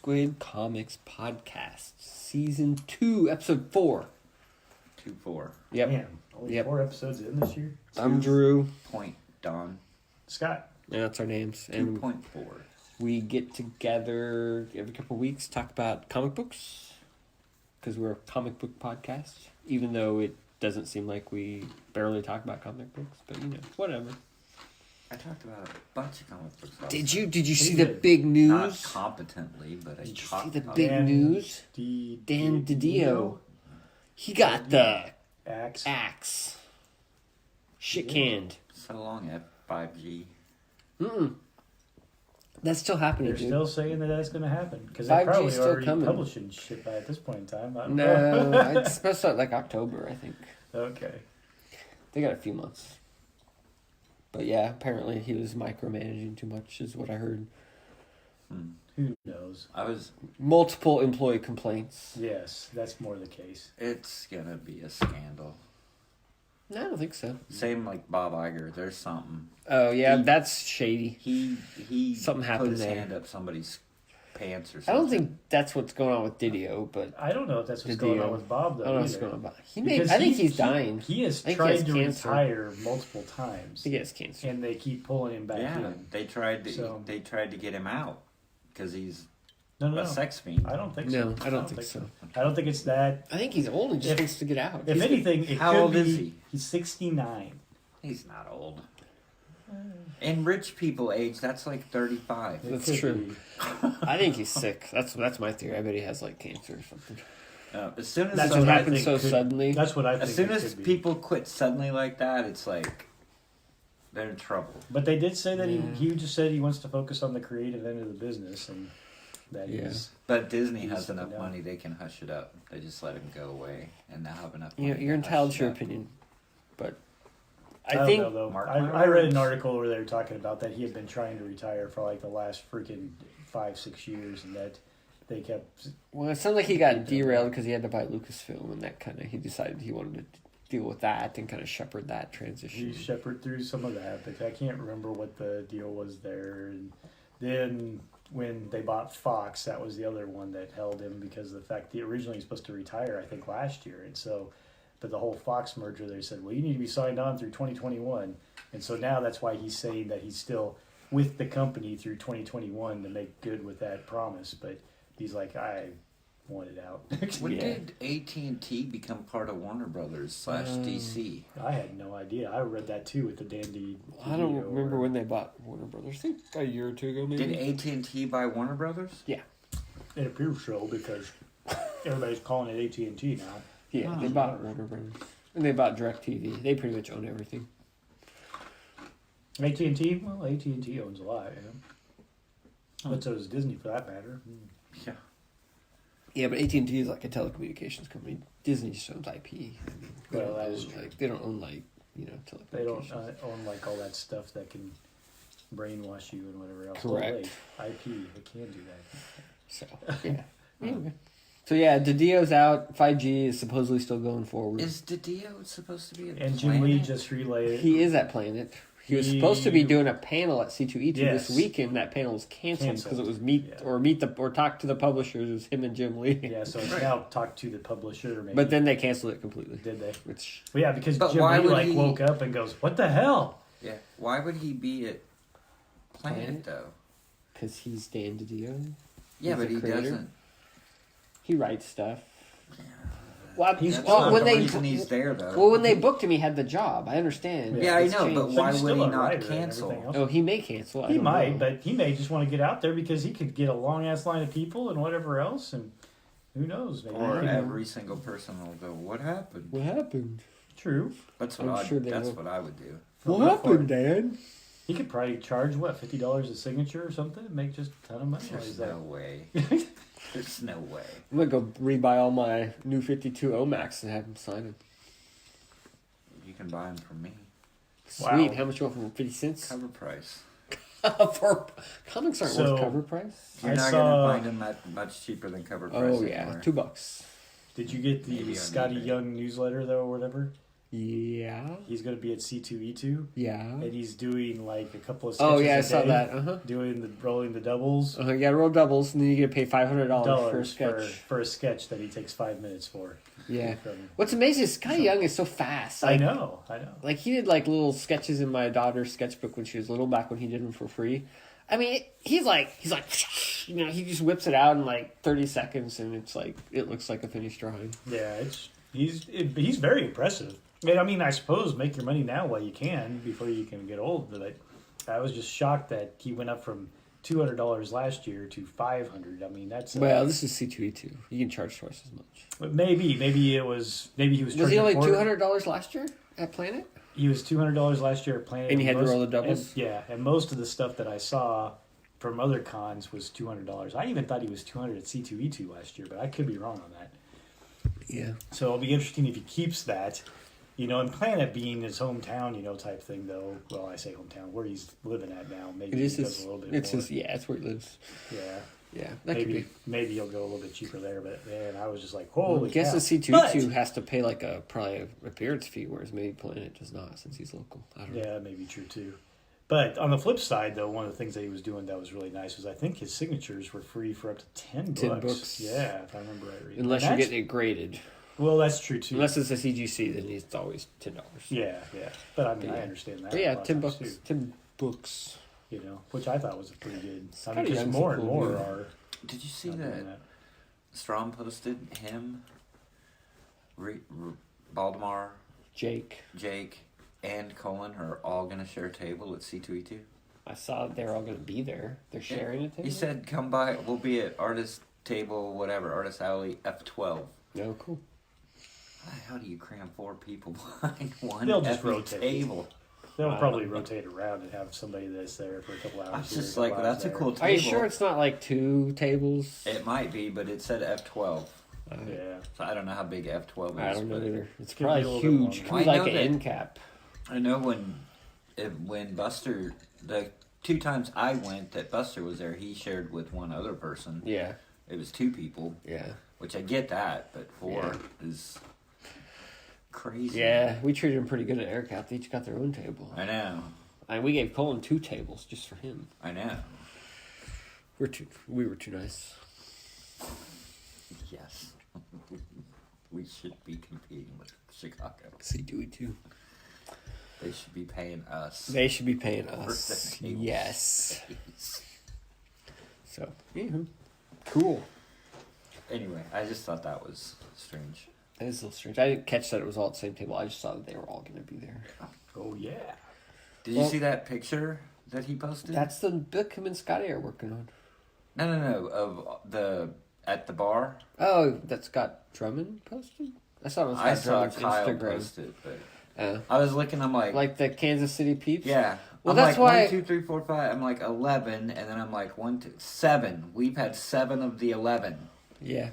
Squid Comics Podcast, Season 2, Episode 4. 2-4. Yep. Man, only 4 episodes in this year. I'm Drew. Point Don. Scott. Yeah, that's our names. And 2.4. we get together every couple of weeks, talk about comic books, because we're a comic book podcast, even though it doesn't seem like we barely talk about comic books, but whatever. I talked about a bunch of comic books. Did you see the big news? Not competently, but I Did you see talked the about big it. news? Dan DiDio. He got the axe. Shit canned. So long at 5G. That's still happening, They're dude. still saying that that's going to happen because 5G they're probably still already coming. publishing shit by at this point in time. I don't know. No, it's supposed to start like October, I think. Okay. They got a few months. But yeah, apparently he was micromanaging too much, is what I heard. Who knows? Multiple employee complaints. Yes, that's more the case. It's gonna be a scandal. No, I don't think so. Same like Bob Iger. There's something. Oh yeah, He- that's shady. He Something happened put his there. hand up somebody's pants or I something. don't think that's what's going on with Didio, but I don't know if that's what's DiDio. going on with Bob though. I don't know what's either. going on. Because I think he's dying. He has I think he tried has to cancer. retire multiple times, He gets cancer. and they keep pulling him back Yeah, in. they tried to. So- They tried to get him out because he's No. a sex fiend. I don't think so. No, I don't think so. I don't think it's that. I think he's old and just If- wants to get out. If anything, it How could old be, is he? He's 69. He's not old. In rich people age, that's like 35. It That's could true. be. I think he's sick. That's my theory. I bet he has like cancer or something. As soon as That's what what I happened think so could- suddenly. That's what I think. as soon it as could be. people quit suddenly like that, it's like they're in trouble. But they did say that Yeah. he just said he wants to focus on the creative end of the business, and that Yeah. is. But Disney He's has enough down. money; they can hush it up. They just let him go away, and now have enough. You're Money to entitled hush to it your up. opinion, but I I don't think know, though. Mark I my read an words. article where they were talking about that he had been trying to retire for like the last freaking 5-6 years, and that they kept. well, it sounded like he got derailed because he had to buy Lucasfilm, and that kind of he decided he wanted to deal with that and kind of shepherd that transition. He shepherded through some of that, but I can't remember what the deal was there. And then when they bought Fox, that was the other one that held him because of the fact that originally he was supposed to retire, I think, last year. And so, but the whole Fox merger, they said, well, you need to be signed on through 2021. And so now that's why he's saying that he's still with the company through 2021 to make good with that promise. But he's like, I want it out. When Yeah. did AT&T become part of Warner Brothers / DC? I had no idea. I read that too with the Dandy. I don't remember when they bought Warner Brothers. I think a year or two ago, maybe. Did AT&T buy Warner Brothers? It appears so because everybody's calling it AT&T now. Yeah, they bought Warner Brothers, and they bought DirecTV. They pretty much own everything. AT&T? Well, AT&T owns a lot, But so does Disney, for that matter. Yeah. Yeah, but AT&T is like a telecommunications company. Disney just owns IP. I mean, they Well, don't that own, is true. like they don't own like telecommunications. They don't own like all that stuff that can brainwash you and whatever else. Correct. Oh, wait, IP, they can do that. So yeah. Anyway. So yeah, Didio's out. 5G is supposedly still going forward. Is Didio supposed to be a And Jim Lee planet? just relayed. He is at Planet. He was supposed to be doing a panel at C2E2 Yes. this weekend. That panel was canceled because it was talk to the publishers. It was him and Jim Lee. Yeah, so it's Right. now talk to the publisher. Maybe. But then they canceled it completely. Did they? Which Well, yeah, because But Jim why Lee would like he- woke up and goes, "What the hell?" Yeah. Why would he be at Planet, Planet? though? because he's Dan Didio. Yeah, He's but a he creator. doesn't. He writes stuff. Well, He's That's well, not when the they reason he's there, though. well when they booked him, he had the job. I understand. Yeah, I It's know, but changed. why he's would still he a not writer and cancel? everything else. Oh, he may cancel. I He don't might, know. but he may just want to get out there because he could get a long ass line of people and whatever else, and who knows? Maybe Or he can- every single person will go, "What happened?" What happened? True. That's I'm what sure they that's will. what I would do. What Go for happened, it. Dan? He could probably charge what $50 a signature or something, and make just a ton of money. while There's he's there. no way. There's no way. I'm gonna go rebuy all my new 52 Omax and have him sign them. You can buy them from me. Sweet. Wow. How much you want for 50 cents? Cover price. For comics aren't So, worth cover price. You're I not saw- gonna find them at much cheaper than cover price Oh yeah, anywhere. $2. Did you get Maybe the on Scotty eBay. Young newsletter though, or whatever? Yeah. He's going to be at C2E2, Yeah. and he's doing like a couple of sketches Oh yeah, I a saw day, that. Uh huh. rolling the doubles. You got to roll doubles, and then you get to pay $500 for a Dollars sketch. for a sketch that he takes 5 minutes for. Yeah. From- What's amazing is Scotty Young is so fast. I Like, know. Like he did like little sketches in my daughter's sketchbook when she was little, back when he did them for free. I mean, he's like, he just whips it out in like 30 seconds, and it's like it looks like a finished drawing. Yeah, he's very impressive. And I mean, I suppose make your money now while you can before you can get old. But I was just shocked that he went up from $200 last year to $500. I mean, that's Well, this is C2E2. You can charge twice as much. But maybe he was Was he only $200 last year at Planet? He was $200 last year at Planet, And you had to roll the doubles? And most of the stuff that I saw from other cons was $200. I even thought he was $200 at C2E2 last year, but I could be wrong on that. Yeah. So it'll be interesting if he keeps that. And Planet being his hometown, type thing, though. Well, I say hometown, where he's living at now. Maybe It he is does his, a little bit it's more. his, yeah, it's where he lives. Yeah. Yeah, that could be. Maybe he'll go a little bit cheaper there, but man, I was just like, I holy guess cow. the C2E2 has to pay like probably an appearance fee, whereas maybe Planet does not since he's local. I don't know. Yeah, maybe true too. But on the flip side, though, one of the things that he was doing that was really nice was I think his signatures were free for up to 10 books. 10 books. Yeah, if I remember right. Reading. Unless And you're that's- getting it graded. Well, that's true too. Unless it's a CGC, then it's always $10. Yeah. But I mean, But I yeah. understand that. But a yeah, lot of 10 times, bucks. too, 10 books. which I thought was a pretty good. Scotty Because Young's a more and cool more dude. are. Did you see not doing that Strom posted him, Baldemar, Jake. Jake, and Colin are all going to share a table at C2E2? I saw they're all going to be there. They're sharing a table. He said, come by, we'll be at Artist Table, whatever, Artist Alley F12. No, cool. How do you cram 4 people behind one They'll just effing rotate. table? They'll probably rotate around and have somebody that's there for a couple hours. I was here, just a like, couple well, hours that's a there. cool table. Are you sure it's not like 2 tables? It might be, but it said F12. Yeah. So I don't know how big F12 is. I don't know but either. It's Could be a probably little bit huge. longer. Could be I know like an that- end cap. I know when Buster, the 2 times I went that Buster was there, he shared with one other person. Yeah. It was 2 people, Yeah. which I get that, but 4 is crazy. Yeah, we treated them pretty good at AirCap. They each got their own table. I know. And we gave Colin 2 tables just for him. I know. We were too nice. Yes. We should be competing with Chicago. C2E2. They should be paying us. They should be paying for us. the tables. Yes. So, yeah. Cool. Anyway, I just thought that was strange. That is a little strange. I didn't catch that it was all at the same table. I just saw that they were all going to be there. Oh yeah. Did you Well- see that picture that he posted? That's the book him and Scotty are working on. No. Of the at the bar. Oh, that Scott Drummond posted? I saw it on I Scott saw Drummond's Kyle Instagram. post it, but Uh, I was looking. I'm like the Kansas City peeps? yeah. Well, I'm that's like, why- 1, 2, 3, 4, 5. I'm like 11, and then I'm like 1, 2, 7. We've had 7 of the 11. Yeah.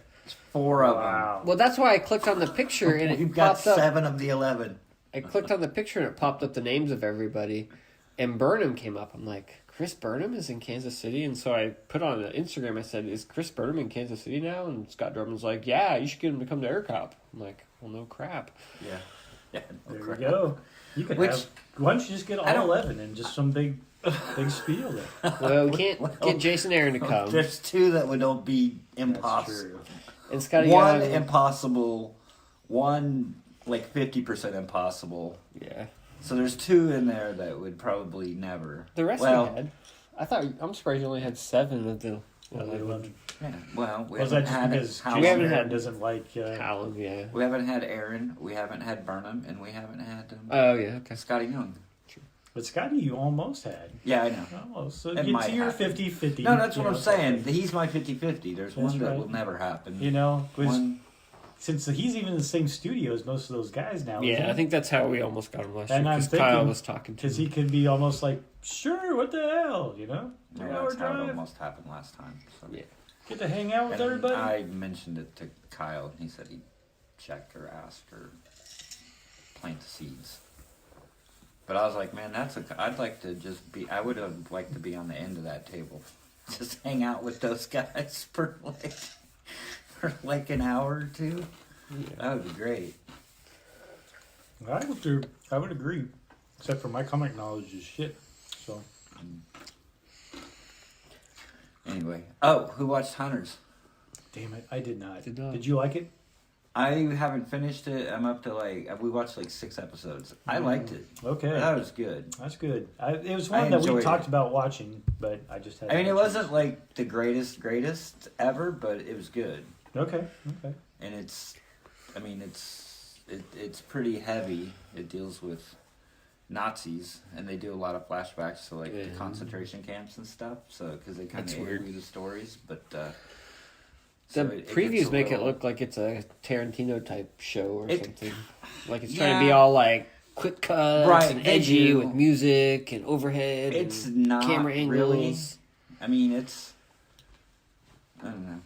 4 of them. Wow. Well, that's why I clicked on the picture and it We've got popped up. 7 of the 11. I clicked on the picture and it popped up the names of everybody, and Burnham came up. I'm like, Chris Burnham is in Kansas City, and so I put on Instagram. I said, "Is Chris Burnham in Kansas City now?" And Scott Drummond's like, "Yeah, you should get him to come to AirCop." I'm like, "Well, no crap." Yeah. Yeah. no There crap. you go. You could Which- have. Why don't you just get I all don't- 11 and just some big spiel there? Well, we can't get Jason Aaron to come, There's 2 that would don't be That's impossible. true. and Scotty One Young. impossible. One like 50% impossible. Yeah, So there's 2 in there that would probably never. the rest well, we had. I'm surprised you only had 7 of the Well, 11. Yeah. Well, we Was that haven't just had because We Jason haven't Aaron had- doesn't like? Alan, yeah. We haven't had Aaron. We haven't had Burnham, and we haven't had Oh yeah, okay. Scotty Young. But Scotty, you almost had. Yeah, I know. Almost. So It get might to your happen. 50-50. No, that's you what I'm know, saying. something. He's my 50-50. There's That's one that right. will never happen. You know, 'cause One, since he's even in the same studio as most of those guys now. Yeah, I think that's how we almost got him last And year. I'm Because Kyle thinking- was talking to because him. he could be almost like, sure, what the hell, you know? no, 3 hour that's how it drive. almost happened last time. So. Yeah. Get to hang out with And everybody. I mentioned it to Kyle, and he said he'd check or ask or plant the seeds. But I was like, man, I'd like to just be. I would have liked to be on the end of that table, just hang out with those guys for like an hour or 2. Yeah. That would be great. I would agree, except for my comic knowledge is shit. So Anyway, oh, who watched Hunters? damn it, I did not. Did not. Did you like it? I haven't finished it. I'm up to we watched like 6 episodes. I liked it. Okay, That was good. that's good. It was I one that we enjoyed talked it. about watching, but I just had. I mean, it wasn't like the greatest ever, but it was good. Okay. And it's pretty heavy. It deals with Nazis, and they do a lot of flashbacks to like the Yeah. concentration camps and stuff. So because they kind That's of weird. interview the stories, but The so it gets previews a make it little- look like it's a Tarantino type show or It- something. Like it's trying to be Yeah. all like quick cuts Right, and they edgy do. with music and overhead. It's and not camera angles. really. I mean, it's I don't know.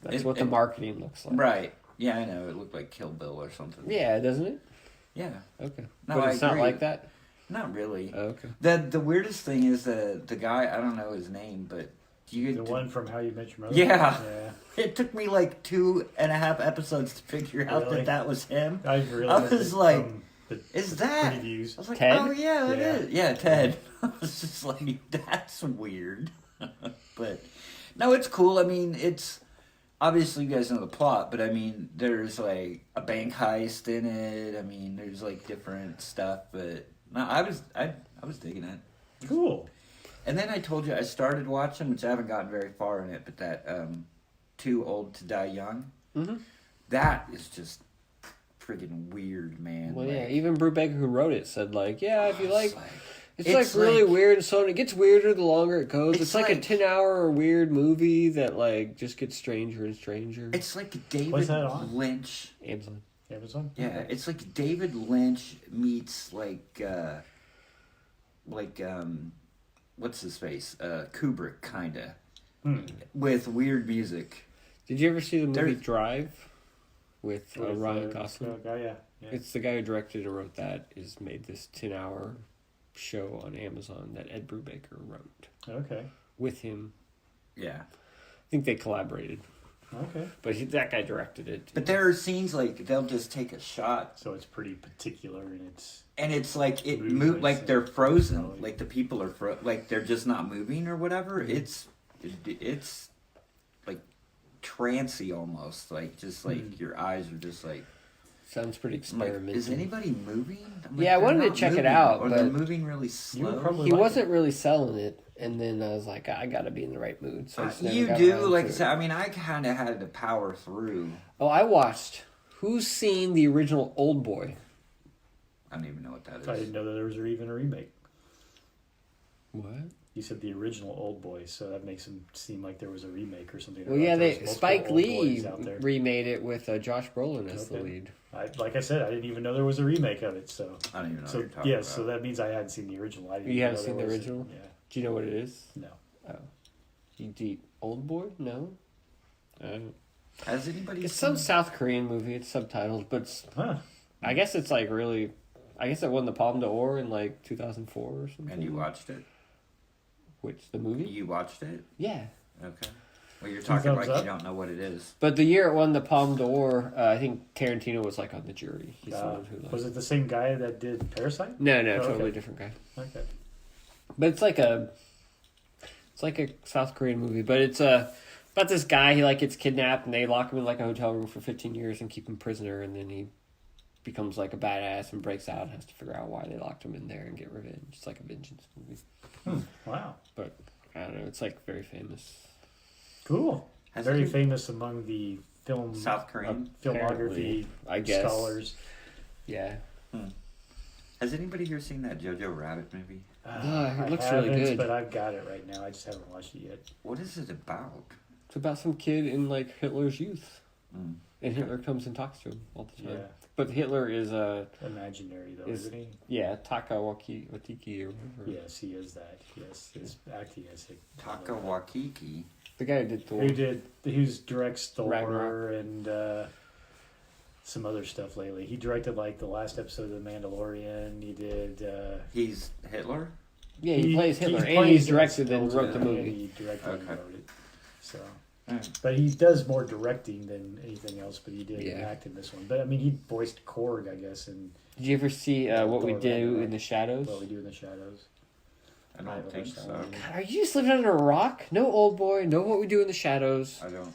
That's what the marketing looks like. Right? Yeah, I know. It looked like Kill Bill or something. Yeah, doesn't it? Yeah. Okay. No, but I it's not agree. like that. Not really. Oh, okay. The weirdest thing is the guy. I don't know his name, but The one from How You Met Your Mother. Yeah. Yeah. It took me like 2.5 episodes to figure out Really? that was him. I realized was it like, from the Is that? previews. I was like, Ted? oh yeah, it Yeah. is. Yeah, Ted. I was just like, that's weird. But no, it's cool. I mean, it's obviously you guys know the plot, but I mean, there's like a bank heist in it. I mean, there's like different stuff, but no, I was digging it. Cool. And then I told you I started watching, which I haven't gotten very far in it, but that Too Old to Die Young. Mm-hmm. That is just friggin' weird, man. Well, Like, yeah. Even Brubaker, who wrote it, said like, yeah, if you like. it's It's like really like- weird, so it gets weirder the longer it goes. It's It's like a like- 10-hour weird movie that like just gets stranger and stranger. it's like David What's that on? Lynch. Amazon. Amazon. Yeah, it's like David Lynch meets what's his face? Kubrick, kinda, with weird music. Did you ever see the movie There's- Drive with With, Ryan Gosling? yeah. It's the guy who directed and wrote that. Is made this 10-hour show on Amazon that Ed Brubaker wrote Okay. with him. Yeah, I think they collaborated, Okay. but that guy directed it. but there are scenes like they'll just take a shot, So it's pretty particular in its. and it's like it Movements move like and they're frozen, personality. like the people are like they're just not moving or whatever. Mm-hmm. It's like trancy almost, like just like Mm. your eyes are just like. Sounds pretty I'm like, experimental. is anybody moving? I'm Yeah, I they're wanted to not check it moving, out, or they're but- moving really You slow. would probably He like wasn't really selling it, and then I was like, I gotta be in the right mood. So I just never you got do, around like I to it. said. I mean, I kind of had to power through. Oh, I watched. Who's seen the original Old Boy? I don't even know what that is. I didn't know that there was even a remake. What? You said the original Old Boy, so that makes him seem like there was a remake or something. Well, I yeah, thought there was they multiple Spike Old Lee Boys out there. remade it with Josh Brolin as the Okay. lead. Like I said, I didn't even know there was a remake of it. So, I don't even know what so you're talking yes, about. so that means I hadn't seen the original. I didn't You even haven't know seen there the was a- original? Yeah, Do you know what it is? no. Oh, you Old Boy? No. Has anybody? It's seen some South Korean movie. It's subtitled, but Huh? I guess it's like really. I guess it won the Palme d'Or in like 2004 or something. And you watched it? Which the movie? You watched it? Yeah. Okay. Well, you're talking thumbs like up? you don't know what it is. But the year it won the Palme d'Or, I think Tarantino was like on the jury. He's the one who Was it the same guy that did Parasite? No, Oh, totally okay. different guy. Okay. But it's like a South Korean movie. But it's about this guy. He like gets kidnapped and they lock him in like a hotel room for 15 years and keep him prisoner. And then he becomes like a badass and breaks out and has to figure out why they locked him in there and get revenge. It's like a vengeance movie. Wow. But I don't know. It's like very famous. Cool. Has Very any- famous among the film South Korean. filmography I guess. scholars. Yeah. Has anybody here seen that Jojo Rabbit movie? it looks I really haven't, good. but I've got it right now. I just haven't watched it yet. What is it about? It's about some kid in like Hitler's youth. Mm. And Hitler comes and talks to him all the time. Yeah, But Hitler is imaginary though, Is- isn't he? Taka Watiki or whatever. Yes, he is that. Yes, his acting is Taka Wakiki. The guy who did Thor. Who's directs Thor Ragnarok. and some other stuff lately. He directed like the last episode of The Mandalorian. He did. He's Hitler? Yeah, he plays Hitler, and plays he's it directed and still, wrote the and movie. He directed and Okay. wrote it. So, Mm. but he does more directing than anything else. But he did Yeah. act in this one. But I mean, he voiced Korg, I guess, in Did you ever see What We Thor Do Ragnarok. in the Shadows? What We Do in the Shadows. I don't think so. God, are you just living under a rock? No Old Boy, no What We Do in the Shadows. I don't know.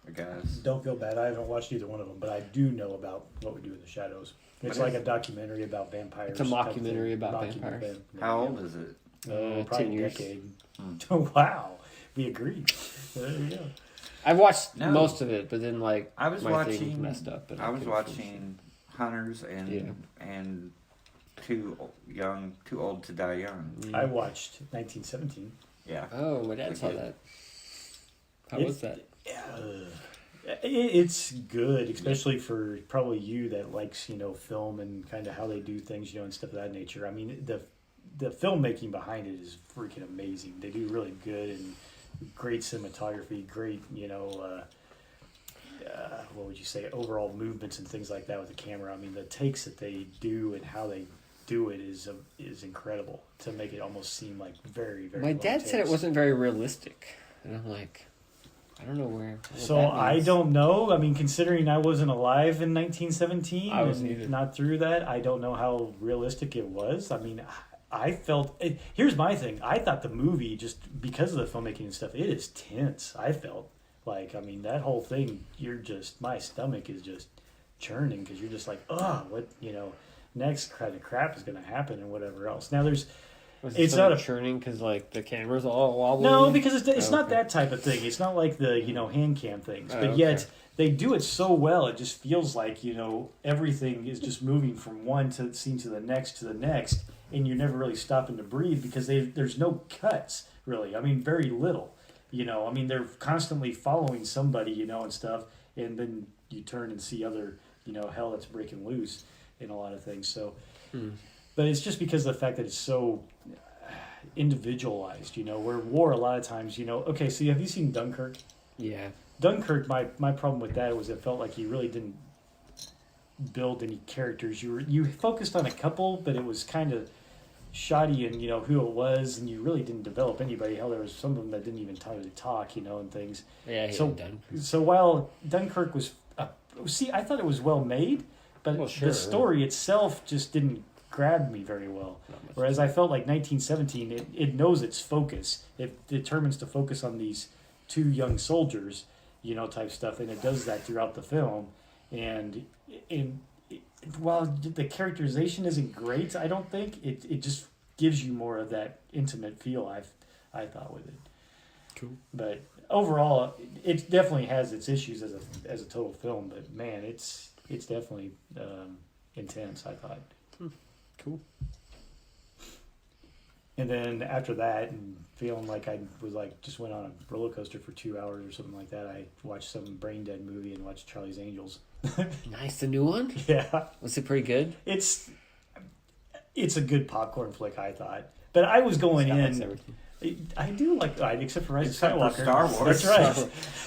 I guess. Don't feel bad. I haven't watched either one of them, but I do know about What We Do in the Shadows. It's What like is a documentary about vampires. It's a type mockumentary thing. about vampires. How old is it? Oh, 10 probably a years. decade. Hmm. Wow, we agree. There you go. I've watched No. most of it, but then like I was my thing watching. messed up. And I was couldn't finish watching Hunters and Too Old to Die Young. it. I watched 1917. Yeah. Oh, my dad saw Okay. that. How It- was that? It's good, especially for probably you that likes film and kind of how they do things, and stuff of that nature. I mean, the filmmaking behind it is freaking amazing. They do really good and great cinematography, great what would you say, overall movements and things like that with the camera. I mean, the takes that they do and how they do it is incredible to make it almost seem like very, very. My long dad said it takes. wasn't very realistic, and I'm like, I don't know what So that I means. don't know. I mean, considering I wasn't alive in 1917 I wasn't and either. not through that, I don't know how realistic it was. I mean, I felt. Here's my thing. I thought the movie, just because of the filmmaking and stuff, it is tense. I felt like, I mean, that whole thing. My stomach is just churning because you're just like, oh, what next kind of crap is going to happen and whatever else. Now there's. Was It's it not not a- churning because like the camera's all wobbly. No, because it's Oh, not okay. that type of thing. It's not like the hand cam things, Oh, but okay. yet they do it so well. It just feels like everything is just moving from one scene to the next, and you're never really stopping to breathe because there's no cuts really. I mean, very little. I mean, they're constantly following somebody, and stuff, and then you turn and see other hell that's breaking loose in a lot of things. So. But it's just because of the fact that it's so individualized, where war a lot of times, okay, so have you seen Dunkirk? Yeah. Dunkirk, my problem with that was it felt like he really didn't build any characters. You focused on a couple, but it was kind of shoddy in, who it was, and you really didn't develop anybody. Hell, there was some of them that didn't even try to talk, and things. Yeah, he So- had done. So while Dunkirk was, I thought it was well made, but Well, sure. the story itself just didn't grab me very well. Not much. Whereas I felt like 1917, it knows its focus. It determines to focus on these two young soldiers, type stuff, and it does that throughout the film. And while the characterization isn't great, I don't think it just gives you more of that intimate feel. I thought with it. Cool. But overall, it definitely has its issues as a total film. But man, it's definitely intense. I thought. Cool. And then after that, and feeling like I was just went on a roller coaster for 2 hours or something like that, I watched some brain dead movie and watched Charlie's Angels. Nice, the new one. Yeah, Was it pretty good? it's a good popcorn flick, I thought. But I was going Scott likes in. everything. I do like except for Rise of Except for Skywalker. Star Wars. That's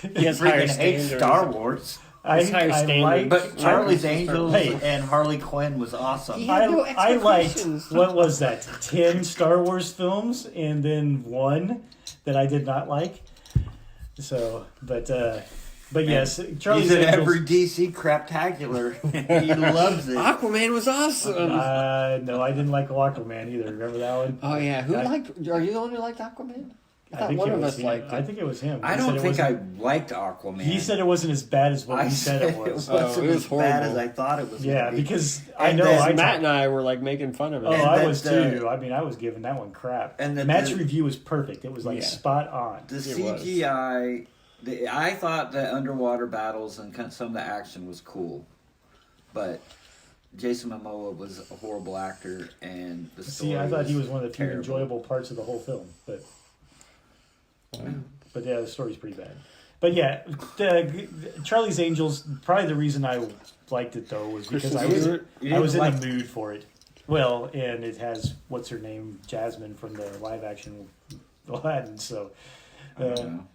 right. He has higher Freaking hate standards. Star Wars. It's higher standards. like, But Charlie's Angels Hey. and Harley Quinn was awesome. He had no I liked, expectations. what was that, 10 Star Wars films and then one that I did not like. So, but yes, Charlie's He's in Angels. every DC craptacular. He loves it. Aquaman was awesome. No, I didn't like Aquaman either. Remember that one? Oh yeah, who I- liked? Are you the one who liked Aquaman? I thought think one it of was us him. liked I it. think it was him. I He don't said it think I wasn't- liked Aquaman. He said it wasn't as bad as what I we said it was. It wasn't Oh, it was as bad horrible. as I thought it was. Yeah, gonna be. because I And know then Matt and I were like making fun of it. Oh, And I that, was too. I mean, I was giving that one crap. And that Matt's the- review was perfect. It was Yeah. spot on. the was. CGI. I thought the underwater battles and kind of some of the action was cool, but Jason Momoa was a horrible actor, and the story See, I thought he was one of the few terrible. enjoyable parts of the whole film, but yeah, the story's pretty bad. But yeah, Charlie's Angels. Probably the reason I liked it though was because Kristen Stewart? You I was in didn't the mood for it. Well, and it has what's her name, Jasmine from the live action Aladdin. So I don't know.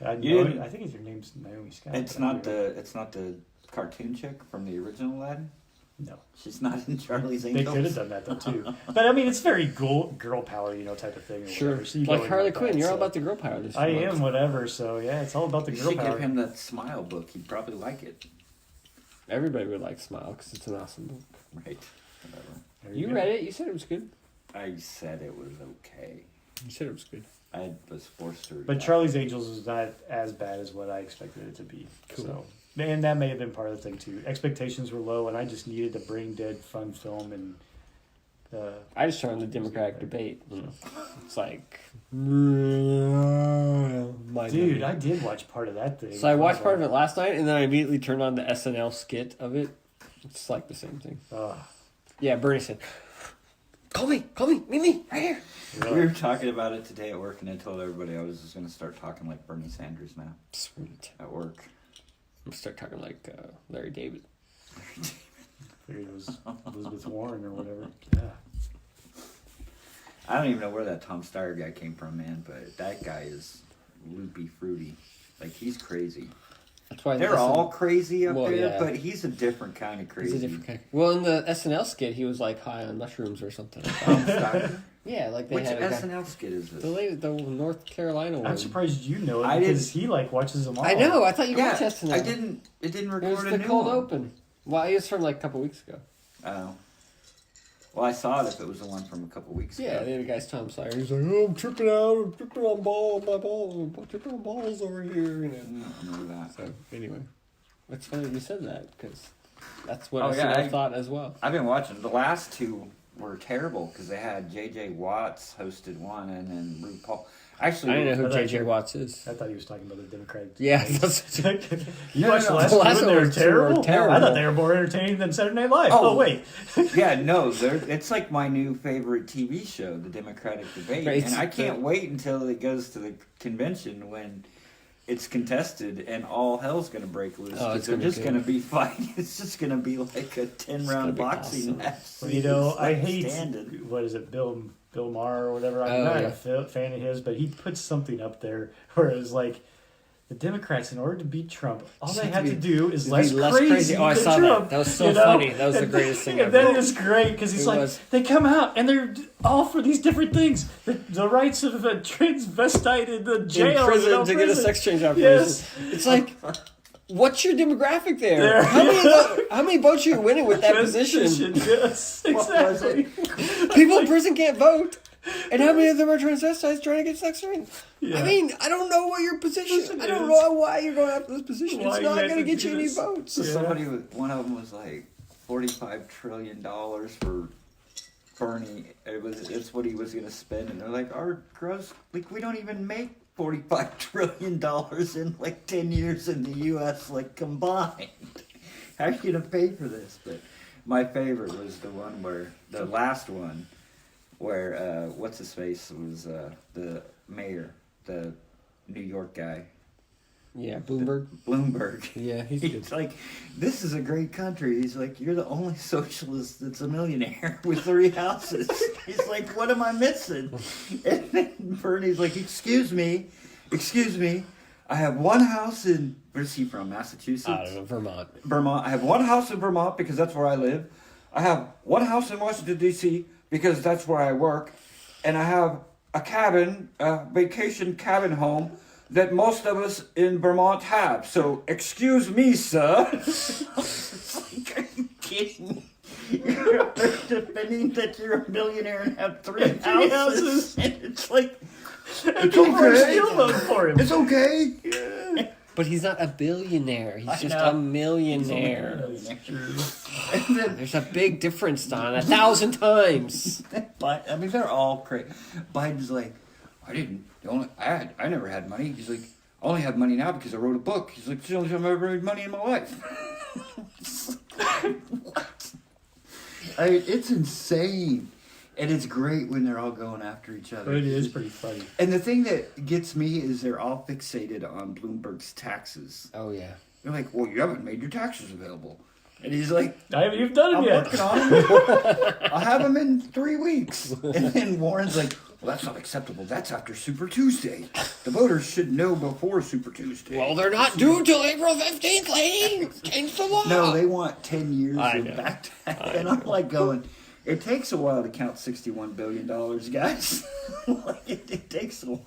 I You know. didn't- I think it's her name's Naomi Scott. It's but I'm not weird. the cartoon chick from the original Aladdin. No. She's not in Charlie's They Angels. could have done that though too. But I mean, it's very girl power, type of thing. Or Sure, whatever. So you like go in Harley like Quinn. that, You're all so- about the girl power. This I month. am, whatever. So yeah, it's all about the You girl should power. give him that Smile book. He'd probably like it. Everybody would like Smile because it's an awesome book. Right. Whatever. There You go. read it. You said it was good. I said it was okay. You said it was good. I was forced to read But that. Charlie's Angels is not as bad as what I expected it to be. Cool. So, and that may have been part of the thing too. Expectations were low, and I just needed a brain dead fun film. And I just turned on the Democratic debate. It's like, my dude, I did watch part of that thing. So I watched part of it last night, and then I immediately turned on the SNL skit of it. It's like the same thing. Yeah, Bernie said, call me, meet me, right here. We were talking about it today at work, and I told everybody I was just going to start talking like Bernie Sanders now Sweet. at work. I'm going to start talking like Larry David. Figured it was Elizabeth Warren or whatever. Yeah. I don't even know where that Tom Steyer guy came from, man, but that guy is loopy fruity. Like, he's crazy. That's why They're all crazy up there, yeah. but he's a different kind of crazy. He's a different kind. Well, in the SNL skit, he was like high on mushrooms or something. Like Tom that. Steyer? Yeah, like they Which had a guy, SNL skit is this? the North Carolina one. I'm surprised you know it I because he like watches them all. I know. I thought you Yeah, watched SNL. I didn't. It didn't It record was a the new cold one. open. Well, it was from like a couple weeks ago. Oh. Well, I saw it if it was the one from a couple weeks Yeah, ago. the other guy's Tom Sawyer. He's like, oh, I'm tripping out. I'm tripping on balls. I'm tripping on balls over here. You know. I don't remember that. So anyway, it's funny you said that because that's what Oh, yeah, SNL I- thought as well. I've been watching. The last two were terrible because they had J.J. Watts hosted one and then RuPaul. Actually, I don't know who I thought J.J. you- Watts is. I thought he was talking about the Democratic. Yeah, you No, watched no, the last the two last and they one were was terrible? terrible. I thought they were more entertaining than Saturday Night Live. Oh. Oh wait. Yeah, no, it's like my new favorite TV show, the Democratic Debate, Right, and I it's can't wait until it goes to the convention when it's contested and all hell's gonna break loose. Oh, 'cause it's they're gonna be just good. gonna be fighting. It's just gonna be like a 10-round be boxing awesome. match. Well, you know, It's I like hate standing. what is it, Bill Maher or whatever. I'm Oh, not yeah. a fan of his, but he put something up there where it was like, the Democrats, in order to beat Trump, all Just they have have to to be- do is be less less crazy. crazy. Oh, I than saw that. Trump, That was so you know? funny. That was the And- greatest thing and ever. that is great because he's It like, was. they come out and they're all for these different things. The rights of a transvestite in the jail, in prison you know, to get a prison. sex change Yes. operation. It's like, what's your demographic there? There. How many votes are you winning with that position? Yes, What was exactly. People in prison can't vote. And how many of them are transvestites trying to get sex change? Yeah. I mean, I don't know what your position. Position I don't is. know why you're going after this position. Why It's you not have going to to get do you any this? votes. So Yeah. one of them was like $45 trillion for Bernie. It's what he was going to spend, and they're like, our gross, like we don't even make $45 trillion in like 10 years in the U.S. like combined. How are you going to pay for this? But my favorite was the one where the last one, where what's his face was the mayor, the New York guy, Yeah, Bloomberg. Bloomberg. Yeah, he's good. He's like, this is a great country. He's like, you're the only socialist that's a millionaire with 3 houses. He's like, what am I missing? And then Bernie's like, excuse me. I have one house in, where's he from, Massachusetts? I don't know, Vermont. Vermont. I have one house in Vermont because that's where I live. I have one house in Washington, D.C. because that's where I work. And I have a cabin, a vacation cabin home that most of us in Vermont have. So, excuse me, sir. It's like, are you kidding me? You're up there defending that you're a millionaire and have 3 houses. And it's like, And people are still voting for him. it's okay. But he's not a billionaire. He's I just know. a millionaire. And then, There's a big difference, Don. 1,000 times. I mean, they're all crazy. Biden's like, I never had money. He's like, I only have money now because I wrote a book. He's like, it's the only time I've ever made money in my life. What? It's insane. And it's great when they're all going after each other. It is pretty funny. And the thing that gets me is they're all fixated on Bloomberg's taxes. Oh, yeah. They're like, well, you haven't made your taxes available. And he's like, I haven't even done I'm it yet. working on them. I'll have them in 3 weeks. And then Warren's like, well, that's not acceptable. That's after Super Tuesday. The voters should know before Super Tuesday. Well, they're not due till April 15th, lady. Change the law. No, they want 10 years I of know. back tax. And I'm like going, it takes a while to count $61 billion, guys. Like, it takes a while.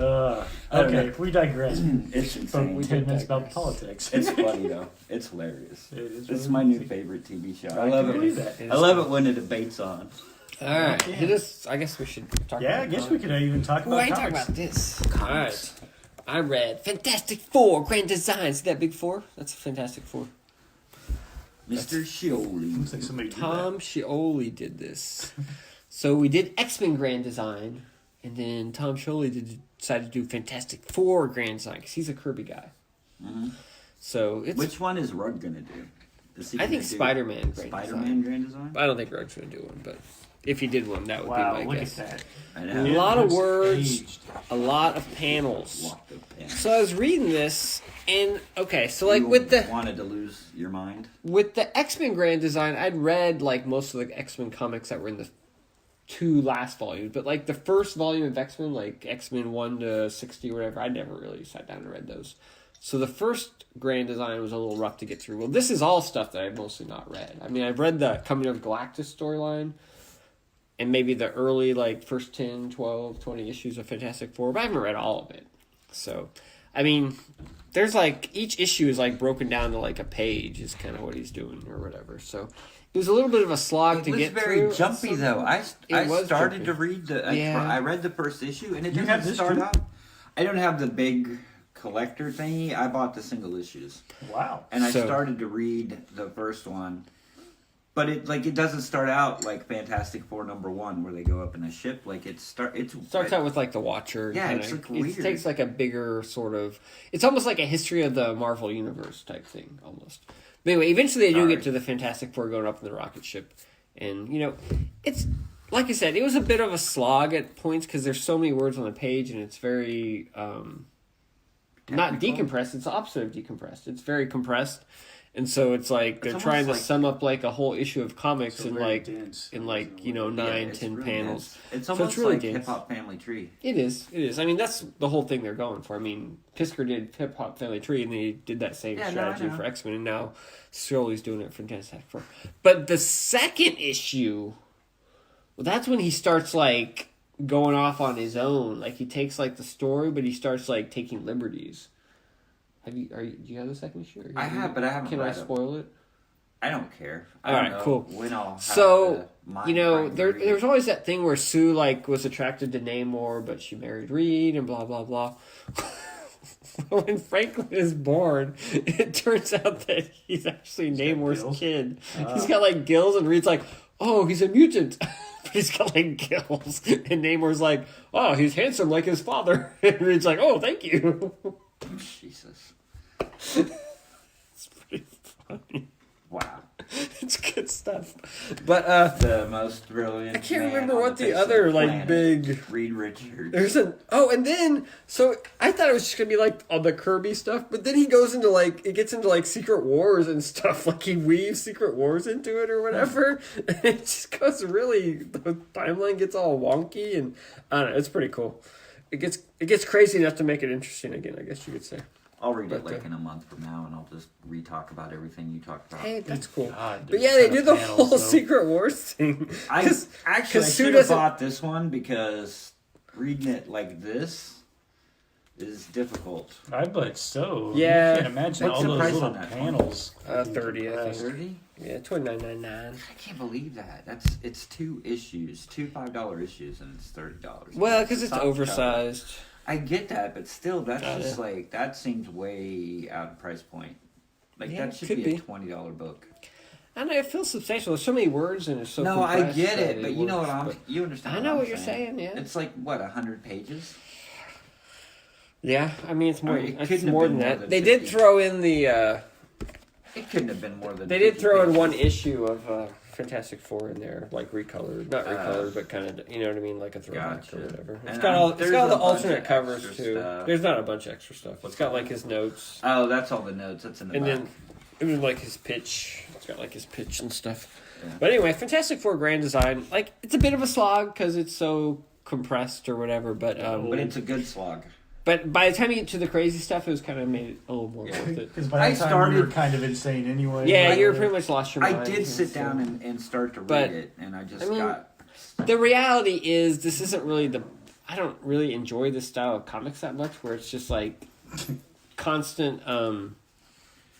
don't Okay, know. we digress. It's For insane. 10 minutes about digress. politics. It's funny though. It's hilarious. It is It's really my new easy. favorite TV show. I I love can it. believe that. It I is love fun. it when the debate's on. All right, Yeah. hit us. I guess we should talk. Yeah, I about guess we could even talk Ooh, about I ain't talking comics. about this. Comics. All right. I read Fantastic Four Grand Design. See that big four? That's a Fantastic Four. Mr. Shioli. Looks like somebody did Tom Scioli did this. So we did X-Men Grand Design, and then Tom Scioli decided to do Fantastic Four Grand Design because he's a Kirby guy. Mhm. So it's. Which one is Rug gonna do? Is he I think gonna do Spider-Man Grand Spider-Man Design. Grand Design? I don't think Rug's gonna do one, but if he did one, that that. would Wow, be my look guess. at that. I A know. lot of Looks words, aged. a lot of panels. Locked up pen. So I was reading this, and okay, so like You with the wanted to lose your mind. X-Men Grand Design, I'd read like most of the X-Men comics that were in the 2 last volumes, but like the first volume of X-Men, like X-Men 1 to 60 or whatever, I never really sat down and read those. So the first Grand Design was a little rough to get through. Well, this is all stuff that I've mostly not read. I mean, I've read the Coming of Galactus storyline and maybe the early like first 10, 12, 20 issues of Fantastic Four, but I haven't read all of it. So, I mean, there's like each issue is like broken down to like a page is kind of what he's doing or whatever. So it was a little bit of a slog It to was get very through. jumpy though. I It was started jumpy. to read Yeah. I read the first issue and it You have didn't this start too? out. I don't have the big collector thingy. I bought the single issues Wow. and I So- started to read the first one, but it doesn't start out like Fantastic Four #1 where they go up in a ship. Like it Starts out with like the Watcher. Yeah, kinda, it's, like, it weird. takes like a bigger sort of. It's almost like a history of the Marvel universe type thing, almost. But anyway, eventually they do Sorry. get to the Fantastic Four going up in the rocket ship, and you know, it's like I said, it was a bit of a slog at points because there's so many words on the page, and it's very not Technical? decompressed. It's the opposite of decompressed. It's very compressed, and so it's like they're almost trying to like- sum up like a whole issue of comics So in very like dense. in like you know Yeah, 9, it's 10 really panels. dense. It's So it's almost really like dense. Hip Hop Family Tree. It is. It is. I mean, that's the whole thing they're going for. I mean, Pisker did Hip Hop Family Tree, and they did that same Yeah, no, I strategy know. for X-Men, and now Scioli's doing it for Fantastic Four. But the second issue, well, that's when he starts, like, going off on his own. Like, he takes, like, the story, but he starts, like, taking liberties. Do you have the second issue? Are you I reading have, it? but I haven't Can I read it. spoil it? I don't care. I All don't right, know cool. When I'll have So, the mind you know, frame to there read it. was always that thing where Sue like was attracted to Namor, but she married Reed, and blah blah blah. When Franklin is born, it turns out that he's actually got Namor's gills? kid. Ah. He's got like gills, and Reed's like, "Oh, he's a mutant." But he's got like gills, and Namor's like, "Oh, he's handsome like his father." And Reed's like, "Oh, thank you." Jesus. It's pretty funny. Wow. It's good stuff. But The most brilliant. I can't man remember on what the the face of other the like planet. big. Reed Richards. There's and then so I thought it was just gonna be like all the Kirby stuff, but then he goes into like it gets into like Secret Wars and stuff. Like he weaves Secret Wars into it or whatever, and it just goes really. The timeline gets all wonky, and I don't know. It's pretty cool. It gets crazy enough to make it interesting again. I guess you could say. I'll read it But, like in a month from now, and I'll just re-talk about everything you talked about. Hey, that's cool. God, But there's yeah, a they ton did of the panels, whole though. Secret Wars thing. I 'Cause- actually I 'cause Sue should have doesn't- bought this one because reading it like this is difficult. I bet so. Yeah. You can't imagine What's all the those price little on that one? panels. 30, I think. 30? Yeah, $29.99. I can't believe that. It's 2 issues, 2 $5 issues, and it's $30. Well, because it's soft cover. oversized. I get that, but still, that's Got just it. like that seems way out of price point. Like Yeah, that should could be be. a $20 book. I know it feels substantial. There's so many words and it's so. No, I compressed get that it, but you know works, what but- you understand. I know I'm what you're saying. Yeah. It's like what 100 pages. Yeah, I mean it's more. I mean, it It's couldn't have more been than more that. than They did 50. throw in the. It couldn't have been more than. They did 50 throw in pages. one issue of Fantastic Four in there, like recolored, not recolored, but kind of you know what I mean, like a throwback Gotcha. or whatever. It's And, got all. It's there's got all a the bunch alternate of covers extra too. stuff. There's not a bunch of extra stuff. It's What's got that? like his notes, Oh, that's all the notes. That's in the and back. then like his pitch. It's got like his pitch and stuff. Yeah. But anyway, Fantastic Four Grand Design, like it's a bit of a slog because it's so compressed or whatever. But But it's a good slog. But by the time you get to the crazy stuff, it was kind of made it a little more worth it. Because by I that time we were started- kind of insane anyway. Yeah, Like, you were pretty much lost your mind. I did sit so- down and start to read But, it, and I just I mean, got. The reality is, this isn't really the I don't really enjoy this style of comics that much, where it's just like constant.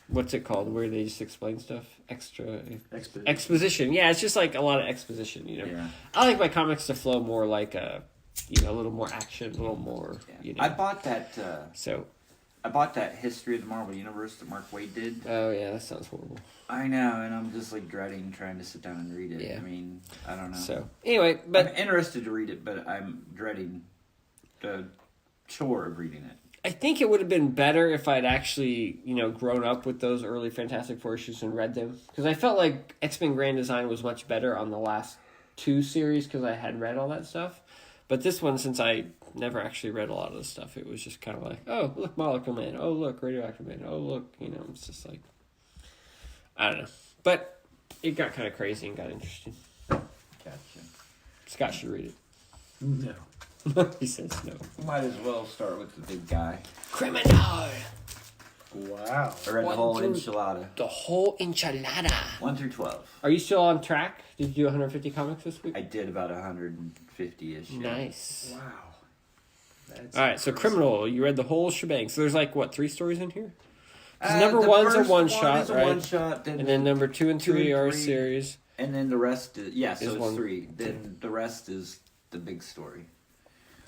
What's it called? Where they just explain stuff, exposition. Yeah, it's just like a lot of exposition. You know, Yeah. I like my comics to flow more like a little more action, a little more. Yeah. You know, I bought that. so. I bought that History of the Marvel Universe that Mark Waid did. Oh yeah, that sounds horrible. I know, and I'm just like dreading trying to sit down and read it. Yeah. I mean, I don't know. So anyway, but I'm interested to read it, but I'm dreading the chore of reading it. I think it would have been better if I'd actually, grown up with those early Fantastic Four issues and read them. Because I felt like X-Men Grand Design was much better on the last 2 series because I had read all that stuff. But this one, since I never actually read a lot of the stuff, it was just kind of like, oh, look, Molecule Man. Oh, look, Radioactive Man. Oh, look, it's just like, I don't know. But it got kind of crazy and got interesting. Gotcha. Scott should read it. No. He says no. Might as well start with the big guy. Criminal! Wow. I read the whole One, two- enchilada. The whole enchilada. 1 through 12. Are you still on track? Did you do 150 comics this week? I did about 150-ish. Yeah. Nice. Wow. That's All right, so impressive. Criminal, you read the whole shebang. So there's 3 stories in here? 'Cause Uh, number the one's a first one-shot, is a right? one-shot, And then number 2 and 2 3 and are a 3. series. and then the rest is, so Is it's one. 3. Then the rest is the big story.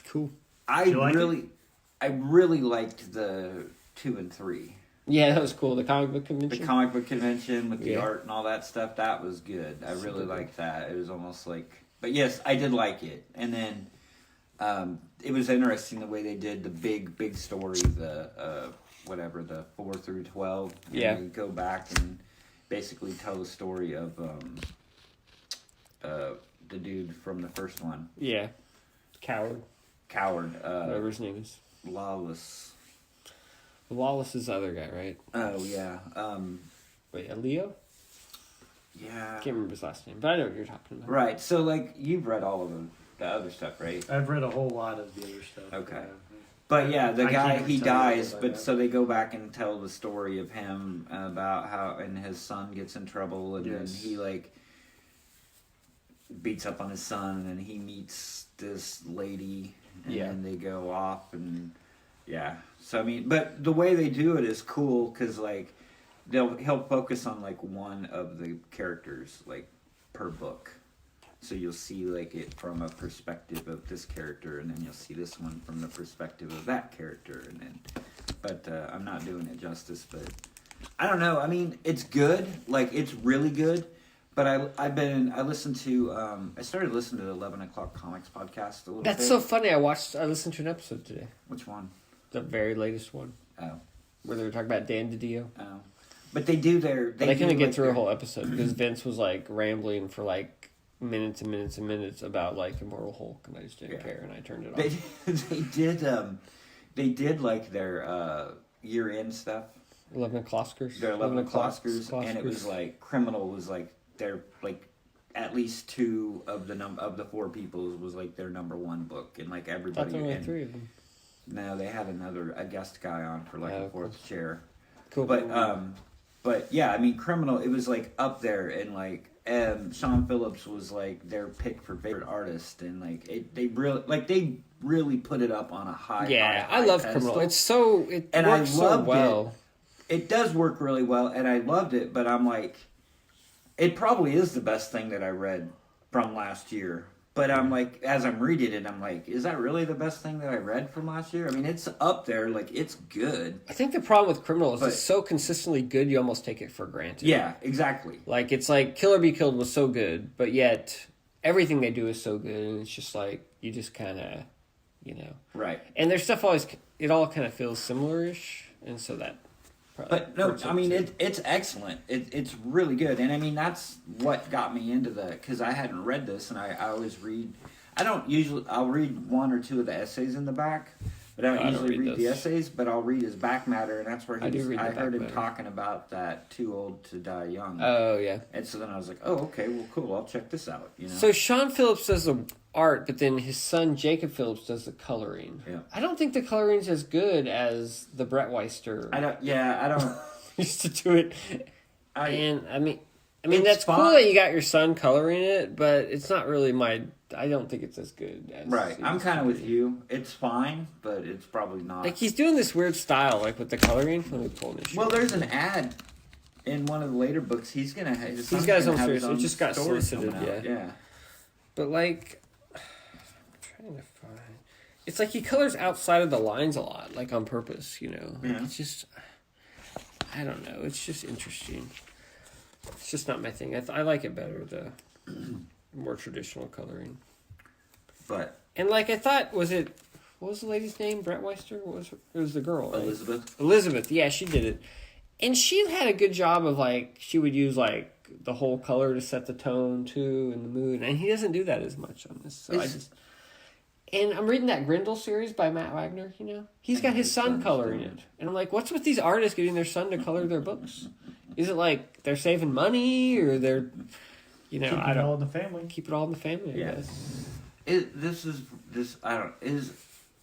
Cool. I you like really liked the 2 and 3. Yeah, that was cool. The comic book The convention. comic book convention with the Yeah. art and all that stuff, that was good. I really Super liked that. It was almost like, but yes, I did like it. And then it was interesting the way they did the big story, the the 4 through 12. And Yeah. they go back and basically tell the story of the dude from the first one, Yeah. Coward. Whatever Whatever his name is. Lawless. Lawless is the other guy, right? Oh yeah, Wait, Leo? yeah. I can't remember his last name, but I know what you're talking about. Right. So you've read all of the other stuff, right? I've read a whole lot of the other stuff. Okay. But yeah, the I guy, can't he tell you dies, anything but like so they go back and tell the story of him about how, and his son gets in trouble, and Yes. then he beats up on his son, and then he meets this lady, and Yeah. then they go off, and yeah. So I mean, but the way they do it is cool, because he'll focus on one of the characters per book. So you'll see it from a perspective of this character, and then you'll see this one from the perspective of that character, and then. But I'm not doing it justice. But I don't know. I mean, it's good. It's really good. But I listened to I started listening to the 11 O'Clock Comics podcast a little bit. That's so funny. I listened to an episode today. Which one? The very latest one. Oh. Where they were talking about Dan DiDio. Oh. But they do their. But I couldn't do, get through their, a whole episode because Vince was rambling for minutes and minutes and minutes about Immortal Hulk, and I just didn't care, and I turned it off. They did their year end stuff. 11 O'Clockers. Their 11 O'Clockers, and it was Criminal was their at least 2 of the 4 people was their number 1 book, and everybody. I thought there were only and, 3 of them. No, they had a guest guy on for a 4th chair. Cool. But yeah, I mean, Criminal. It was up there, and Sean Phillips was their pick for favorite artist, and they really put it up on a high. Yeah, high I love pedestal. Criminal. It's so And works I so loved well. It does work really well, and I loved it. But I'm it probably is the best thing that I read from last year. But I'm as I'm reading it, I'm is that really the best thing that I read from last year? I mean, it's up there. It's good. I think the problem with Criminal is But- it's so consistently good you almost take it for granted. Yeah, exactly. It's Killer Be Killed was so good, but yet everything they do is so good, and it's just you just kind of, Right. And their stuff always, it all kind of feels similar-ish, and so that probably But no, hurts I mean too. it's excellent. It's really good, and I mean that's what got me into because I hadn't read this, and I always read. I'll read 1 or 2 of the essays in the back, but I don't I don't usually read read the those. essays. But I'll read his back matter, and that's where I do he's. read the I back heard him matter. talking about that Too Old to Die Young, Oh, yeah. and so then I was like, oh okay, well cool, I'll check this out. So Sean Phillips does the art, but then his son Jacob Phillips does the coloring. Yeah. I don't think the coloring's as good as the Brett Weister I don't. used to do it. And I mean, I mean, It's that's cool fine. that you got your son coloring it, but it's not really I don't think it's as good as... Right. it I'm used kind to of with be. you. It's fine, but it's probably not. Like, he's doing this weird style, like, with the coloring. Let me pull this Well, shit. there's an ad in one of the later books. He's gonna have. He's got his own series. It just got story solicited, coming out. Yeah. But, like... I'm trying to find... It's like he colors outside of the lines a lot, like, on purpose, you know? Like, Yeah. it's just... I don't know. It's just interesting. It's just not my thing. I like it better, the more traditional coloring. But And like I thought, what was the lady's name? Brett Weister? What was her? It was the girl, right? Elizabeth. Yeah, she did it. And she had a good job of like, she would use like the whole color to set the tone too and the mood. And he doesn't do that as much on this. So and I'm reading that Grindel series by Matt Wagner, you know? He's got his son coloring it. And I'm like, what's with these artists getting their son to color their books? Is it like they're saving money or they're, you know, Keeping I it don't all in the family. keep it all in the family, I Yeah. guess. Is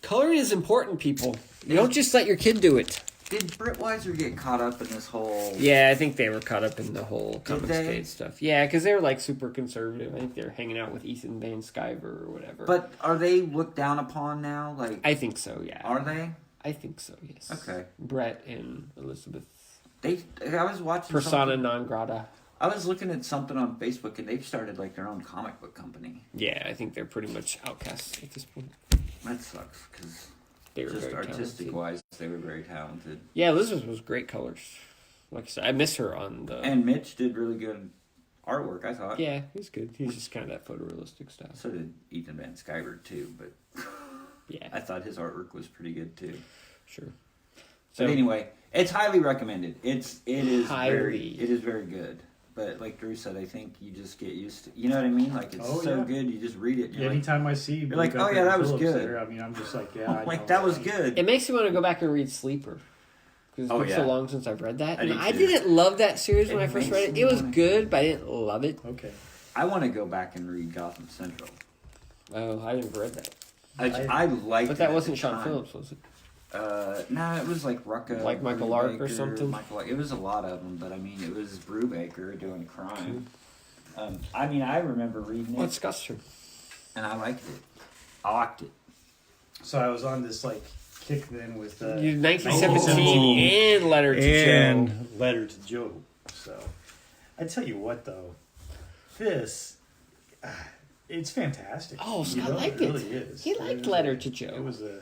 Coloring is important, people. You don't just let your kid do it. did Britt Weiser get caught up in this whole? Yeah, I think they were caught up in the whole Comics they? Gate stuff. Yeah, because they were like super conservative. I think they're hanging out with Ethan Van Sciver or whatever. But are they looked down upon now? Like, I think so. Yeah, are they? I think so. Yes. Okay. Brett and Elizabeth. I was watching Persona something- non grata. I was looking at something on Facebook, and they've started like their own comic book company. Yeah, I think they're pretty much outcasts at this point. That sucks because They were just very artistic talented. wise, they were very talented. Yeah, Elizabeth was great colors. Like I said, I miss her on the. And Mitch did really good artwork, I thought. Yeah, he's good. He's just kind of that photorealistic style. So did Ethan Van Sciver too, but Yeah, I thought his artwork was pretty good too. sure. But anyway, it's highly recommended. It is Highly. very good. But like Drew said, I think you just get used to. You know what I mean? Like it's so good, you just read it. And you're like, Anytime I see, you're like, Blake oh, yeah, Upton that was Phillips good. there, I mean, I'm just like, yeah, oh, I like know. that was good. It makes me want to go back and read Sleeper. Because it's Oh, been yeah. so long since I've read that. I And do I too. didn't love that series when It I first makes read it. me It was wanna- good, but I didn't love it. Okay. I want to go back and read Gotham Central. Oh, I never read that. I liked But it that at wasn't the Sean time. Phillips, was it? Nah, it was like Rucka. Like Michael Lark or Brubaker, something? It was a lot of them, but I mean, it was Brubaker doing crime. I mean, I remember reading it, What's Guster? and I liked it. I liked it. So I was on this like kick then with 1917 and Letter to Joe. and Letter to Joe. So I tell you what, though, this it's fantastic. Oh, You Scott know, liked it. it. Really is. He liked Letter to Joe. It was a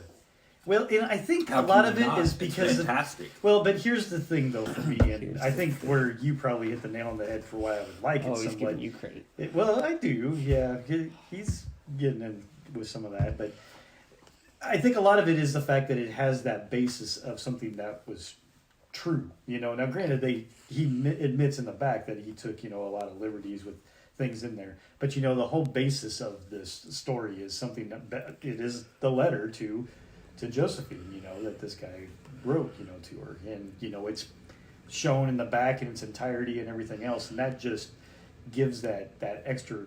well, and I think How a lot can of you it not? is It's because of, fantastic. well, but here's the thing though for me, and Here's I the think thing. where you probably hit the nail on the head for why I would like Oh, it he's somewhat. giving you credit. Well, I do, yeah. He's getting in with some of that, but I think a lot of it is the fact that it has that basis of something that was true. You know, now granted, he admits in the back that he took a lot of liberties with things in there, but the whole basis of this story is something that it is the letter to Josephine. That this guy wrote to her, and it's shown in the back in its entirety and everything else, and that just gives that extra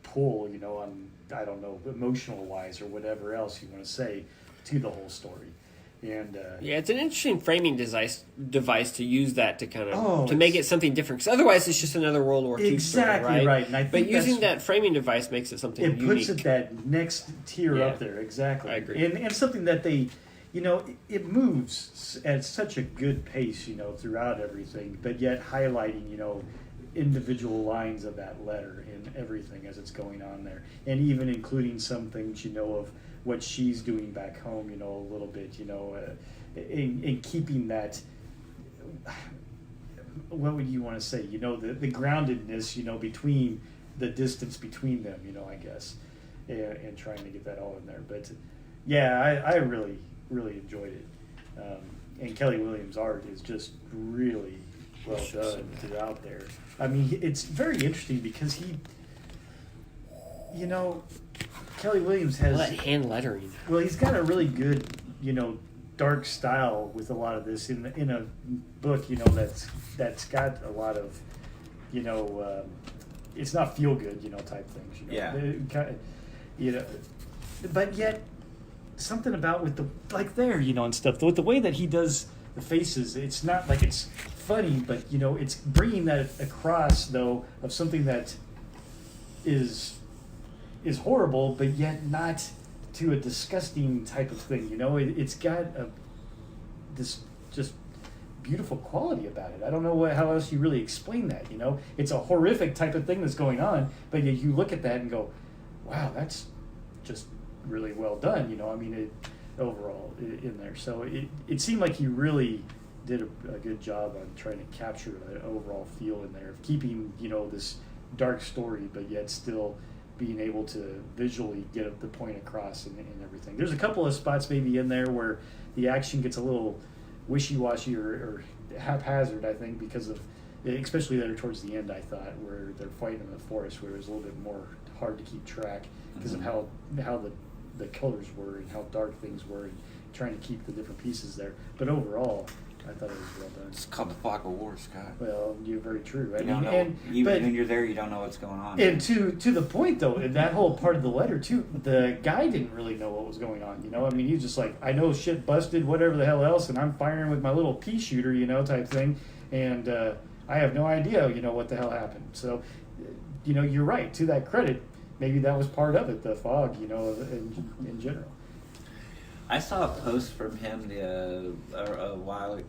pull, on, I don't know, emotional wise or whatever else you want to say to the whole story. And Yeah, it's an interesting framing device to use that to kind of to it's- make it something different. Because otherwise, it's just another World War II exactly story, right? And I But think using that's- that framing device makes it something it unique. puts it that next tier Yeah. up there. Exactly. I agree. And something that they, it moves at such a good pace, throughout everything, but yet highlighting, individual lines of that letter and everything as it's going on there, and even including some things, of what she's doing back home, a little bit, in keeping that. What would you want to say? The groundedness, between the distance between them, I guess, and trying to get that all in there. But yeah, I really, really enjoyed it. And Kelly Williams' art is just really well done throughout there. I mean, it's very interesting because Kelly Williams has. Well, that hand lettering. Well, he's got a really good, dark style with a lot of this in a book, that's got a lot of, it's not feel good, type things. Yeah. It kind of, but yet something about with the there, and stuff with the way that he does the faces. It's not like it's funny, but it's bringing that across though of something that is horrible, but yet not to a disgusting type of thing. It's got this just beautiful quality about it. I don't know how else you really explain that. It's a horrific type of thing that's going on, but yet you look at that and go, wow, that's just really well done. Overall in there. So it seemed like you really did a good job on trying to capture an overall feel in there of keeping this dark story, but yet still being able to visually get the point across and everything. There's a couple of spots maybe in there where the action gets a little wishy-washy or haphazard, I think, because of, especially there towards the end, I thought, where they're fighting in the forest, where it was a little bit more hard to keep track because of how the colors were and how dark things were and trying to keep the different pieces there. But overall, I thought it was well done. It's called the Fog of War, Scott. Well, you're very true. You don't know, even when you're there, you don't know what's going on. And to the point, though, in that whole part of the letter, too, the guy didn't really know what was going on, he was just like, I know shit busted, whatever the hell else, and I'm firing with my little pea shooter, type thing, and I have no idea, what the hell happened. So, you're right. To that credit, maybe that was part of it, the fog, in general. I saw a post from him a while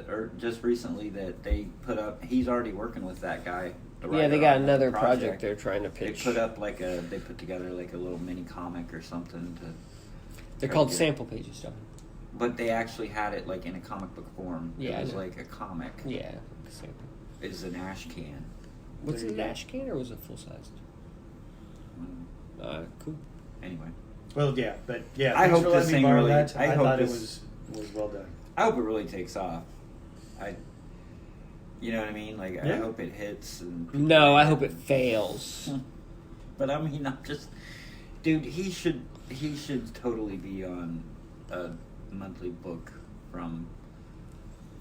or just recently that they put up. He's already working with that guy. Yeah, they got another project they're trying to pitch. They put up they put together like a little mini comic or something to. They're called sample pages, John. But they actually had it like in a comic book form. Yeah, it was like a comic. Yeah, sample. It's an ash can. Was it an ash can or was it full sized? Cool. Anyway. Well, yeah, but yeah, I hope this thing really. I thought it was well done. I hope it really takes off. You know what I mean? Like Yeah. I hope it hits. And No, I hope it fails. But I'm just, dude. He should totally be on a monthly book from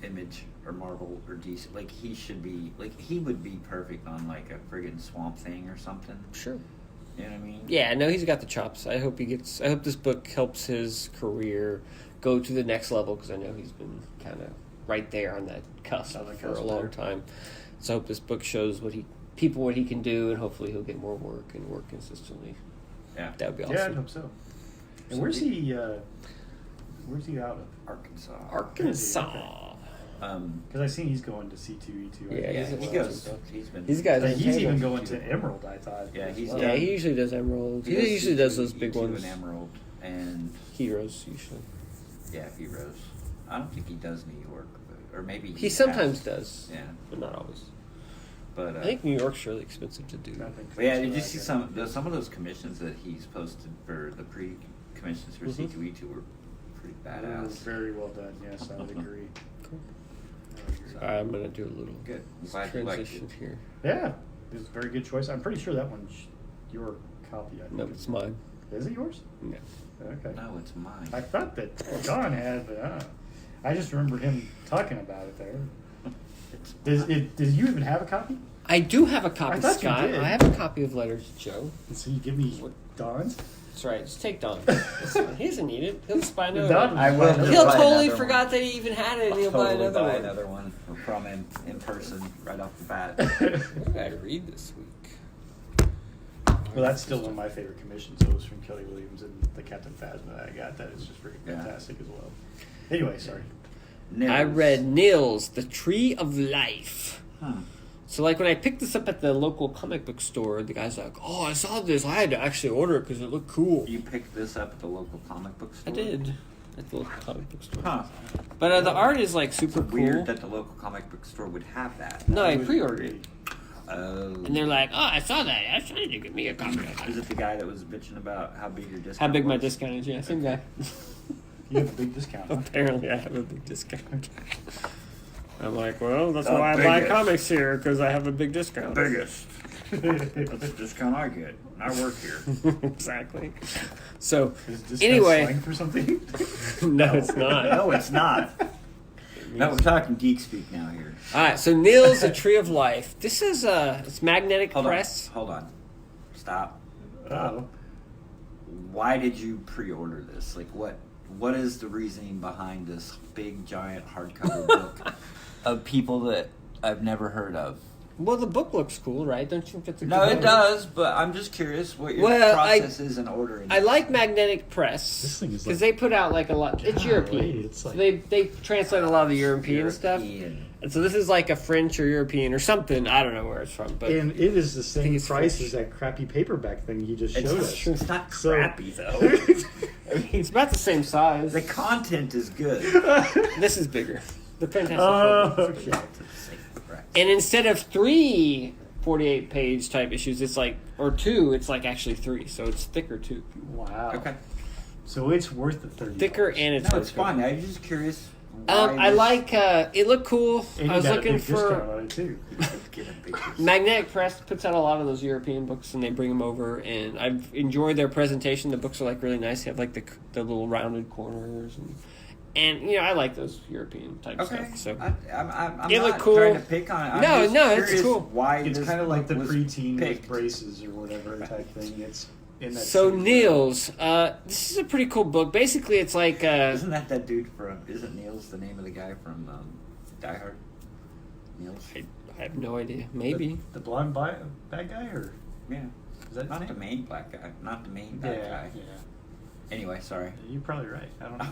Image or Marvel or DC. Like he should be. Like he would be perfect on like a friggin' Swamp Thing or something. Sure. You know what I mean? Yeah, no, he's got the chops. I hope this book helps his career go to the next level because I know he's been kind of right there on that cusp for a long time. So I hope this book shows what he can do, and hopefully he'll get more work and work consistently. Yeah, that would be awesome. Yeah, I hope so. And where's he out of? Arkansas. Because I seen he's going to C2E2. Yeah, he goes. He's been. These guys. He's even going to Emerald. I thought. Yeah, he's Yeah, he usually does Emerald. He usually does those big ones. And Emerald and Heroes usually. Yeah, Heroes. I don't think he does New York, or maybe he sometimes does. Yeah, but not always. But I think New York's really expensive to do. But yeah, did you see some of those commissions that he's posted for the pre-commissions for C2E2 were pretty badass. Very well done. Yes, I would agree. Cool. I'm gonna do a little good transition here. Yeah, it's a very good choice. I'm pretty sure that one's your copy. I think. No, it's mine. Is it yours? No. Okay. No, it's mine. I thought that John had, but I just remember him talking about it there. Does you even have a copy? I do have a copy, I thought Scott. you did. I have a copy of Letters to Joe. So you give me Don's? That's right. Just take Don. He doesn't need it. He'll just buy another Don, one. I will. He'll buy totally another forgot one. that he even had it, and he'll Totally buy another one. from him in person right off the bat. What did I read this week? Well, that's still one of my favorite commissions. Those from Kelly Williams and the Captain Phasma that I got. That is just freaking fantastic as well. Anyway, sorry. Nils. I read Nils, The Tree of Life. Huh. So, like, when I picked this up at the local comic book store, the guy's like, "Oh, I saw this. I had to actually order it because it looked cool." You picked this up at the local comic book store? I did. At the local comic book store. Huh. But the art is, like, super cool. Weird that the local comic book store would have that. No, I pre-ordered it. Oh. And they're like, "Oh, I saw that. I tried to get me a copy of that." Is it the guy that was bitching about how big your discount How big my was? discount is? Yeah, same guy. You have a big discount. Huh? Apparently, I have a big discount. I'm like, well, that's The why I buy biggest. comics here, because I have a big discount. Biggest. That's the discount I get. I work here. Exactly. So, Is this anyway. slang for something? No, it's not. No, it's not. No, we're talking geek speak now here. All right, so Nils, A Tree of Life. This is it's Magnetic Press. Hold on. Stop. Oh. Why did you pre-order this? Like, what what is the reasoning behind this big giant hardcover book of people that I've never heard of? Well, the book looks cool, right? Don't you think that's a No, good it book? does, but I'm just curious what your process is in ordering. I like Magnetic Press This thing is because like- they put out like a lot. It's Golly, European. it's like- So they translate a lot of the European stuff, and so this is like a French or European or something. I don't know where it's from, but And it is the think same it's price French. as that crappy paperback thing he just showed us. It's not So- crappy though. I mean, it's about the same size. the content is good. This is bigger. The Fantastic Oh, Four. okay. And instead of 3 48-page type issues, it's like, or 2, it's like actually 3, so it's thicker too. Wow. Okay. So it's worth the $30. Thicker and it's No, it's hardcover. fine. I'm just curious. I like it looked cool. And I you was got a looking big discount for on it too. Magnetic Press puts out a lot of those European books, and they bring them over. And I've enjoyed their presentation. The books are like really nice. They have like the little rounded corners, and you know I like those European type Okay. stuff. So I'm It not looked cool. trying to pick on it. I'm No, just no, it's curious cool. Why It's this kind of like the book was preteen picked. with braces or whatever type thing. It's in that. so same- Niels, this is a pretty cool book. Basically, it's like Isn't that dude from? Isn't Niels the name of the guy from Die Hard? Niels. I have no idea. Maybe. the blonde bad guy, or Yeah. is that Not his the name? main black guy. Not the main bad guy. Yeah. Anyway, sorry. You're probably right. I don't know.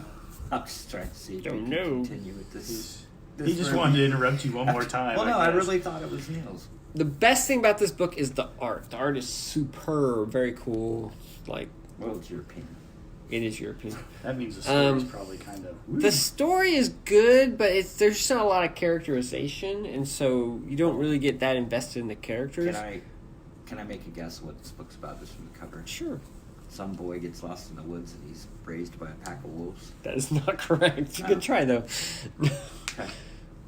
I'm just trying to see if we Don't can know. continue with this. He just wanted to interrupt you one more time. Well, no, I guess. really thought it was Niels. The best thing about this book is the art. The art is superb, very cool. Like Well, it's European. it is European. That means the story's Um, probably kind of. The story is good, but there's just not a lot of characterization, and so you don't really get that invested in the characters. Can I make a guess what this book's about just from the cover? Sure, Some boy gets lost in the woods and he's raised by a pack of wolves. that is not correct. It's a good Oh. try though. Okay.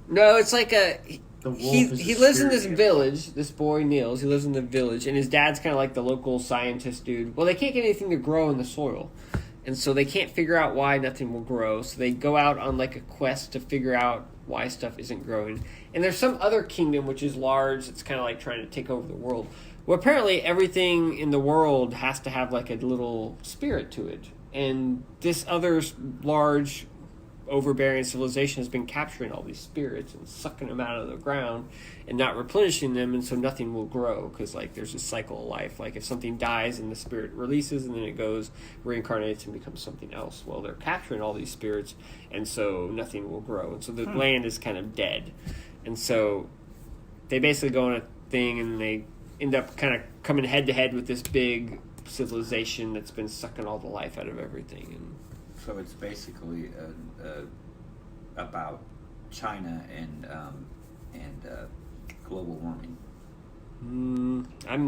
No, it's like The wolf he is he the lives in spirit this animal. village. This boy Niels, he lives in the village, and his dad's kind of like the local scientist dude. Well, they can't get anything to grow in the soil, and so they can't figure out why nothing will grow. So they go out on like a quest to figure out why stuff isn't growing. And there's some other kingdom which is large. It's kind of like trying to take over the world. Well, apparently everything in the world has to have like a little spirit to it, and this other large overbearing civilization has been capturing all these spirits and sucking them out of the ground and not replenishing them, and so nothing will grow because like there's a cycle of life. Like if something dies and the spirit releases and then it goes reincarnates and becomes something else. Well, they're capturing all these spirits, and so nothing will grow, and so the land is kind of dead. And so they basically go on a thing and they end up kind of coming head to head with this big civilization that's been sucking all the life out of everything. And So it's basically about China and global warming.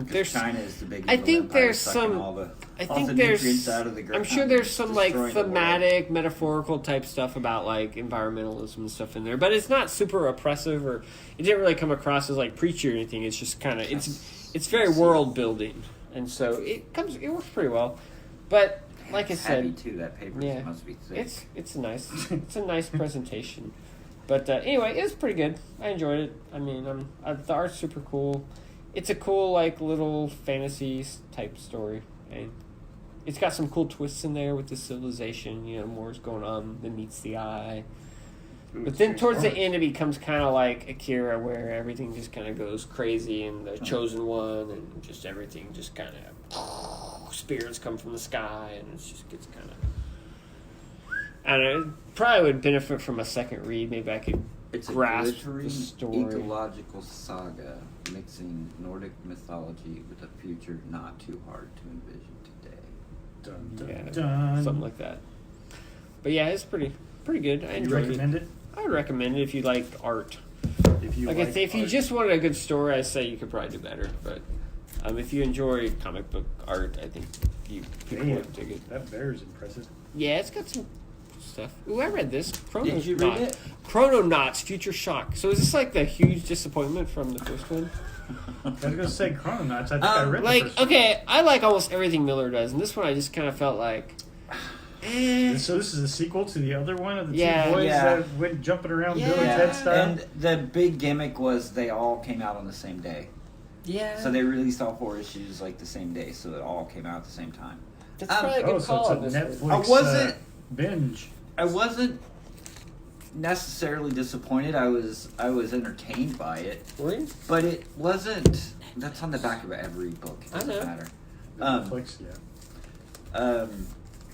there's China is the big. I evil think empire there's sucking some- all the, I all think the there's nutrients out of the ground. I'm sure there's some like destroying the world. thematic, metaphorical type stuff about like environmentalism and stuff in there, but it's not super oppressive, or it didn't really come across as like preachy or anything. It's just kind of it's very world building, and so it works pretty well. But like It's I heavy said, too. That paper yeah, must be thick. it's a nice presentation. But anyway, it was pretty good. I enjoyed it. I mean, the art's super cool. It's a cool like little fantasy type story, and it's got some cool twists in there with the civilization. You know, more's going on than meets the eye. But then towards the end, it becomes kind of like Akira, where everything just kind of goes crazy, and the chosen one, and just everything just kind of spirits come from the sky, and it just gets kind of. I don't know. It probably would benefit from a second read. Maybe I could It's a grasp glittering the story. ecological saga mixing Nordic mythology with a future not too hard to envision today. Dun, dun, Yeah, dun. something like that. But yeah, it's pretty good. I You enjoyed recommend it? I would recommend it if you like art. If you Like I say, if you just wanted a good story, I say you could probably do better. But if you enjoy comic book art, I think people Damn, would dig it. that bear's impressive. Yeah, it's got some stuff. Ooh, I read this. Did you read it? Chrononauts, Future Shock. So is this like the huge disappointment from the first one? I was gonna say Chrononauts. I think I read the Like, first one. okay, I like almost everything Miller does, and this one I just kind of felt like, And so this is a sequel to the other one of the Yeah. two boys Yeah. that went jumping around Yeah. Bill and Ted style. And the big gimmick was they all came out on the same day. yeah. So they released all 4 issues like the same day, so it all came out at the same time. That's probably a good so call it's on a this Netflix. one. I wasn't binge. I wasn't necessarily disappointed. I was entertained by it, Really? but it wasn't. That's on the back of every book. It I doesn't know. matter. Netflix, yeah.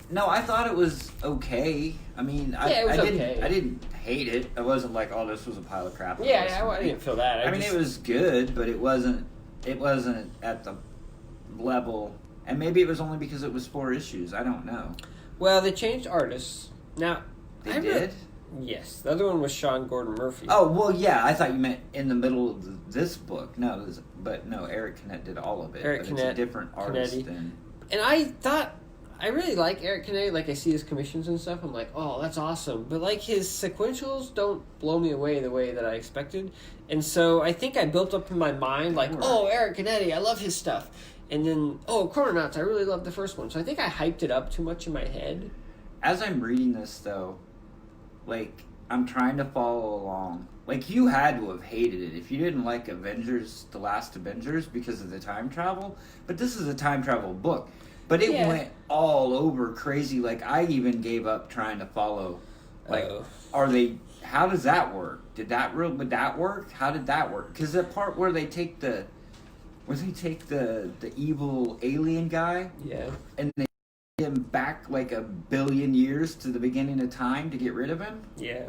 No, I thought it was okay. I mean, Yeah, it was I didn't. okay. I didn't hate it. I wasn't like, oh, this was a pile of crap. Yeah, I didn't feel that. I mean, it was good, but it wasn't. It wasn't at the level. And maybe it was only because it was 4 issues. I don't know. Well, they changed artists. Now, They did. Yes, the other one was Sean Gordon Murphy. Oh well, yeah. I thought you meant in the middle of this book. No, but no. Eric Canet did all of it. Eric but Canet, it's a different artist Canetti. than. And I thought, I really like Eric Canet. Like, I see his commissions and stuff. I'm like, oh, that's awesome. But, like, his sequentials don't blow me away the way that I expected. And so I think I built up in my mind, like, oh, Eric Canetti, I love his stuff. And then, oh, Chrononauts, I really loved the first one. So I think I hyped it up too much in my head. As I'm reading this, though, like, I'm trying to follow along. Like, you had to have hated it if you didn't like Avengers, The Last Avengers, because of the time travel. But this is a time travel book. But it went all over crazy. Like, I even gave up trying to follow. Like, how does that work? Would that work? How did that work? Because the part where they take the evil alien guy, Yeah. and they get him back like 1 billion years to the beginning of time to get rid of him. Yeah.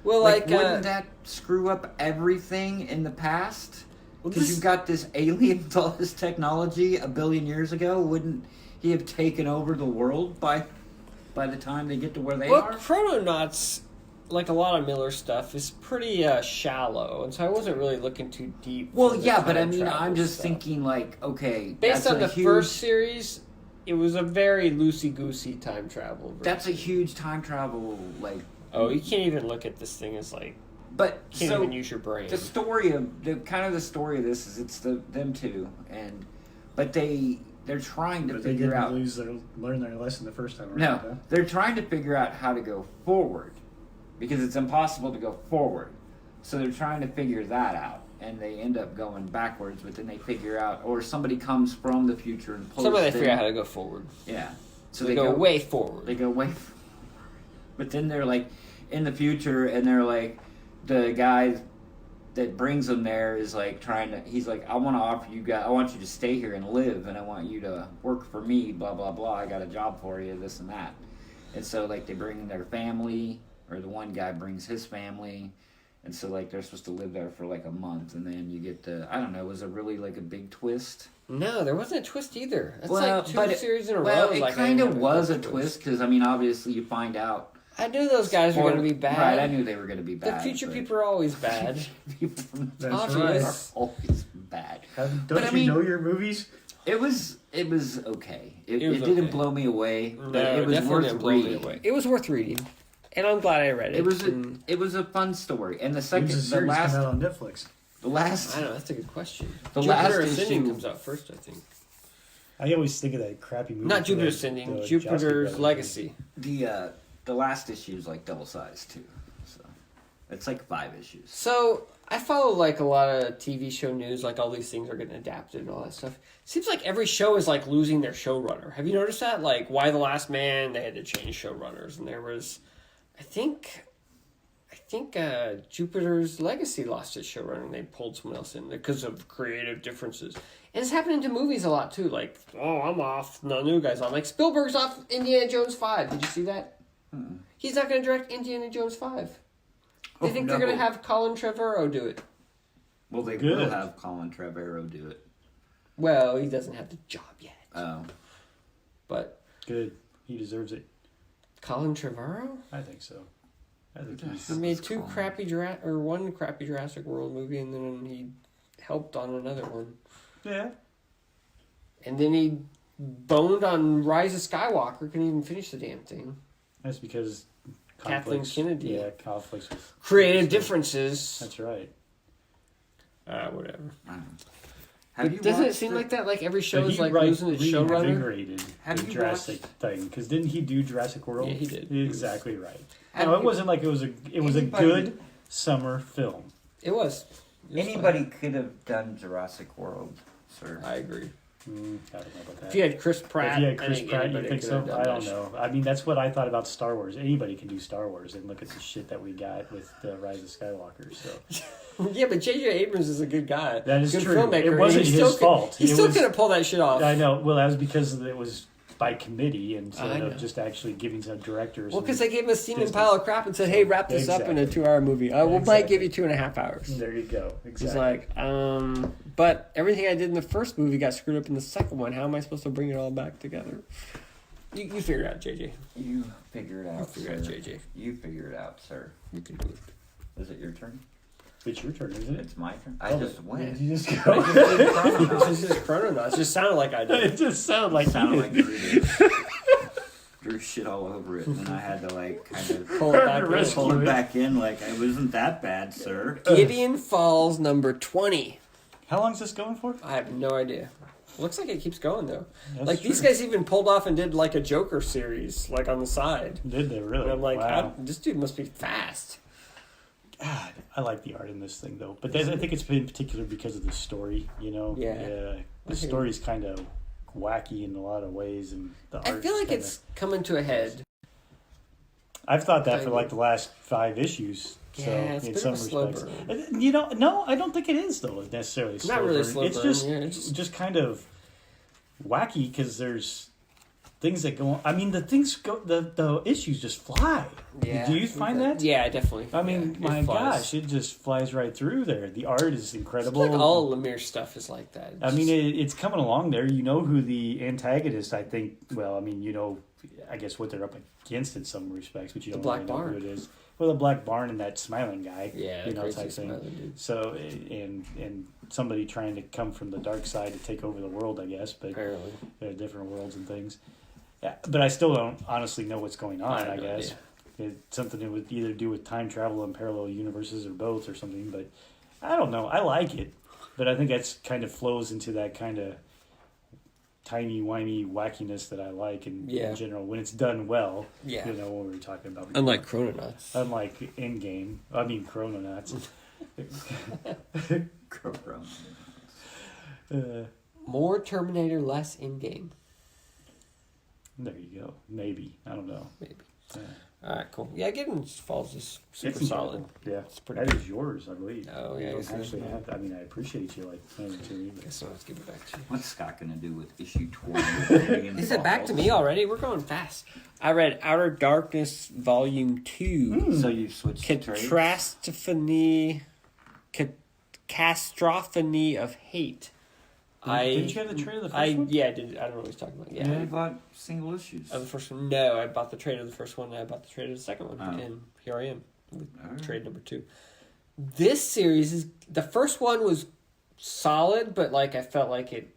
Well, Wouldn't that screw up everything in the past? Because you've got this alien with all this technology 1 billion years ago. Wouldn't he have taken over the world by the time they get to where they Well, are? Chrononauts, like a lot of Miller stuff, is pretty shallow, and so I wasn't really looking too deep. Well, for the yeah, but I time mean, travel I'm just stuff. thinking like, okay, Based that's on a the huge, first series, it was a very loosey-goosey time travel version. That's a huge time travel, like. Oh, you can't even look at this thing as like. But Can't so even use your brain. the story of the story of this is it's them two, but they're trying to But they figure didn't out. learn their lesson the first time around. No, Huh? they're trying to figure out how to go forward because it's impossible to go forward. So they're trying to figure that out, and they end up going backwards. But then they figure out, or somebody comes from the future and pulls Somebody them. figure out how to go forward. Yeah, so They go way forward. They go way. But then they're like in the future, and they're like the guy that brings them there is like he's like, I want to offer you guys, I want you to stay here and live, and I want you to work for me, blah blah blah, I got a job for you, this and that. And so like they bring their family, or the one guy brings his family, and so like they're supposed to live there for like a month, and then you get I don't know, was it really like a big twist? No, there wasn't a twist either. That's Well, like but two series in a row. Well, is it like kind I of didn't was have a twist because I mean obviously you find out. I knew those guys were going to be bad. Right, I knew they were going to be The bad. future but- people are always bad. people from the That's future right. are always bad. Don't But I you mean- know your movies? It was okay. It was didn't okay. blow me away, but No, it was definitely worth didn't blow me reading. away. It was worth reading, and I'm glad I read it. It was a fun story, and the When's second, the the series last, come out on Netflix? the last, I don't know. That's a good question. The Jupiter last Ascending issue- comes out first, I think. I always think of that crappy movie. Not for Jupiter the- Ascending. the Jupiter's Jousting Brothers Legacy. the last issue is like double sized too, so it's like 5 issues. So I follow like a lot of TV show news, like all these things are getting adapted and all that stuff. Seems like every show is like losing their showrunner. Have you noticed that? Like Why the Last Man, they had to change showrunners, and there was, I think Jupiter's Legacy lost its showrunner, and they pulled someone else in because of creative differences. And it's happening to movies a lot too. Like, oh, I'm off, the new guy's on. Like Spielberg's off Indiana Jones 5. Did you see that? He's not going to direct Indiana Jones 5. They think they're going to have Colin Trevorrow do it. Well, they Good. will have Colin Trevorrow do it. Well, he doesn't have the job yet. Oh, But Good. He deserves it. Colin Trevorrow? I think so. I think Who the he's. He hell made is Colin? one crappy Jurassic World movie, and then he helped on another one. Yeah. And then he boned on Rise of Skywalker, couldn't even finish the damn thing. That's because Kathleen conflicts- Kennedy. Yeah, conflicts with Creative differences. That's right. Whatever. I don't know. But doesn't it seem like that? Like every show is like losing its showrunner? reinvigorated Have the you Jurassic thing because didn't he do Jurassic World? Yeah, he did. Exactly right. Have No, it you- wasn't like it was a Anybody- good summer film. It was. It was Anybody could have done Jurassic World, sir. fun. I agree. I don't know about that. If you had Chris Pratt, If you had Chris I think Pratt, you anybody think could so? have done I don't that. know. I mean, that's what I thought about Star Wars. Anybody can do Star Wars, and look at the shit that we got with the Rise of Skywalker. So Yeah, but J.J. Abrams is a good guy. that is good true. filmmaker. It wasn't He his still could- fault. He It still was- could have pulled that shit off. I know. Well, that was because it was by committee instead I know. of just actually giving some directors. Well, because and- they gave him a steaming Disney. pile of crap and said, "Hey, wrap this up in a Exactly. 2-hour movie. We might give Exactly. you 2.5 hours." There you go. Exactly. He's like, but everything I did in the first movie got screwed up in the second one. How am I supposed to bring it all back together? You figure it out, JJ. You figure it You out, figure it sir. out, JJ. You figure it out, sir. You can do it. Is it your turn? It's your turn, isn't it? It's my turn. I Oh, just went. You just It's go. just Chrononauts. It just sounded like I did. It just sounded like Sounded you like did. Drew did. Drew shit all over it, and then I had to like kind of Pull it back in. Rescue pull it it. back in. Like it wasn't that bad, sir. Gideon Falls number 20. How long is this going for? I have no idea. Looks like it keeps going though. That's like these true. guys even pulled off and did like a Joker series, like on the side. Did they really? And I'm like, wow. this dude must be fast. God, I like the art in this thing though, but I think it's in particular because of the story. You know, Yeah. the I think- story's kind of wacky in a lot of ways, and the art. I feel like it's coming to a head. I've thought that for kinda. like the last 5 issues. Yeah, So it's a in bit some of a slow respects, burn. you know, no, I don't think it is though necessarily. Not really burn. slow It's burn, just yeah, it's just- kind of wacky because there's things that go on. I mean, the issues just fly. Yeah. Do you find that? Yeah, definitely. I mean, Yeah, my it flies. gosh, it just flies right through there. The art is I incredible. feel like all Lemire stuff is like that. I mean, it's coming along there. You know who the antagonist, I think, well, I mean, you know, I guess what they're up against in some respects, but you The don't Black really know Barn. who it is. Well, the Black Barn and that smiling guy, yeah, you know, crazy type thing. smiling dude. So, and somebody trying to come from the dark side to take over the world, I guess, but Apparently. there are different worlds and things. Yeah, but I still don't honestly know what's going on, have I no guess. It's something that would either do with time travel and parallel universes or both or something, but I don't know. I like it, but I think that's kind of flows into that kind of tiny, whiny wackiness that I like in general when it's done well. Yeah. You know, what we were talking about. Unlike Chrononauts. Unlike Endgame. I mean, Chrononauts. More Terminator, less in-game. There you go. Maybe. I don't know. Maybe. Yeah. All right, cool. Yeah, Gideon Falls is super It's solid. incredible. Yeah. It's pretty That good. is yours, I believe. Oh, yeah, You it's don't actually yours. have. I mean, I appreciate you like handing it to me. I guess I'll have to give it back to you. What's Scott gonna do with issue 20? Is it back to me already? We're going fast. I read Outer Darkness Volume 2. So you switched trades? Catastrophony of Hate. Didn't you have the trade of the first one? Yeah, I did. I don't know what he's talking about. Yeah, Yeah. you bought single issues. Of the first one? No, I bought the trade of the first one and I bought the trade of the second one. Oh. And here I am with Alright. trade number 2. This series is... The first one was solid, but like I felt like it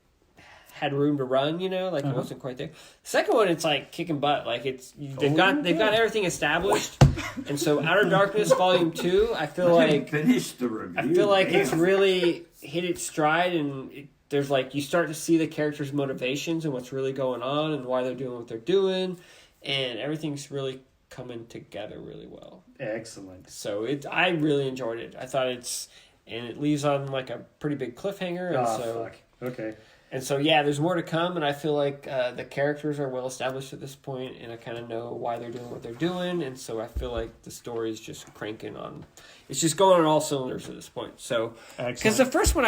had room to run, you know? Like it wasn't quite there. Second one, it's like kicking butt. Like they've got everything established. And so Outer Darkness Volume 2, I feel like... Finish the review. I feel like Damn. it's really hit its stride, and there's like you start to see the characters' motivations and what's really going on and why they're doing what they're doing, and everything's really coming together really well. Excellent. So I really enjoyed it. I thought and it leaves on like a pretty big cliffhanger, and Fuck. Okay. and so yeah, there's more to come, and I feel like the characters are well established at this point, and I kind of know why they're doing what they're doing, and so I feel like the story's just cranking on. It's just going on all cylinders at this point. So, because the first one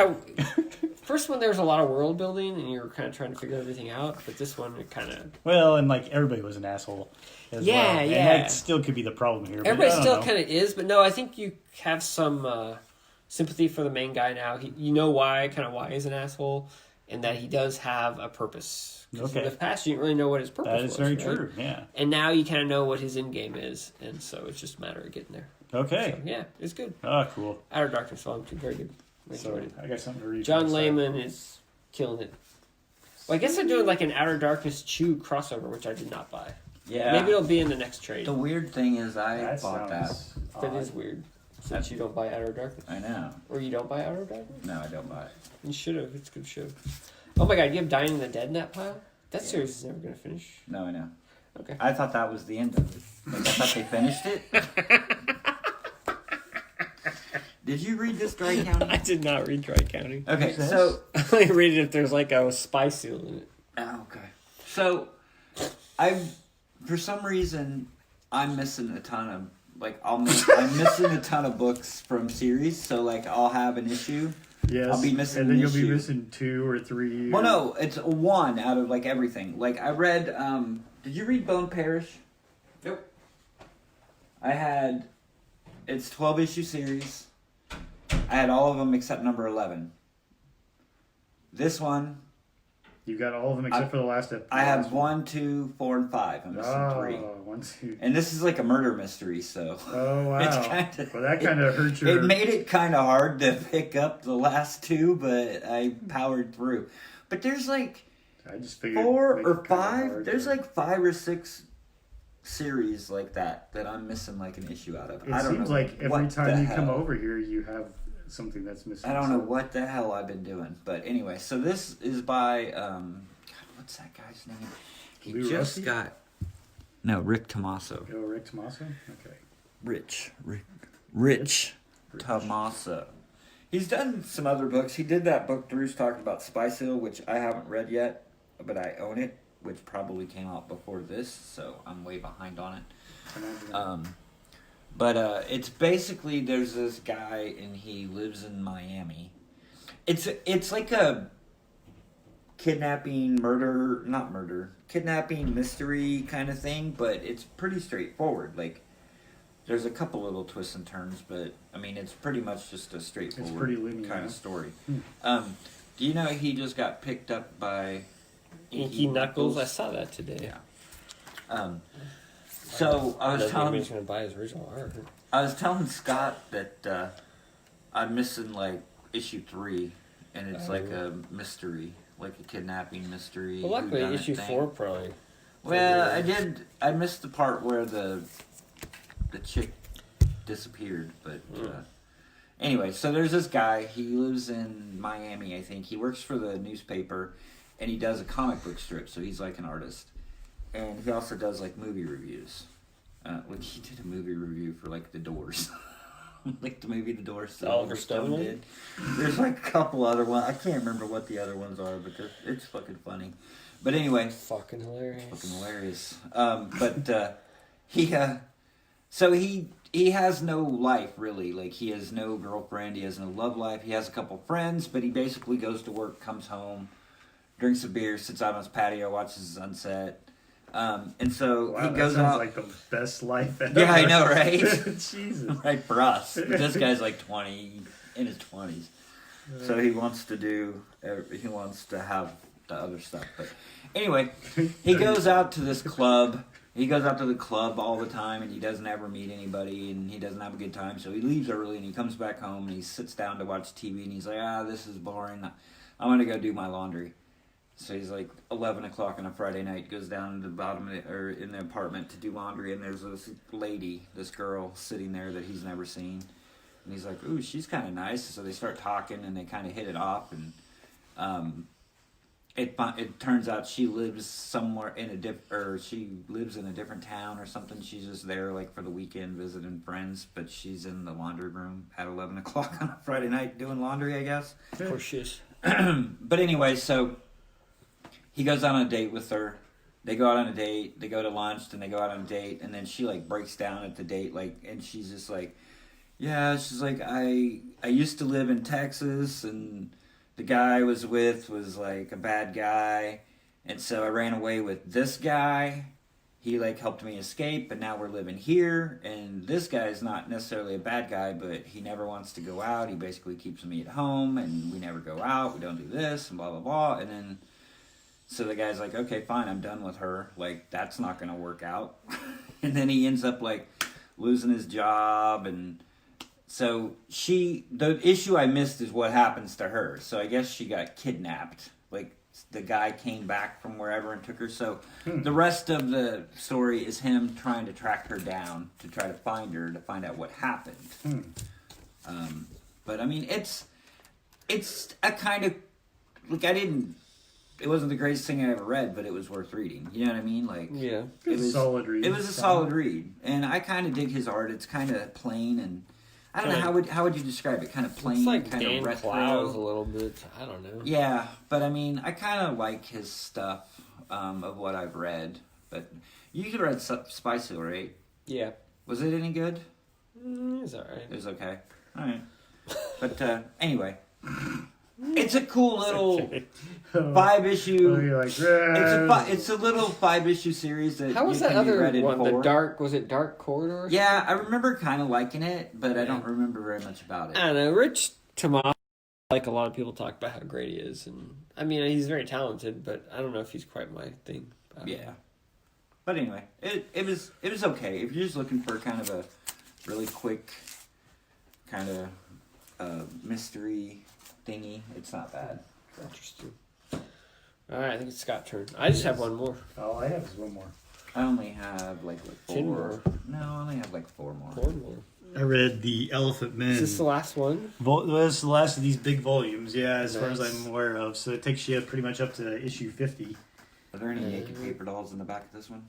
there was a lot of world building, and you were kind of trying to figure everything out, but this one it kind of Well, and like everybody was an asshole. As Yeah, well. And yeah. that still could be the problem here. but everybody I don't still know. kind of is, but no, I think you have some sympathy for the main guy now. You know why he's an asshole, and that he does have a purpose. 'Cause Okay. in the past, you didn't really know what his purpose That was. is very right? true. Yeah. And now you kind of know what his end game is, and so it's just a matter of getting there. Okay. So, yeah, it's good. Oh, cool. Outer Darkness Volume 2, very good. I So enjoyed it. I got something to read. John from the side. Layman is killing it. Well, I guess they're doing like an Outer Darkness Chew crossover, which I did not buy. Yeah. Maybe it'll be in the next trade. The weird thing is I That bought that. sounds That odd. is weird. Since you don't buy Outer Darkness. I know. Or you don't buy Outer Darkness? No, I don't buy it. You should have. It's a good show. Oh my god, you have Dying in the Dead in that pile? That series is never going to finish. No, I know. Okay. I thought that was the end of it. Like, I thought they finished it. Did you read this, Dry I County? did not read Dry County. Okay, What's this? so I only read it if there's like a spy seal in it. oh, okay. So for some reason I'm missing a ton of I'm missing a ton of books from series. So like I'll have an issue. Yes. I'll be missing and then an you'll issue. be missing 2 or 3. Well, no, it's one out of like everything. Like I read. Did you read Bone Parish? Nope. I had. It's 12-issue series. I had all of them except number 11. This one, You got all of them except for the last episode. I have 1, 2, 4, and 5. I'm missing 3. 1, 2. And this is like a murder mystery, so Oh wow. it's kinda, Well, that kind of hurt your. it made it kind of hard to pick up the last 2, but I powered through. But there's like I just figured 4 make or it kinda 5. hard There's to- like 5 or 6 series like that I'm missing like an issue out of. It I don't seems know like every what the time you come hell. over here, you have something that's missing. I don't know what the hell I've been doing, but anyway. So this is by God, what's that guy's name? He Lou just Rossi? got Rick Tomaso. Oh, Rick Tomaso. Okay. Rich Tomaso. He's done some other books. He did that book Drew's talking about, Spy Seal, which I haven't read yet, but I own it, which probably came out before this, so I'm way behind on it. But it's basically there's this guy and he lives in Miami. It's like a kidnapping mystery kind of thing, but it's pretty straightforward. Like there's a couple little twists and turns, but I mean it's pretty much just a It's straightforward pretty linear. kind of story. Hmm. Do you know he just got picked up by Inky Knuckles. I saw that today. Yeah. So I was telling Nobody's gonna buy his original art. I was telling Scott that I'm missing like issue 3, and it's like a mystery, like a kidnapping mystery. Well, luckily, whodunit issue thing. 4 probably. Well, I missed the part where the chick disappeared, but anyway. So there's this guy. He lives in Miami, I think. He works for the newspaper, and he does a comic book strip. So he's like an artist, and he also does like movie reviews. Like he did a movie review for like The Doors, like the movie The Doors. that Oliver Stone did. There's like a couple other ones. I can't remember what the other ones are, but it's fucking funny. But anyway, Fucking hilarious. fucking hilarious. So he has no life really. Like he has no girlfriend. He has no love life. He has a couple friends, but he basically goes to work, comes home, drinks a beer, sits out on his patio, watches the sunset. And so Wow, he that goes sounds out. like the best life ever. Yeah, I know, right? Jesus. Right for us. But this guy's like 20, in his 20s. So he wants to have the other stuff. But anyway, he goes out to this club. He goes out to the club all the time, and he doesn't ever meet anybody, and he doesn't have a good time. So he leaves early, and he comes back home, and he sits down to watch TV, and he's like, this is boring. I'm going to go do my laundry. So he's like 11 o'clock on a Friday night, goes down to the bottom in the apartment to do laundry, and there's this girl sitting there that he's never seen. And he's like, ooh, she's kind of nice. So they start talking, and they kind of hit it off, and it turns out she lives somewhere she lives in a different town or something. She's just there like for the weekend visiting friends, but she's in the laundry room at 11 o'clock on a Friday night doing laundry, I guess. Of course she is. But anyway, so he goes out on a date with her. They go out on a date. They go to lunch, then they go out on a date, and then she like breaks down at the date, and she's just like, yeah, she's like, I used to live in Texas, and the guy I was with was like a bad guy, and so I ran away with this guy. He like helped me escape, and now we're living here, and this guy is not necessarily a bad guy, but he never wants to go out. He basically keeps me at home, and we never go out. We don't do this, and blah, blah, blah. And then, so the guy's like, okay, fine, I'm done with her. Like, that's not going to work out. And then he ends up like losing his job, and so the issue I missed is what happens to her. So I guess she got kidnapped. Like, the guy came back from wherever and took her. So the rest of the story is him trying to track her down, to try to find her, to find out what happened. But I mean, it's a kind of, like, it wasn't the greatest thing I ever read, but it was worth reading. You know what I mean? Like, Yeah. It was a solid read. It was a solid read, and I kind of dig his art. It's kind of plain, and I don't know how would you describe it? Kind of plain, It's like kind Dan of retro. Clowes a little bit. I don't know. Yeah, but I mean, I kind of like his stuff of what I've read. But you read Spy Seal, right? Yeah. Was it any good? It's alright. It was okay. All right. But anyway, it's a cool little 5-issue. Oh, you're like, It's a little 5-issue series that How was you that can be other read in one? 4. Was it Dark Corridor? Yeah, I remember kind of liking it, but I don't remember very much about it. I don't know. Rich Tomas, like a lot of people talk about how great he is, and I mean he's very talented, but I don't know if he's quite my thing. Yeah. But anyway, it was okay. If you're just looking for kind of a really quick kind of mystery thingy, it's not bad. Interesting. All right, I think it's Scott's turn. I just have one more. all I have is one more. I only have like 4. 10 more. No, I only have like 4 more. 4 more. I read The Elephant Men. Is this the last one? This is the last of these big volumes, yeah, as far as Nice. I'm aware of. So it takes you pretty much up to issue 50. Are there any naked paper dolls in the back of this one?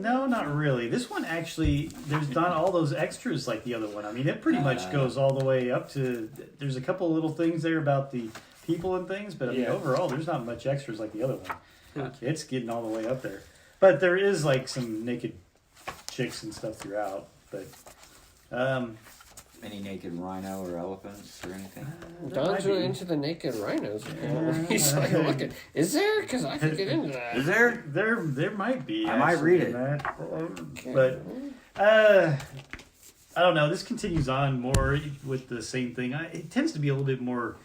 No, not really. This one actually, there's not all those extras like the other one. I mean, it pretty much goes all the way up to. There's a couple of little things there about the people and things, but I mean, Yeah. overall, there's not much extras like the other one. Yeah. It's getting all the way up there, but there is like some naked chicks and stuff throughout. But Any naked rhino or elephants or anything? Don's really into the naked rhinos. He's like, look at, is there? Because I could get into that. Is there? there might be. I might actually read in it. that. But I don't know. This continues on more with the same thing. It tends to be a little bit more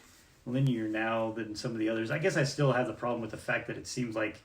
linear now than some of the others. I guess I still have the problem with the fact that it seems like,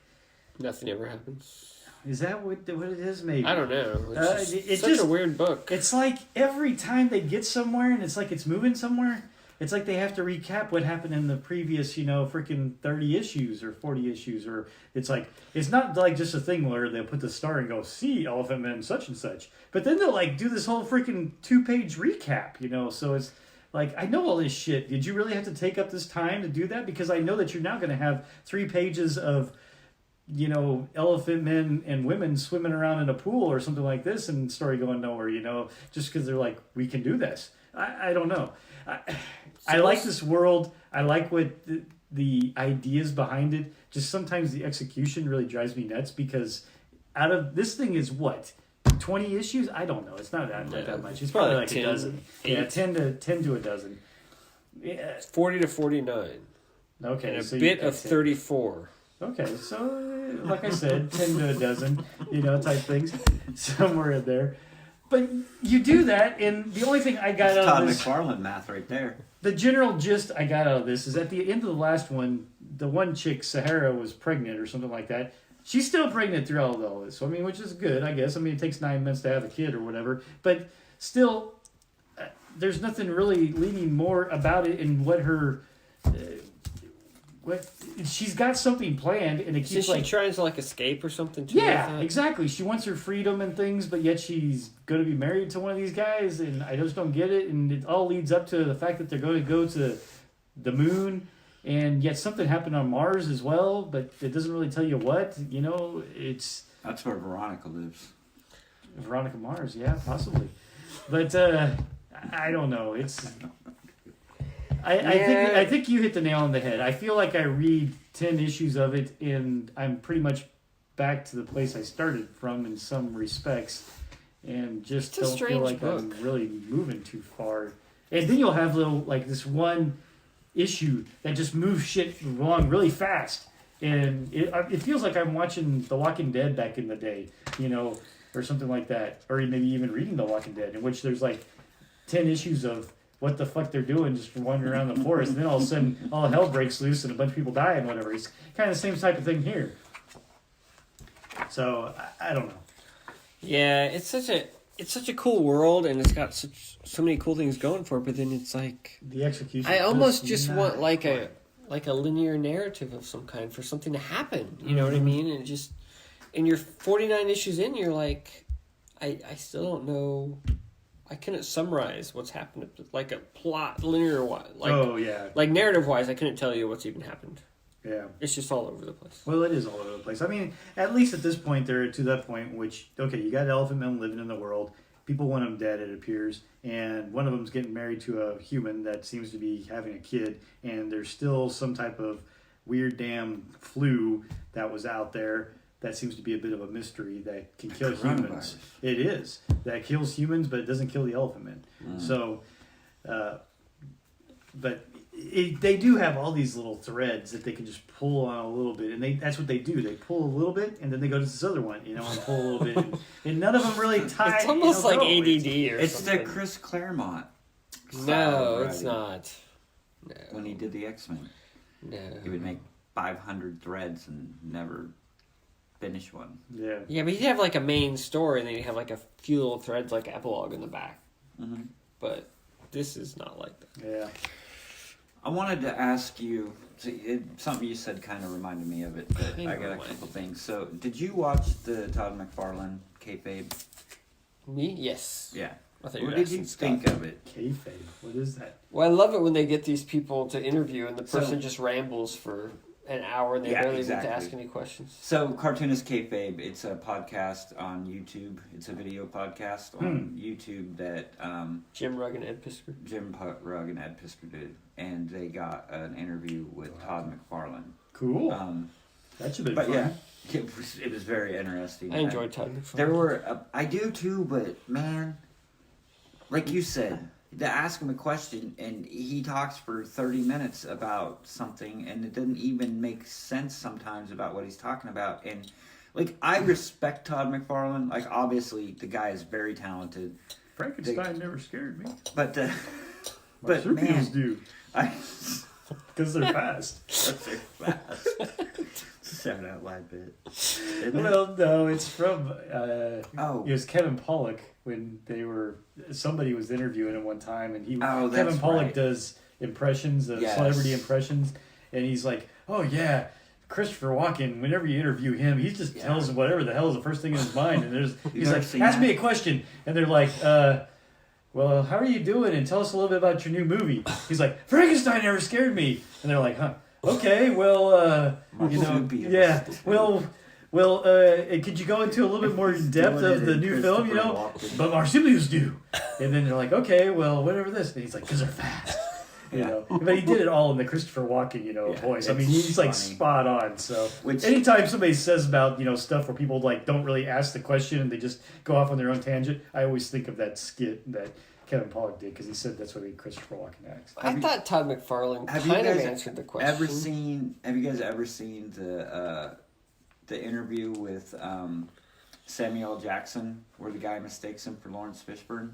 Nothing ever happens. is that what it is? Maybe I don't know. It's, it's such just a weird book. It's like every time they get somewhere and it's like it's moving somewhere, it's like they have to recap what happened in the previous, freaking 30 issues or 40 issues. Or it's like, it's not like just a thing where they'll put the star and go, see Elephant Man such and such. But then they'll like do this whole freaking 2-page recap, So it's like, I know all this shit. Did you really have to take up this time to do that? Because I know that you're now going to have 3 pages of elephant men and women swimming around in a pool or something like this and story going nowhere, just because they're like, we can do this. I don't know. I like this world. I like what the ideas behind it. Just sometimes the execution really drives me nuts because out of this thing is what? 20 issues? I don't know. It's not that much. It's probably like 10, a dozen. 8. Yeah, 10 to a dozen. Yeah. 40 to 49. Okay. And a so you bit got of 10. 34. Okay, so like I said, 10 to a dozen, type things, somewhere in there. But you do that, and the only thing I got out Todd of this, McFarlane math right there. the general gist I got out of this is at the end of the last one, the one chick, Sahara, was pregnant or something like that. She's still pregnant throughout all this, so, which is good, I guess. It takes 9 months to have a kid or whatever, but still, there's nothing really leaning more about it in what her... she's got something planned, and it keeps Is she trying to escape or something too? yeah, exactly. She wants her freedom and things, but yet she's going to be married to one of these guys, and I just don't get it. And it all leads up to the fact that they're going to go to the moon, and yet something happened on Mars as well, but it doesn't really tell you what. It's That's where Veronica lives. Veronica Mars, yeah, possibly. But I don't know. I think you hit the nail on the head. I feel like I read 10 issues of it, and I'm pretty much back to the place I started from in some respects, and just It's a don't feel strange like book. I'm really moving too far. And then you'll have this one issue that just moves shit along really fast, and it feels like I'm watching The Walking Dead back in the day, or something like that, or maybe even reading The Walking Dead, in which there's 10 issues of what the fuck they're doing, just wandering around the forest, and then all of a sudden all hell breaks loose and a bunch of people die and whatever. It's kind of the same type of thing here. So I don't know. Yeah, it's such a cool world, and it's got so many cool things going for it. But then it's like The execution. I almost just not want quite. a linear narrative of some kind for something to happen. You know what I mean? And and you're 49 issues in, you're like, I still don't know. I couldn't summarize what's happened, like a plot, linear wise, oh yeah, narrative wise. I couldn't tell you what's even happened. yeah. It's just all over the place. Well, it is all over the place. At least at this point, they're to that point, which okay, you got elephant men living in the world. people want them dead, it appears, and one of them's getting married to a human that seems to be having a kid, and there's still some type of weird damn flu that was out there that seems to be a bit of a mystery that can kill humans. It is. That kills humans, but it doesn't kill the elephant man. So, but they do have all these little threads that they can just pull on a little bit, and that's what they do. They pull a little bit, and then they go to this other one, and pull a little bit, and none of them really tie. It's almost like go. ADD or It's something. the Chris Claremont. No, style it's writing. not. No. When he did the X-Men, No. he would make 500 threads and never finish one. Yeah. Yeah, but he'd have like a main story, and then he'd have like a few little threads, like epilogue in the back. Mm-hmm. But this is not like that. Yeah. I wanted to ask you, something you said kind of reminded me of it, but I got a couple things. So, did you watch the Todd McFarlane kayfabe? Me? Yes. Yeah. I thought you What were did you asking think Scott. of it? Kayfabe. What is that? Well, I love it when they get these people to interview, and the So- person just rambles for an hour, and they Yeah, barely exactly. get to ask any questions. So, Cartoonist Kayfabe, it's a podcast on YouTube. It's a video podcast on YouTube that Jim Rugg and Ed Piskor. Jim Rugg and Ed Piskor did. And they got an interview with Todd McFarlane. Cool. That should be But fun. yeah, it was very interesting. I enjoyed Todd McFarlane. There were, I do too, but man, like you said, to ask him a question and he talks for 30 minutes about something and it doesn't even make sense sometimes about what he's talking about. And like, I respect Todd McFarlane. Like, obviously, the guy is very talented. Frankenstein never scared me. But, My but superheroes man, do. Because they're fast. they're fast. Sound out loud bit. Isn't it? Well, no, it's from. Oh. It was Kevin Pollak when somebody was interviewing him one time, and Oh, Kevin that's Pollak right. does impressions of Yes. celebrity impressions, and he's like, "Oh yeah, Christopher Walken. Whenever you interview him, he just tells whatever the hell is the first thing in his mind, and he's ever like, seen ask that? me a question, and they're like, well, how are you doing? And tell us a little bit about your new movie. He's like, Frankenstein never scared me, and they're like, huh? Okay, well, Marsupials. yeah, well, could you go into a little bit more depth doing of it the in new film, Christopher Walken. But marsupials do. And then they're like, okay, well, whatever this. And he's like, because they're fast. Yeah. But he did it all in the Christopher Walken, Yeah, voice. I mean, it's he's like funny. spot on. So Which- anytime somebody says about, stuff where people like don't really ask the question and they just go off on their own tangent, I always think of that skit that Kevin Pollak did because he said that's what Christopher Walken acts. I thought Todd McFarlane Have you kind of guys answered the question. Have you guys ever seen the interview with Samuel L. Jackson where the guy mistakes him for Lawrence Fishburne?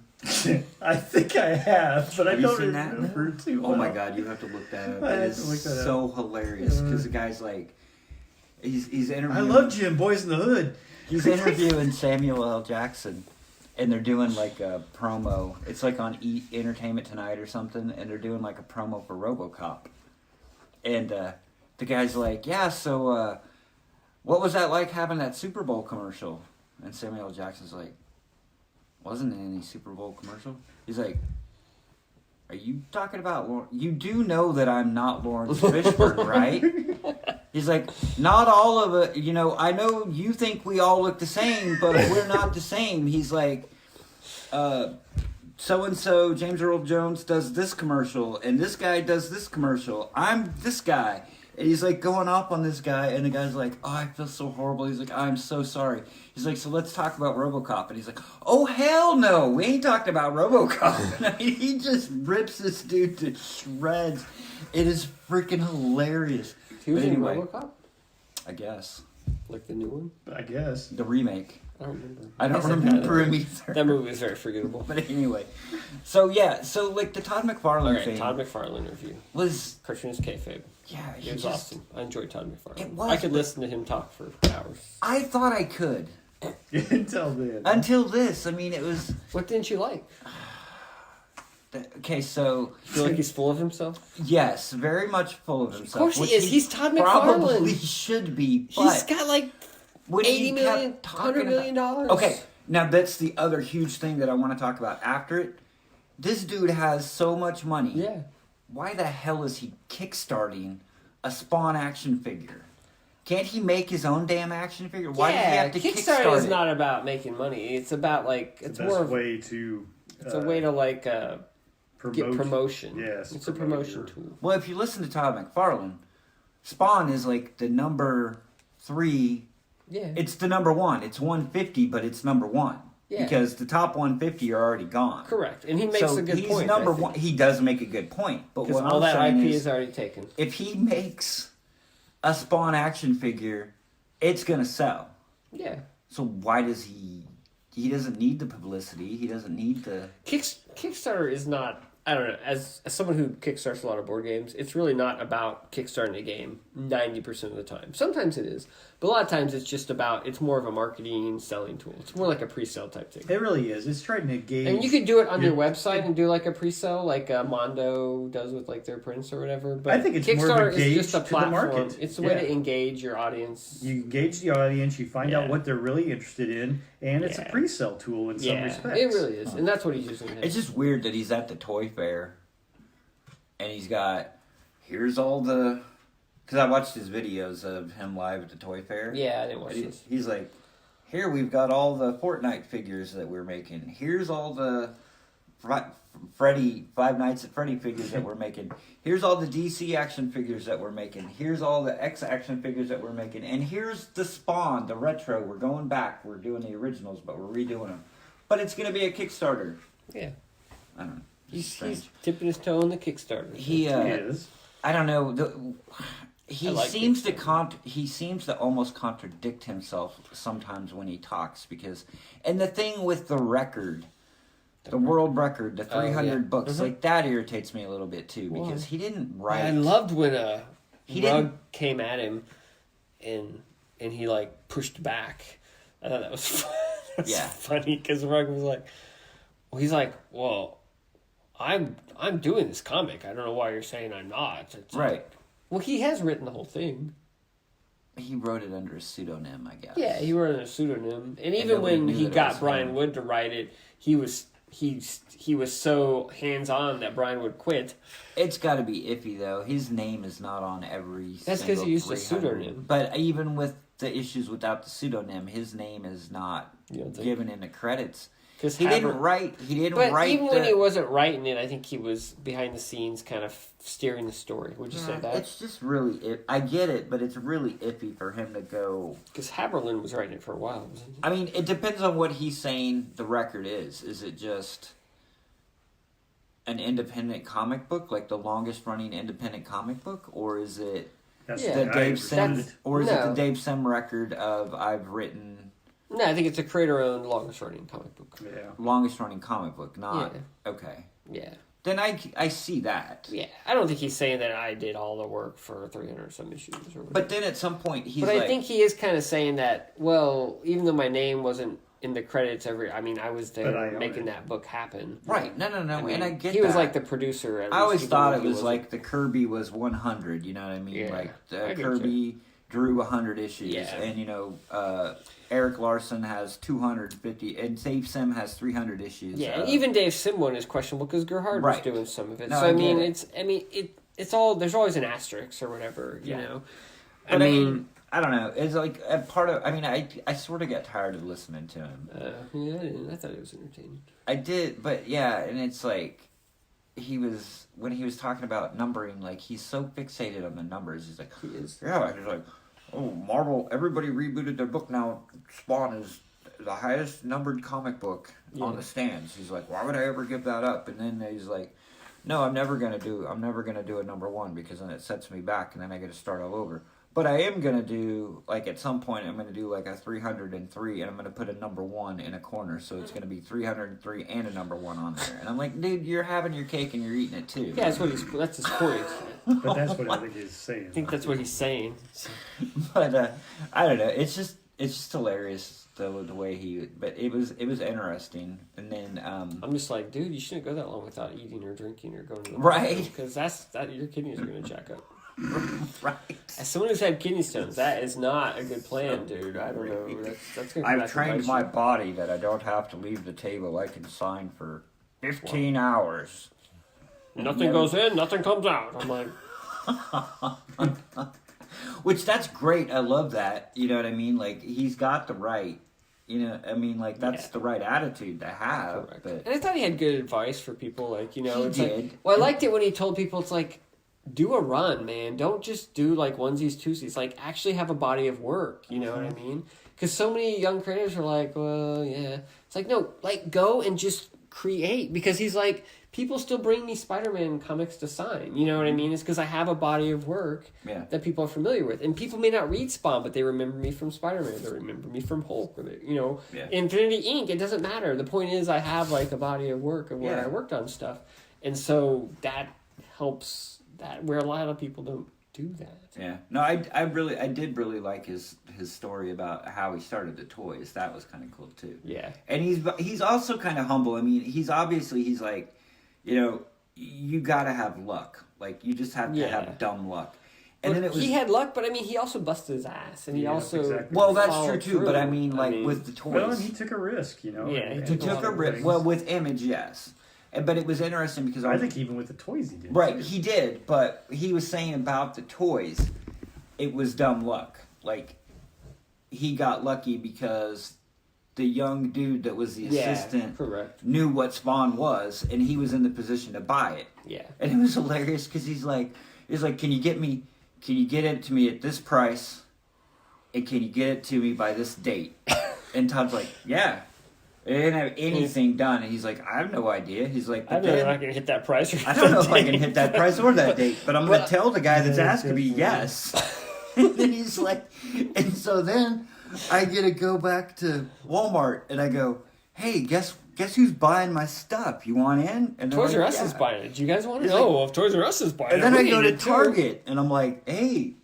I think I have, but I Have you don't seen that? remember too Oh well. my god, you have to look that up. I It have is to look that so hilarious because the guy's like, he's interviewing. I love Jim, Boys in the Hood. He's interviewing Samuel L. Jackson, and they're doing like a promo. It's like on Entertainment Tonight or something, and they're doing like a promo for RoboCop. And the guy's like, yeah, so what was that like having that Super Bowl commercial? And Samuel L. Jackson's like, wasn't in any Super Bowl commercial. He's like, are you talking about Lawrence? You do know that I'm not Lawrence Fishburne, right? He's like, not all of it. I know you think we all look the same, but we're not the same. He's like, so-and-so, James Earl Jones does this commercial, and this guy does this commercial. I'm this guy. And he's like going off on this guy, and the guy's like, oh, I feel so horrible. He's like, I'm so sorry. He's like, so let's talk about RoboCop. And he's like, oh, hell no. We ain't talking about RoboCop. And he just rips this dude to shreds. It is freaking hilarious. He was But in anyway, RoboCop? I guess. Like the new one? I guess. The remake. I don't remember. I don't guess I've remember had him it. either. That movie is very forgettable. But anyway. So, yeah. So, like, the Todd McFarlane All right, thing Todd McFarlane interview. was... Cartoonist kayfabe. Yeah, It was awesome. I enjoyed Todd McFarlane. It was, I could but- listen to him talk for hours. I thought I could. Until then. Until this. I mean, it was... What didn't you like? Okay, so... You feel like he's full of himself? Yes, very much full of himself. Of course he which is. He's Todd Probably McFarlane. should be, but... He's got like when he $80 million, kept talking $100 million. about- Okay, now that's the other huge thing that I want to talk about after it. This dude has so much money. Yeah. Why the hell is he kickstarting a Spawn action figure? Can't he make his own damn action figure? Why does he Yeah, have to Kickstarter kickstart is it? not about making money. It's about like It's it's the more best of way to it's a way to like get promotion. Yes, it's a promote promotion your- tool. Well, if you listen to Todd McFarlane, Spawn is like the number 3. Yeah, It's the number 1. It's 150, but it's number 1. Yeah. Because the top 150 are already gone. correct, and he makes So a good he's point. number 1. He does make a good point. But because what all I'm that saying IP is, is already taken. if he makes a Spawn action figure, it's going to sell. Yeah, So why does he... He doesn't need the publicity. He doesn't need the... Kickstarter is not. I don't know. As someone who kickstarts a lot of board games, it's really not about kickstarting a game 90% of the time. Sometimes it is, but a lot of times it's just about. It's more of a marketing selling tool. It's more like a pre-sale type thing. It really is. It's trying to gauge. And you could do it on your Yeah. website and do like a pre-sale, like Mondo does with like their prints or whatever. But I think it's more Kickstarter of a gauge is just a to the platform. market. It's a way Yeah. to engage your audience. You engage the audience. You find Yeah. out what they're really interested in, and it's Yeah. a pre-sale tool in some Yeah, respects. it really is, and that's what he's using. It's just weird that he's at the toy fair and he's got, here's all the, because I watched his videos of him live at the toy fair. Yeah, I didn't watch And this. he's like, here we've got all the Fortnite figures that we're making. Here's all the Freddy, Five Nights at Freddy figures that we're making. Here's all the DC action figures that we're making. Here's all the X action figures that we're making. And here's the Spawn, the retro. We're going back. We're doing the originals, but we're redoing them. But it's going to be a Kickstarter. Yeah, I don't know. he's tipping his toe in the Kickstarter. He, It is. I don't know. He I like seems to Kickstarter. he seems to almost contradict himself sometimes when he talks because, and the thing with the record, the world record, the 300 yeah. books, Mhm. like that irritates me a little bit too because Why? he didn't write. I loved when He Rugg didn't- came at him, and he like pushed back. I thought that was, Yeah. funny because Rugg was like, well, he's like, well, I'm doing this comic. I don't know why you're saying I'm not. It's Right. like, well, he has written the whole thing. He wrote it under a pseudonym, I guess. Yeah, he wrote it in a pseudonym, and even nobody when knew he that it got was Brian him. Wood to write it, he was so hands on that Brian Wood quit. It's got to be iffy though. His name is not on every. That's 'cause he used a 300. pseudonym. But even with the issues without the pseudonym, his name is not You don't think? given in the credits. Because He didn't write. He didn't But write. even the, when he wasn't writing it, I think he was behind the scenes, kind of steering the story. Would you say that? It's just really. I get it, but it's really iffy for him to go. Because Haberlin was writing it for a while, wasn't he? I mean, it depends on what he's saying. The record is. Is it just an independent comic book, like the longest running independent comic book, or is it That's Yeah. the I Dave Sim, understand it. or is it the No. Dave Sim record of I've written No, I think it's a creator-owned, longest-running comic book. Yeah. longest running comic book? Not Yeah. okay. Yeah, Then I see that. yeah. I don't think he's saying that I did all the work for 300 some issues or whatever. But then at some point he's But I like, think he is kind of saying that. Well, even though my name wasn't in the credits, I was But I there own making it. that book happen. right? No, I mean, and I get he that. was like the producer. At I least, always even thought though it he was wasn't. like the Kirby was 100. You know what I mean? Yeah, Like I get Kirby drew 100 issues, Yeah. and Eric Larson has 250, and Dave Sim has 300 issues. Yeah, and even Dave Sim one is questionable because Gerhard was Right. doing some of it. No, So I I mean, get it's all there's always an asterisk or whatever, you Yeah. know. But I mean, I don't know. It's like a part of. I mean, I sort of got tired of listening to him. I thought it was entertaining. I did, but yeah, and it's like when he was talking about numbering, like he's so fixated on the numbers. He's like, He is. yeah, he's like, oh, Marvel, everybody rebooted their book now. Spawn is the highest numbered comic book on Yeah. the stands. He's like, why would I ever give that up? And then he's like, no, I'm never gonna do a number one because then it sets me back and then I got to start all over. But I am gonna do, like, at some point I'm gonna do like a 303 and I'm gonna put a number one in a corner, so it's gonna be 303 and a number one on there. And I'm like, dude, you're having your cake and you're eating it too. Yeah, that's his point. But that's what I think he's saying. I think that's what he's saying. But I don't know. It's just hilarious the way he. But it was interesting. And then I'm just like, dude, you shouldn't go that long without eating or drinking or going to the Right. because your kidneys are gonna jack up. right. As someone who's had kidney stones, that is not a good plan, dude. I don't know. That's gonna come I've back to trained bite my you. body that I don't have to leave the table. I can sign for 15 hours. Nothing goes in, nothing comes out. I'm like, Which that's great. I love that. You know what I mean? Like he's got the right. You know, I mean, like that's the right attitude to have. Correct. But And I thought he had good advice for people. Like, you know, He it's did. like, well, I liked it when he told people, it's like, do a run, man. Don't just do like onesies, twosies. Like, actually have a body of work. You know what I mean? Because so many young creators are like, well, yeah. It's like, no, like go and just create. Because he's like, people still bring me Spider-Man comics to sign. You know what I mean? It's because I have a body of work Yeah. that people are familiar with. And people may not read Spawn, but they remember me from Spider-Man. They remember me from Hulk. Or they, you know, Yeah. Infinity Inc. It doesn't matter. The point is I have like a body of work of where Yeah. I worked on stuff. And so that helps that where a lot of people don't do that. yeah, no, I did really like his story about how he started the toys. That was kind of cool too. Yeah. And he's also kind of humble. I mean, he's like, you know, you got to have luck. Like you just have to Yeah. have dumb luck. And But then it was he had luck, but I mean, he also busted his ass, and he Yeah, also exactly. well, that's true followed too. But I through. mean, like with the toys, Well, and he took a risk, you know. Yeah, he and he took a lot took a of rip. things. Well, with Image, yes. But it was interesting because I think even with the toys he did. right, too. he did. But he was saying about the toys, it was dumb luck. Like he got lucky because the young dude that was the yeah, assistant correct. knew what Spawn was, and he was in the position to buy it. Yeah. And it was hilarious because he's like, can you get it to me at this price? And can you get it to me by this date? And Todd's like, yeah. They didn't have anything done. And he's like, I have no idea. He's like, I but know they're then, not going to hit that price. Or I don't know if I that can date. hit that price or that date, but I'm going to Well, tell the guy that's yeah, asking me definitely. yes. And then he's like, and so then I get to go back to Walmart and I go, hey, guess who's buying my stuff? You want in? And they're Toys R like, Us is "Yeah." buying it. Do you guys want to He's know? like- Well, if Toys R Us is buying And it, then we I go need to it too. Target and I'm like, hey,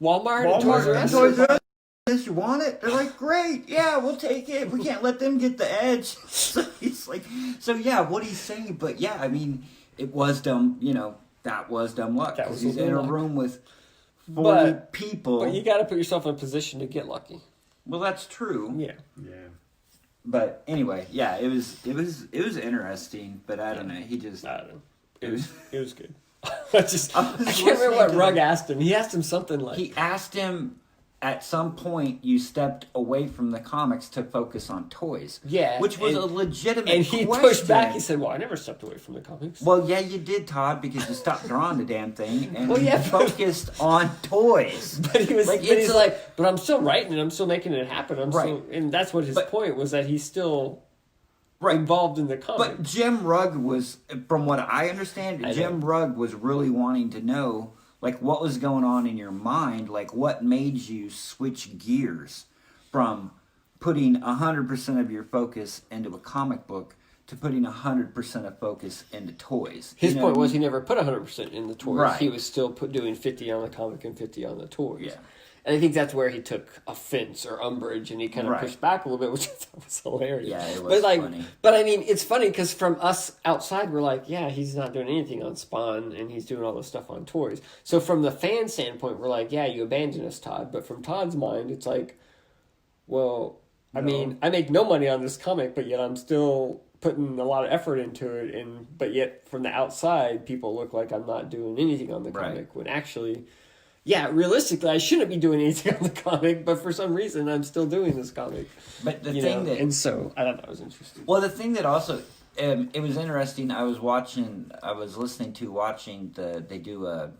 Walmart and Toys Walmart R and Us. Toys R Us, you want it? They're like, great, yeah, we'll take it. We can't let them get the edge. So he's like, so yeah, what he's saying, but yeah, I mean, it was dumb, you know, that was dumb luck. That 'Cause was he's a in a little luck. room with 40 people. But you got to put yourself in a position to get lucky. Well, that's true. Yeah. Yeah. But anyway, yeah, it was interesting, but I don't know. He just I don't know. it was It was good. I can't remember listening what to Rugg the- asked him. He asked him something like, he asked him at some point you stepped away from the comics to focus on toys. Yeah, Which was and- a legitimate and he question. pushed back. He said, "Well, I never stepped away from the comics." Well, yeah, you did, Todd, because you stopped drawing the damn thing and Well, yeah, you but- focused on toys. But he was Like, but it's he's like, but I'm still writing and I'm still making it happen. I'm Right. still, and that's what his But- point was, that he's still Right. involved in the comic. But Jim Rugg was, from what I understand, I Jim know. Rugg was really wanting to know, like, what was going on in your mind, like, what made you switch gears from putting 100% of your focus into a comic book to putting 100% of focus into toys. His You know point what I was mean? he never put 100% in the toys. Right. He was still doing 50 on the comic and 50 on the toys. Yeah. And I think that's where he took offense or umbrage, and he kind of Right. pushed back a little bit, which I thought was hilarious. Yeah, it was but like, funny. But I mean, it's funny because from us outside, we're like, yeah, he's not doing anything on Spawn, and he's doing all this stuff on toys. So from the fan standpoint, we're like, yeah, you abandoned us, Todd. But from Todd's mind, it's like, well, I No. mean, I make no money on this comic, but yet I'm still putting a lot of effort into it, but yet from the outside, people look like I'm not doing anything on the Right. comic, when actually, yeah, realistically, I shouldn't be doing anything on the comic, but for some reason, I'm still doing this comic. But the you thing know? that... And so, I thought that was interesting. Well, the thing that also... it was interesting. I was watching they do a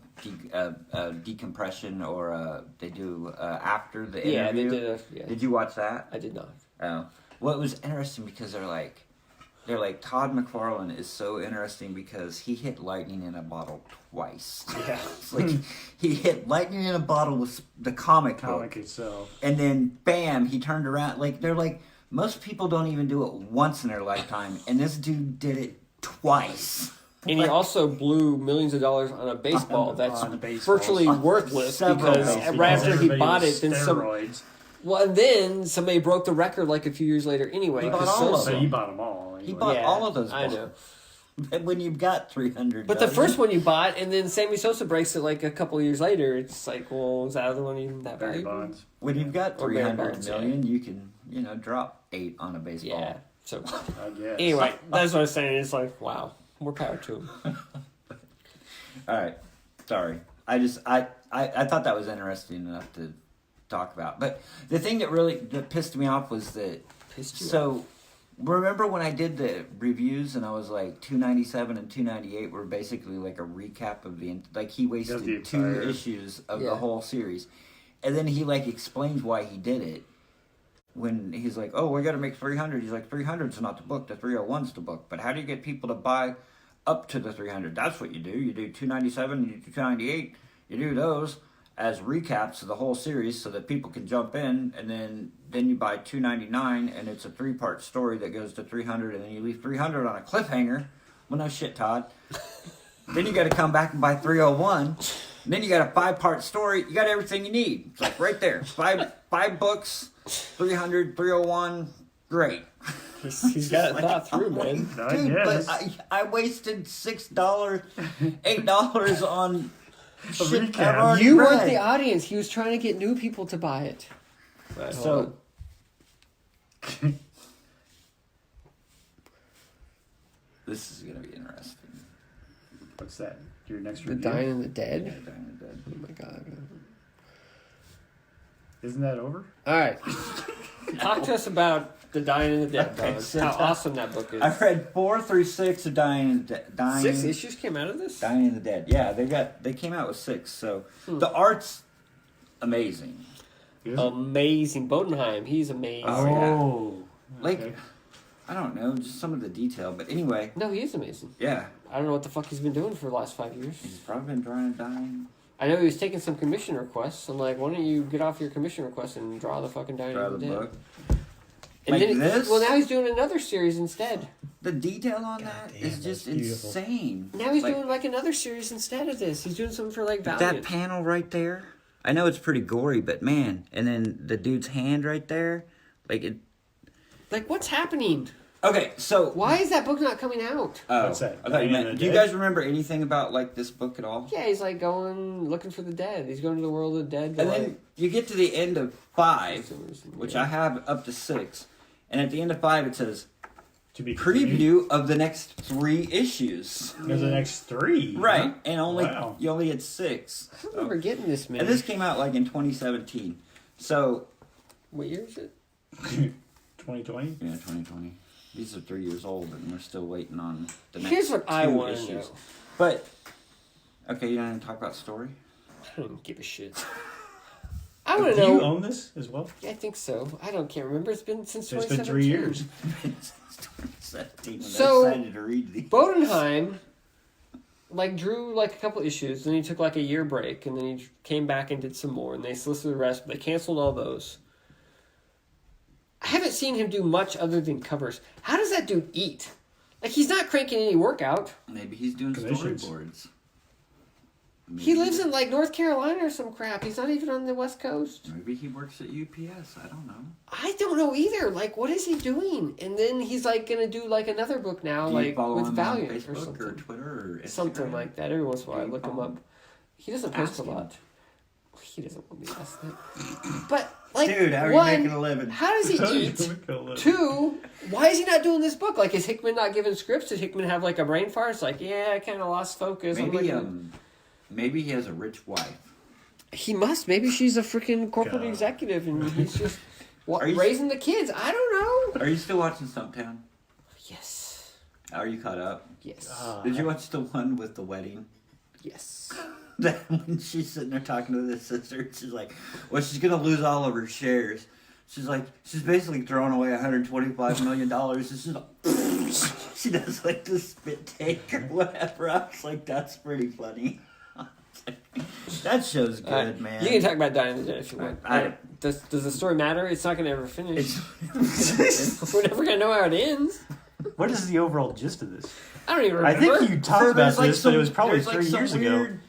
decompression, or they do after the Yeah, interview. they did. Yeah, Did you watch that? I did not. Oh, well, it was interesting because they're like Todd McFarlane is so interesting because he hit lightning in a bottle twice. Yeah. It's like he hit lightning in a bottle with the comic Comic book, itself. and then bam, he turned around. Like they're like, most people don't even do it once in their lifetime, and this dude did it twice. And he also blew millions of dollars on a baseball that's On a baseball. virtually worthless Several because baseballs. right after he Everybody bought was it, then some. steroids. Well, and then somebody broke the record like a few years later anyway. He bought 'cause all of Sosa- So he bought them all. He anyway. bought Yeah, all of those I balls. know. And when you've got 300, But the dozen- first one you bought, and then Sammy Sosa breaks it like a couple of years later. It's like, well, is that other one even that Barry valuable? Bonds. when you've got Or bare 300 bones, million, you can drop 8 on a baseball. Yeah. So I guess. anyway, that's what I was saying. It's like, wow, more power to him. All right, sorry. I thought that was interesting enough to talk about. But the thing that pissed me off was that. So, remember when I did the reviews and I was like 297 and 298 were basically like a recap of like he wasted the 2 entire- issues of the whole series, and then he like explains why he did it. When he's like, "Oh, we got to make 300," he's like, "300's not the book. The 301's the book." But how do you get people to buy up to the 300? That's what you do. You do 297, you do 298. You do those as recaps of the whole series so that people can jump in, and then you buy 299, and it's a 3-part story that goes to 300, and then you leave 300 on a cliffhanger. Well, no shit, Todd. Then you got to come back and buy 301. And then you got a 5-part story. You got everything you need. It's like right there. Five books, 300, 301. Great. He's got it thought through, man. I Dude, guess. but I wasted $6, $8 on shit I've recap. already You read. weren't the audience. He was trying to get new people to buy it. Right, So, this is gonna be interesting. What's that? Your next The review? Dying and the Yeah, Dead. Dying and Dead. Oh my god. Isn't that over? All right. Talk to us about The Dying and the Dead, Okay, dog. so How awesome that book is. I've read 4 through 6 of Dying and Dying. 6 issues came out of this? Dying and the Dead. Yeah, they came out with 6. So the art's amazing. Is it? Amazing. Bodenheim, he's amazing. Oh, yeah. Oh. Like, okay. I don't know, just some of the detail. But anyway, No, he is amazing. yeah, I don't know what the fuck he's been doing for the last 5 years. he's probably been drawing and dying. I know he was taking some commission requests. I'm like, why don't you get off your commission requests and draw the fucking Dying Draw and the the Dead? book. And Like then this? Well, now he's doing another series instead. The detail on that damn, is that's just beautiful. insane. Now he's Like, doing like another series instead of this. He's doing something for like that Valiant. panel right there. I know it's pretty gory, but man, and then the dude's hand right there, like it. Like, what's happening? Okay, so Why is that book not coming out? What's that? I thought you Dying meant. and the Do you Dead? guys remember anything about like this book at all? Yeah, he's like going looking for the dead. He's going to the world of the dead. To, And then you get to the end of 5, which yeah. I have up to 6, and at the end of 5 it says To be continued? preview of the next 3 issues. There's the next 3. Right, and Wow. you only get 6. I don't remember getting this, man. And this came out like in 2017. So What year is it? 2020? yeah, 2020. These are 3 years old, and we're still waiting on the next Here's what 2 I want to issues. know. But okay, you don't even talk about story. I don't give a shit. I want Do to you know. own this as well? Yeah, I think so. Can't remember. It's been since It's 2017. been 3 years. Since 2017, when So, I decided to read these. Bodenheim, like, drew like a couple issues, then he took like a year break, and then he came back and did some more, and they solicited the rest, but they canceled all those. I haven't seen him do much other than covers. How does that dude eat? Like, he's not cranking any workout. Maybe he's doing Commissions. storyboards. He lives in like North Carolina or some crap. He's not even on the West Coast. Maybe he works at UPS. I don't know. I don't know either. Like, what is he doing? And then he's like gonna do like another book now, Do you like follow with him Valiant on or Facebook something. or Twitter or Instagram? Something like that. Every once in a while, I Do you look him follow up. him? He doesn't post Ask a him. lot. He doesn't want me to ask that. But like, Dude, how are one, you making a living? how does he eat? Two, why is he not doing this book? Like, is Hickman not giving scripts? Did Hickman have like a brain fart? It's like, yeah, I kind of lost focus. I'm Maybe like, maybe he has a rich wife. he must. Maybe she's a freaking corporate God. executive, and he's just Are you- raising the kids. I don't know. Are you still watching Stumptown? Yes. Are you caught up? Yes. Did you watch the one with the wedding? Yes. That when she's sitting there talking to his sister, she's like, well, she's going to lose all of her shares. She's like, she's basically throwing away $125 million. It's just like, she does like the spit take or whatever. I was like, that's pretty funny. That show's good, man. You can talk about Dying in the Dead if you want. I- Does the story matter? It's not going to ever finish. It's, We're never going to know how it ends. What is the overall gist of this? I don't even I remember. think you talked about there's, like, this, but it was some- probably there's, like, 3 some years ago. weird,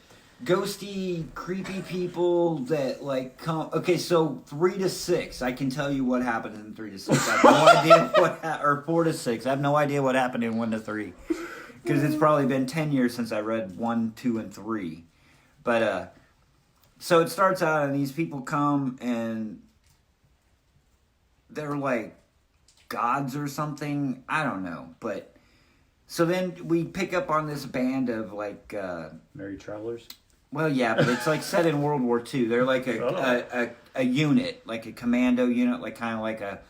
ghosty, creepy people that like come. Okay, so 3 to 6. I can tell you what happened in 3 to 6. I have no idea what, or 4 to 6. I have no idea what happened in 1 to 3, because it's probably been 10 years since I read 1, 2, and 3. But so it starts out, and these people come, and they're like gods or something. I don't know, but so then we pick up on this band of like. Merry Travelers. Well, yeah, but it's like set in World War II. They're like a unit, like a commando unit, like kind of like a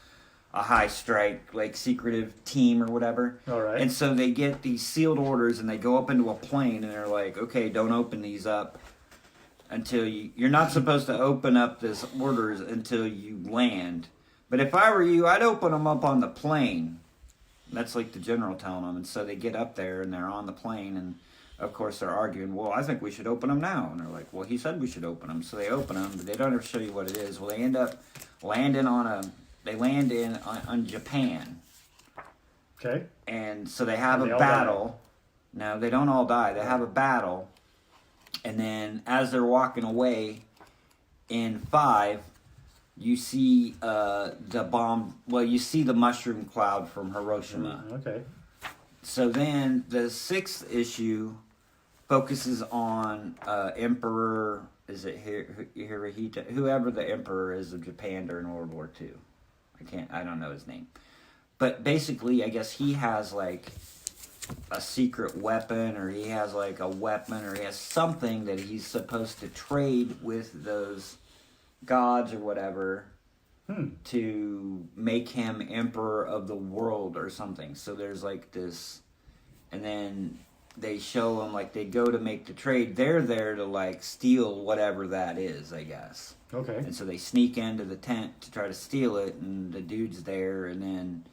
high strike, like secretive team or whatever. All right. And so they get these sealed orders, and they go up into a plane, and they're like, okay, don't open these up until you're not supposed to open up this orders until you land. But if I were you, I'd open them up on the plane. That's like the general telling them. And so they get up there, and they're on the plane, and of course they're arguing, well, I think we should open them now. And they're like, well, he said we should open them. So they open them, but they don't ever show you what it is. Well, they end up landing on Japan. Okay. And so they have And a they all battle. No, they don't all die. They have a battle. And then as they're walking away in 5, you see the bomb. Well, you see the mushroom cloud from Hiroshima. Okay. So then the 6th issue focuses on Emperor, is it Hirohito? Whoever the emperor is of Japan during World War II. I don't know his name. But basically, I guess he has like a secret weapon, or he has like a weapon, or he has something that he's supposed to trade with those gods or whatever to make him emperor of the world or something. So there's like this, and then they show him like they go to make the trade. They're there to like steal whatever that is, I guess. Okay. And so they sneak into the tent to try to steal it, and the dude's there, and then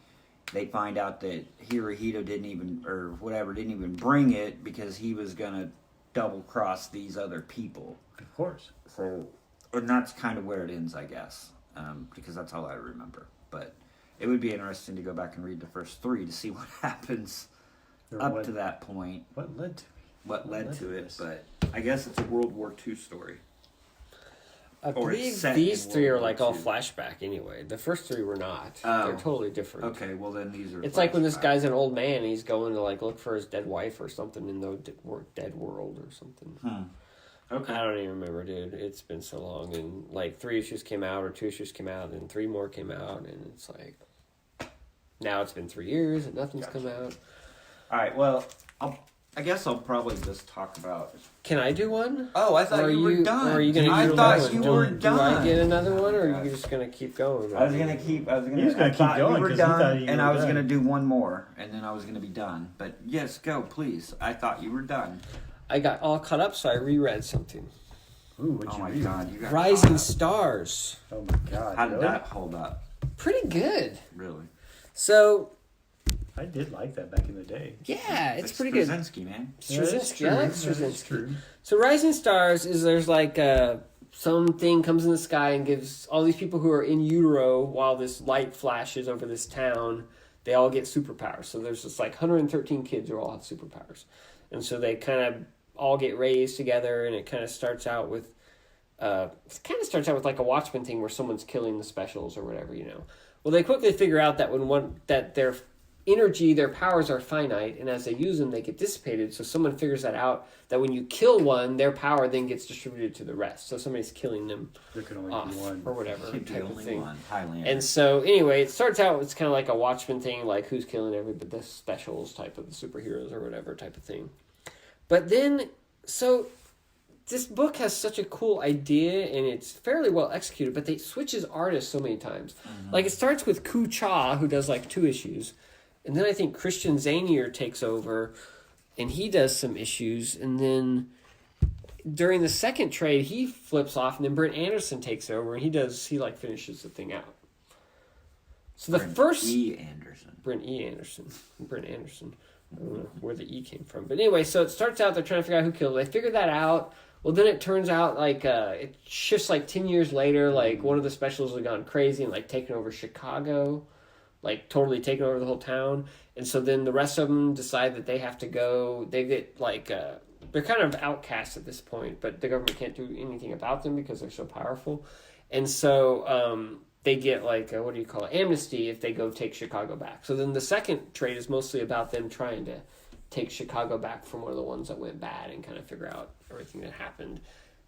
they find out that Hirohito didn't even bring it because he was gonna double cross these other people. Of course. So, and that's kind of where it ends, I guess, because that's all I remember. But it would be interesting to go back and read the first 3 to see what happens up to that point. What led to me? What led to it? this? But I guess it's a World War II story. I Or it's believe set these in 3 are World War like all II. flashback anyway. The first 3 were not. Oh. They're totally different. Okay, well then these are. It's like when this flashbacks. guy's an old man and he's going to like look for his dead wife or something in the dead world or something. Okay. I don't even remember, dude. It's been so long, and like 3 issues came out or 2 issues came out, and 3 more came out, and it's like now it's been 3 years and nothing's come out. All right. Well, I guess I'll probably just talk about. Can I do one? Oh, I thought Or you were done. Or are you gonna I do thought another you one? were Do done. I get another one, or are you just gonna keep going? I was gonna keep. I was gonna. He was gonna I keep thought going you were 'cause he thought done, you and were I was done. gonna do one more, and then I was gonna be done. But yes, go please. I thought you were done. I got all caught up, so I reread something. Ooh, what'd Oh you my read? god, you got Rising caught up. Stars. Oh my god. How did really? that hold up? Pretty good. Really? So I did like that back in the day. yeah, it's like pretty good. Straczynski, man. Straczynski. I like That is Straczynski. true. So Rising Stars is there's like something comes in the sky and gives all these people who are in utero while this light flashes over this town, they all get superpowers. So there's just like 113 kids who all have superpowers. And so they kind of all get raised together, and it kind of starts out with like a Watchmen thing where someone's killing the specials or whatever, you know. Well, they quickly figure out that that their energy, their powers are finite, and as they use them, they get dissipated. So someone figures that out, that when you kill one, their power then gets distributed to the rest. So somebody's killing them There could only off be one. or whatever Should be type of only thing. one. Highlander. And so anyway, it starts out, it's kind of like a Watchmen thing, like who's killing everybody, the specials type of the superheroes or whatever type of thing. But then, so this book has such a cool idea, and it's fairly well executed, but they switches artists so many times. Like it starts with Ku Cha, who does like 2 issues, and then I think Christian Zanier takes over, and he does some issues, and then during the second trade he flips off, and then Brent Anderson takes over, and he like finishes the thing out. So the first Brent Anderson. I don't know where the E came from. But anyway, so it starts out, they're trying to figure out who killed it. They figure that out. Well, then it turns out, like, it shifts, like, 10 years later, like, one of the specials has gone crazy and, like, taken over Chicago. Like, totally taken over the whole town. And so then the rest of them decide that they have to go. They get, like, they're kind of outcasts at this point, but the government can't do anything about them because they're so powerful. And so they get, like, amnesty if they go take Chicago back. So then the second trade is mostly about them trying to take Chicago back from one of the ones that went bad and kind of figure out everything that happened.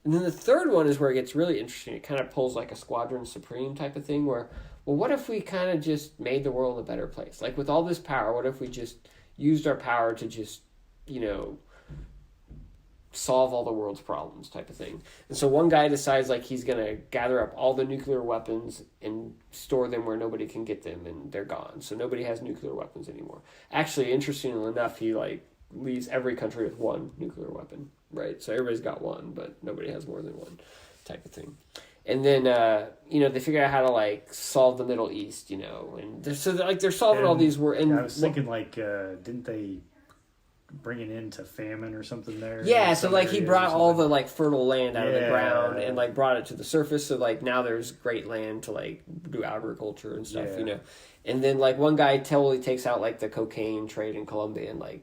And then the third one is where it gets really interesting. It kind of pulls like a Squadron Supreme type of thing where, well, what if we kind of just made the world a better place? Like with all this power, what if we just used our power to just, solve all the world's problems type of thing. And so one guy decides like he's going to gather up all the nuclear weapons and store them where nobody can get them, and they're gone. So nobody has nuclear weapons anymore. Actually, interestingly enough, he like leaves every country with one nuclear weapon, right? So everybody's got one, but nobody has more than one type of thing. And then, they figure out how to, like, solve the Middle East, and they're solving all these words. I was thinking, like, didn't they bring it into famine or something there? Yeah, so, like, he brought all the, like, fertile land out of the ground and, like, brought it to the surface. So, like, now there's great land to, like, do agriculture and stuff, And then, like, one guy totally takes out, like, the cocaine trade in Colombia and, like,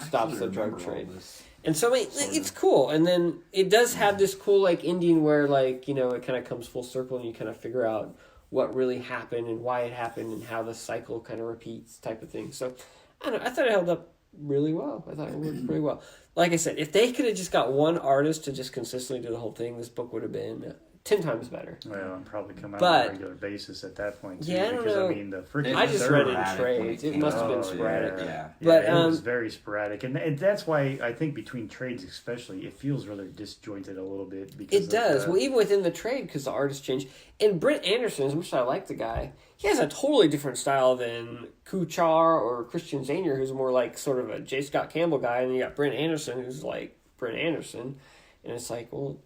stops the drug trade. And so it's cool. And then it does have this cool, like, ending where, like, it kind of comes full circle and you kind of figure out what really happened and why it happened and how the cycle kind of repeats type of thing. So, I don't know. I thought it held up really well. I thought it worked pretty well. Like I said, if they could have just got one artist to just consistently do the whole thing, this book would have been 10 times better. Well, and probably come out on a regular basis at that point, too. Yeah, I don't know. I mean, the freaking... I just read it in trades. It must have been sporadic. Yeah. But, it was very sporadic. And that's why I think between trades especially, it feels rather disjointed a little bit. Because it does. Well, even within the trade, because the artist changed. And Brent Anderson, as much as I like the guy, he has a totally different style than Kuchar or Christian Zanier, who's more like sort of a J. Scott Campbell guy. And then you got Brent Anderson, who's like Brent Anderson. And it's like, well,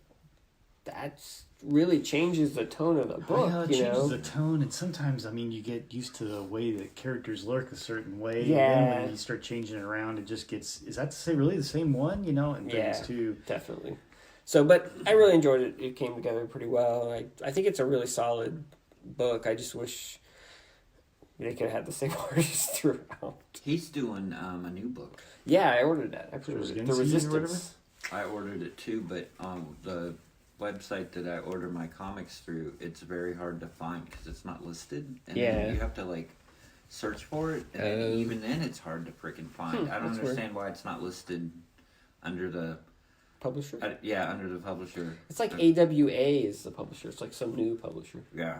that's... really changes the tone of the book, it changes the tone, and sometimes, I mean, you get used to the way that characters lurk a certain way, and then when you start changing it around, it just gets, is that to say really the same one, and things too. Definitely. So, but I really enjoyed it. It came together pretty well. I think it's a really solid book. I just wish they could have had the same artist throughout. He's doing a new book. Yeah, I ordered that. I ordered it. The Resistance. I ordered it too, but the website that I order my comics through, it's very hard to find because it's not listed, and then you have to like search for it, and even then it's hard to freaking find. I don't understand why it's not listed under the publisher. Under the publisher. It's like AWA is the publisher. It's like some new publisher. Yeah,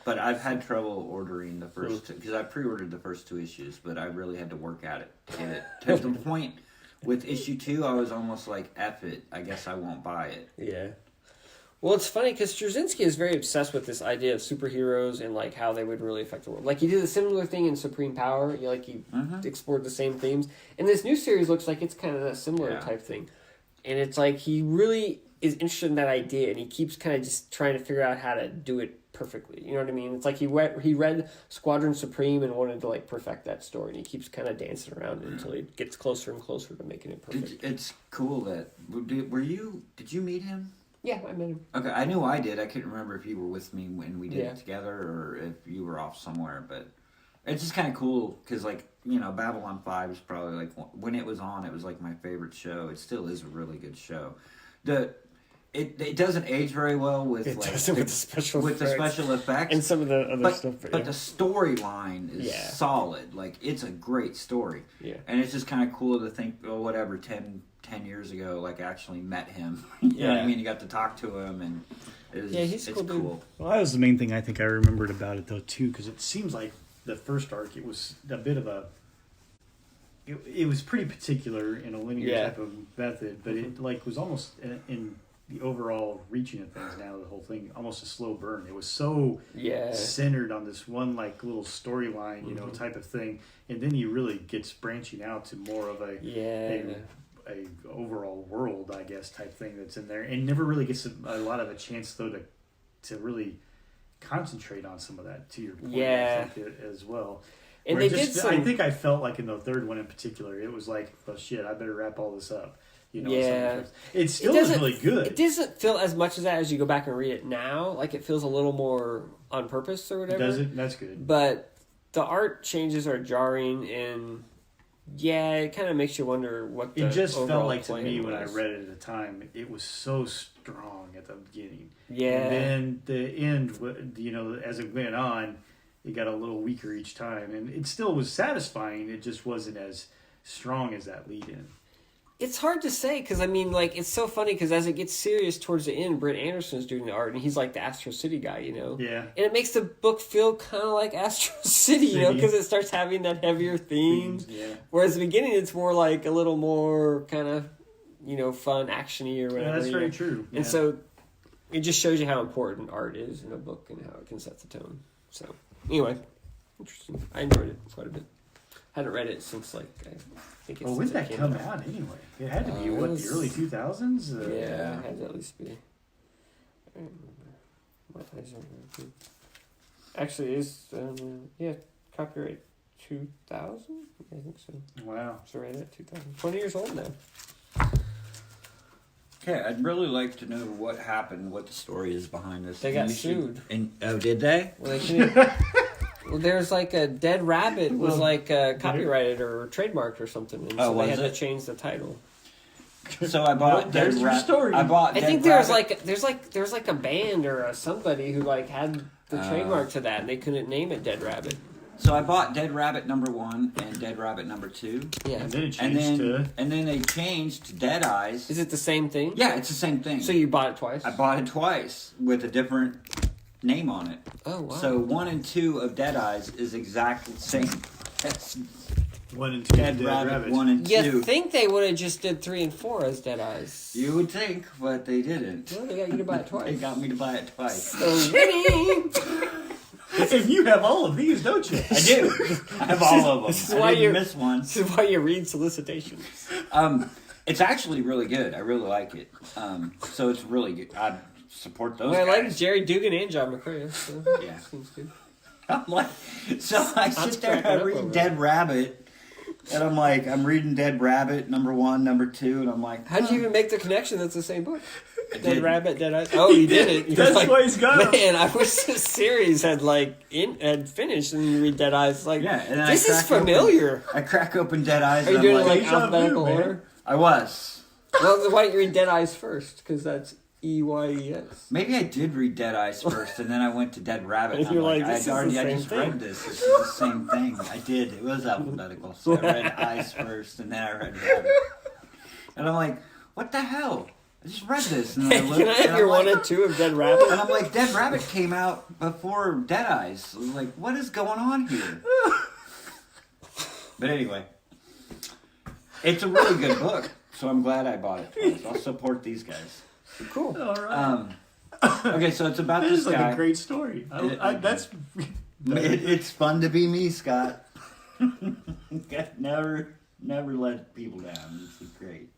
but I've had trouble ordering the first two because I pre-ordered the first 2 issues, but I really had to work at it to get it to the point. With issue 2, I was almost like, F it, I guess I won't buy it. Yeah. Well, it's funny because Straczynski is very obsessed with this idea of superheroes and like how they would really affect the world. Like he did a similar thing in Supreme Power. He explored the same themes. And this new series looks like it's kind of a similar type thing. And it's like he really is interested in that idea, and he keeps kind of just trying to figure out how to do it perfectly. You know what I mean? It's like he read Squadron Supreme and wanted to like perfect that story, and he keeps kind of dancing around it until he gets closer and closer to making it perfect. It's cool that did you meet him? Yeah, I met him. Okay, I knew I did. I couldn't remember if you were with me when we did it together or if you were off somewhere. But it's just kind of cool because, like, Babylon 5 is probably, like, when it was on, it was, like, my favorite show. It still is a really good show. It doesn't age very well with, with the special effects. And some of the other stuff. But the storyline is solid. Like, it's a great story. Yeah. And it's just kind of cool to think, 10 years ago, like, actually met him. You know what I mean? You got to talk to him, and it's cool. Well, that was the main thing I think I remembered about it, though, too, because it seems like the first arc, it was a bit of a... It was pretty particular in a linear type of method, but it, like, was almost in the overall reaching of things now, the whole thing, almost a slow burn. It was so centered on this one, like, little storyline, type of thing, and then he really gets branching out to more of a overall world, I guess, type thing that's in there, and never really gets a lot of a chance though to really concentrate on some of that. To your point, I think, as well. And where they I think I felt like in the third one in particular, it was like, oh shit, I better wrap all this up. It still is really good. It doesn't feel as much as that as you go back and read it now. Like it feels a little more on purpose or whatever. Does it? That's good. But the art changes are jarring, and it kind of makes you wonder what the it just felt like to me was. When I read it at the time, it was so strong at the beginning. Yeah. And then the end, as it went on, it got a little weaker each time, and it still was satisfying. It just wasn't as strong as that lead-in. It's hard to say because, I mean, like, it's so funny because as it gets serious towards the end, Brent Anderson's doing the art, and he's like the Astro City guy, Yeah. And it makes the book feel kind of like Astro City, because it starts having that heavier themes. Yeah. Whereas the beginning, it's more like a little more kind of fun, actiony or whatever. Yeah, that's very true. And so it just shows you how important art is in a book and how it can set the tone. So anyway, interesting. I enjoyed it quite a bit. Hadn't read it since I think it's. Well, when did that come out anyway? It had to be it was- the early 2000s. Yeah, it had to at least be. I don't remember. My eyes aren't very good. Actually, it's copyright 2000. I think so. Wow. So right at 2000, 20 years old now. Okay, I'd really like to know what happened, what the story is behind this. They got You should- sued. Oh, did they? Well, they couldn't. Well, there's a dead rabbit was copyrighted or trademarked or something, and so they had to change the title. So I bought There's Dead your Rabbit. story. I bought. I Dead think there's Rabbit. there's a band or somebody who had the trademark to that, and they couldn't name it Dead Rabbit. So I bought Dead Rabbit #1 and Dead Rabbit #2. Yeah. And then it And changed then to. and then they changed to Dead Eyes. Is it the same thing? Yeah, it's the same thing. So you bought it twice? I bought it twice with a different name on it. Oh wow. So 1 and 2 of Dead Eyes is exactly the same. That's 1 and 2 Dead Rabbit 1 and 2. you think they would have just did 3 and 4 as Dead Eyes? You would think, but they didn't. Well, they got you to buy it They twice. got me to buy it twice. So winning. And you have all of these, don't you? I do. I have all of them. This is I why didn't you're- miss one. This is why you read solicitations. It's actually really good. I really like it. So it's really good. I support those Well, I like guys. Jerry Dugan and John McCrea. So Yeah. seems good. I'm like, so I sit there and cracking I up over read it. Dead Rabbit, and I'm like, I'm reading Dead Rabbit #1, #2, and I'm like, How'd you even make the connection? That's the same book. Dead did. Rabbit, Dead Eyes. Oh, you did it. You're That's like, why he's got 'em. Man, I wish this series had had finished, and you read Dead Eyes. Like, Yeah, and then this I is crack open- familiar. I crack open Dead Eyes. Are you and doing I'm it like Deja vu, alphabetical man. order? I was. Well, then why don't you read Dead Eyes first? Because that's EYES. Maybe I did read Dead Eyes first, and then I went to Dead Rabbit. And And you're I'm like, this is the I same just thing. read this. This is the same thing. I did. It was alphabetical. So I read Eyes first, and then I read Rabbit. And I'm like, what the hell? I just read this. And then I looked, Can I have and your I'm 1 like, and 2 of Dead Rabbit? And I'm like, Dead Rabbit came out before Dead Eyes. I was like, what is going on here? But anyway, it's a really good book, so I'm glad I bought it twice. I'll support these guys. Cool. All right. Okay, so it's about That this is like guy. a great story. That's. It's fun to be me, Scott. never let people down. This is great.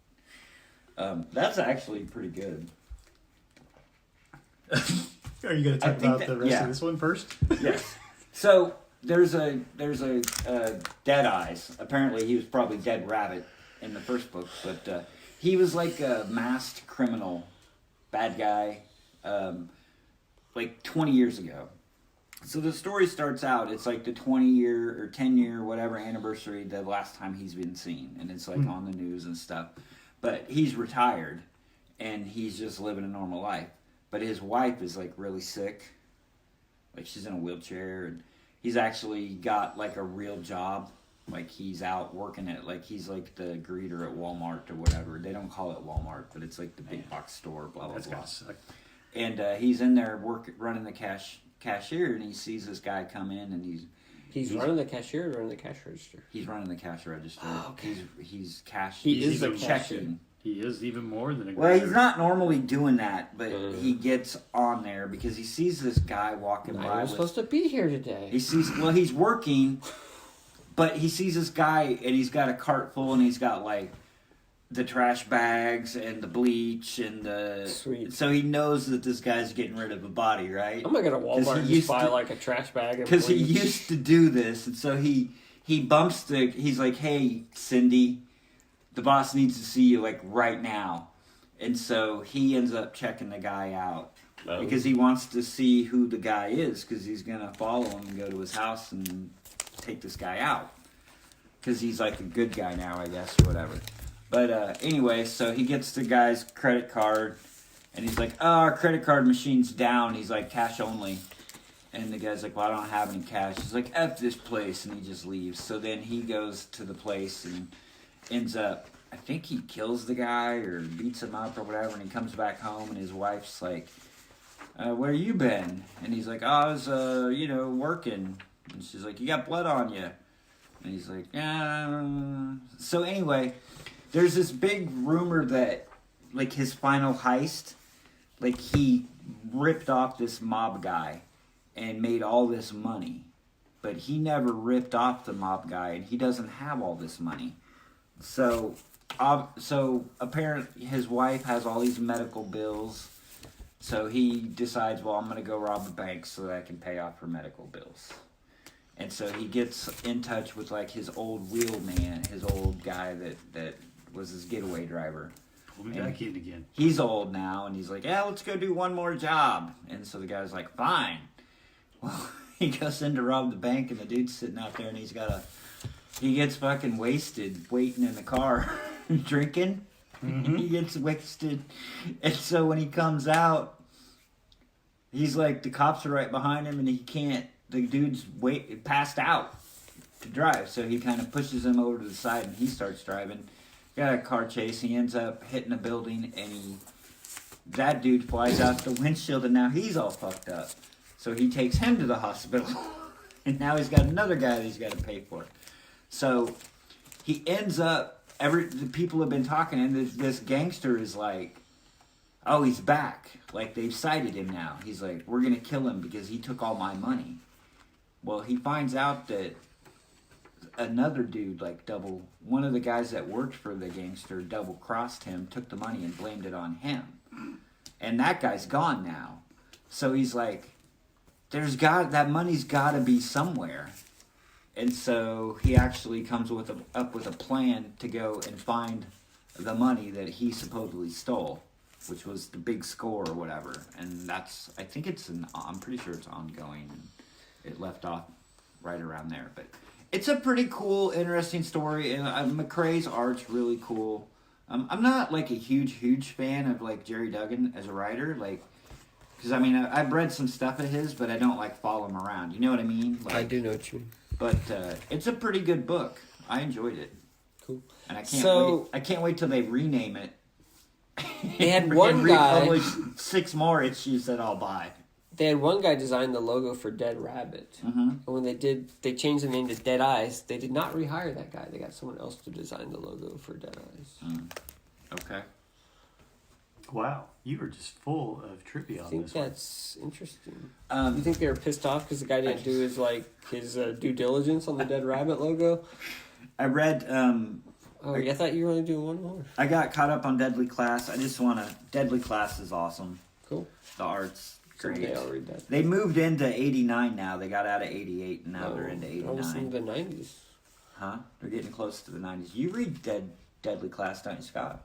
That's actually pretty good. Are you going to I talk think about that- the rest yeah. of this one first? Yes. So there's a Dead Eyes. Apparently, he was probably Dead Rabbit in the first book, but he was like a masked criminal, bad guy, like 20 years ago. So the story starts out. It's like the 20-year or 10-year whatever anniversary the last time he's been seen, and it's like on the news and stuff. But he's retired, and he's just living a normal life. But his wife is like really sick. Like she's in a wheelchair, and he's actually got like a real job. Like he's out working at he's like the greeter at Walmart or whatever. They don't call it Walmart, but it's like the big box store. Blah blah That's blah. gotta suck. And he's in there running the cashier, and he sees this guy come in, and He's running the cashier or running the cash register? he's running the cash register. Oh, okay. He's cash. He he's is the checking. cashier. He is even more than a. Well, he's greeter. not normally doing that, but he gets on there because he sees this guy walking I by. was With, supposed to be here today. he's working, but he sees this guy and he's got a cart full and he's got like the trash bags and the bleach and the. Sweet. So he knows that this guy's getting rid of a body, right? I'm gonna go to 'Cause Walmart he and used just buy to- like a trash bag. Because he used to do this, and so he bumps he's like, hey, Cindy, the boss needs to see you like right now. And so he ends up checking the guy out because he wants to see who the guy is, because he's going to follow him and go to his house and take this guy out. Because he's like a good guy now, I guess, or whatever. But anyway, so he gets the guy's credit card, and he's like, oh, our credit card machine's down. He's like, cash only. And the guy's like, well, I don't have any cash. He's like, F this place, and he just leaves. So then he goes to the place and ends up, I think he kills the guy or beats him up or whatever, and he comes back home, and his wife's like, where you been? And he's like, oh, I was, working. And she's like, you got blood on you. And he's like, yeah. So anyway, there's this big rumor that, like, his final heist, like, he ripped off this mob guy and made all this money. But he never ripped off the mob guy, and he doesn't have all this money. So apparently his wife has all these medical bills. So he decides, well, I'm going to go rob a bank so that I can pay off her medical bills. And so he gets in touch with, like, his old wheelman, his old guy that was his getaway driver. Pull me back in again. He's old now, and he's like, yeah, let's go do one more job. And so the guy's like, fine. Well, he goes in to rob the bank, and the dude's sitting out there, and he gets fucking wasted waiting in the car drinking. Mm-hmm. He gets wasted. And so when he comes out, he's like, the cops are right behind him, and the dude's passed out to drive. So he kind of pushes him over to the side, and he starts driving. Got a car chase. He ends up hitting a building, and that dude flies out the windshield, and now he's all fucked up. So he takes him to the hospital, and now he's got another guy that he's got to pay for. So he ends up, the people have been talking, and this gangster is like, oh, he's back. Like, they've sighted him now. He's like, we're going to kill him because he took all my money. Well, he finds out that another dude, like, one of the guys that worked for the gangster double-crossed him, took the money and blamed it on him. And that guy's gone now. So he's like, that money's got to be somewhere. And so he actually comes up with a plan to go and find the money that he supposedly stole, which was the big score or whatever. And I'm pretty sure it's ongoing, and it left off right around there. But it's a pretty cool, interesting story, and McCrae's art's really cool. I'm not, like, a huge fan of, like, Jerry Duggan as a writer, like, because, I mean, I've read some stuff of his, but I don't, like, follow him around. You know what I mean? Like, I do know what you mean. But it's a pretty good book. I enjoyed it. Cool. And I can't wait till they rename it. They had one guy. Republish 6 more issues that I'll buy. They had one guy design the logo for Dead Rabbit. Mm-hmm. And when they changed the name to Dead Eyes, they did not rehire that guy. They got someone else to design the logo for Dead Eyes. Okay. Wow, you were just full of trivia I on think this one. that's interesting. You think they were pissed off because the guy didn't do his due diligence on the Dead Rabbit logo? I read. I thought you were only doing one more. I got caught up on Deadly Class. Deadly Class is awesome. Cool. The art's great. Someday I'll read that. They moved into 89 now. They got out of 88 and now they're into I was in 89. the 90s. Huh? They're getting close to the 90s. You read Deadly Class, don't you, Scott?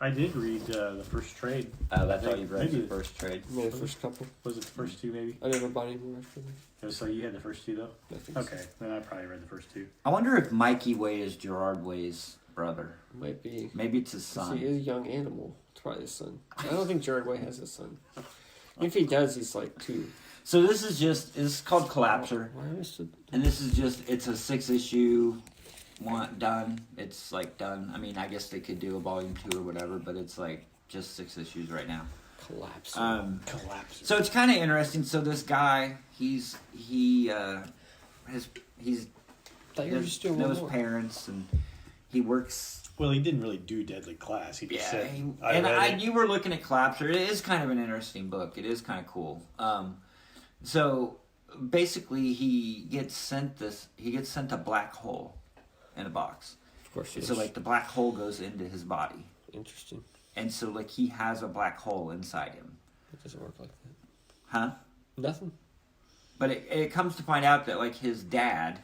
I did read the first trade. That's all you've read, Maybe the first trade. Maybe the first couple. Was it the first two, maybe? I never bought any more after that. Oh, so you had the first two, though? I think so. Okay, then I probably read the first two. I wonder if Mikey Way is Gerard Way's brother. Might be. Maybe it's his He son. is a young animal. It's probably his son. I don't think Jared Way has a son. If he does, he's like 2. So it's called Collapser. Why am I so... And it's a 6-issue one done. It's like done. I mean, I guess they could do a volume 2 or whatever, but it's like just 6 issues right now. Collapse. Collapse. So it's kind of interesting. So this guy, he thought you were just doing one knows more. parents, and he works. Well, he didn't really do Deadly Class. He just said, You were looking at Collapser. It is kind of an interesting book. It is kind of cool. So basically, he gets sent a black hole in a box. Of course he is. So like the black hole goes into his body, Interesting. and so like he has a black hole inside him. It doesn't work like that. Huh? Nothing. But it comes to find out that like his dad,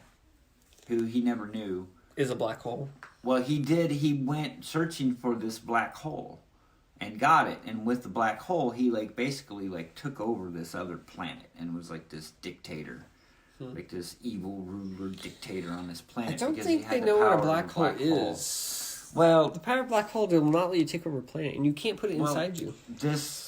who he never knew, Is a black hole. well, he went searching for this black hole and got it. And with the black hole, he like basically like took over this other planet and was like this dictator. Like this evil ruler dictator on this planet. I don't because he think had they the know what power a of black the hole hole. is. Well, The power of black hole will not let you take over a planet, and you can't put it inside you.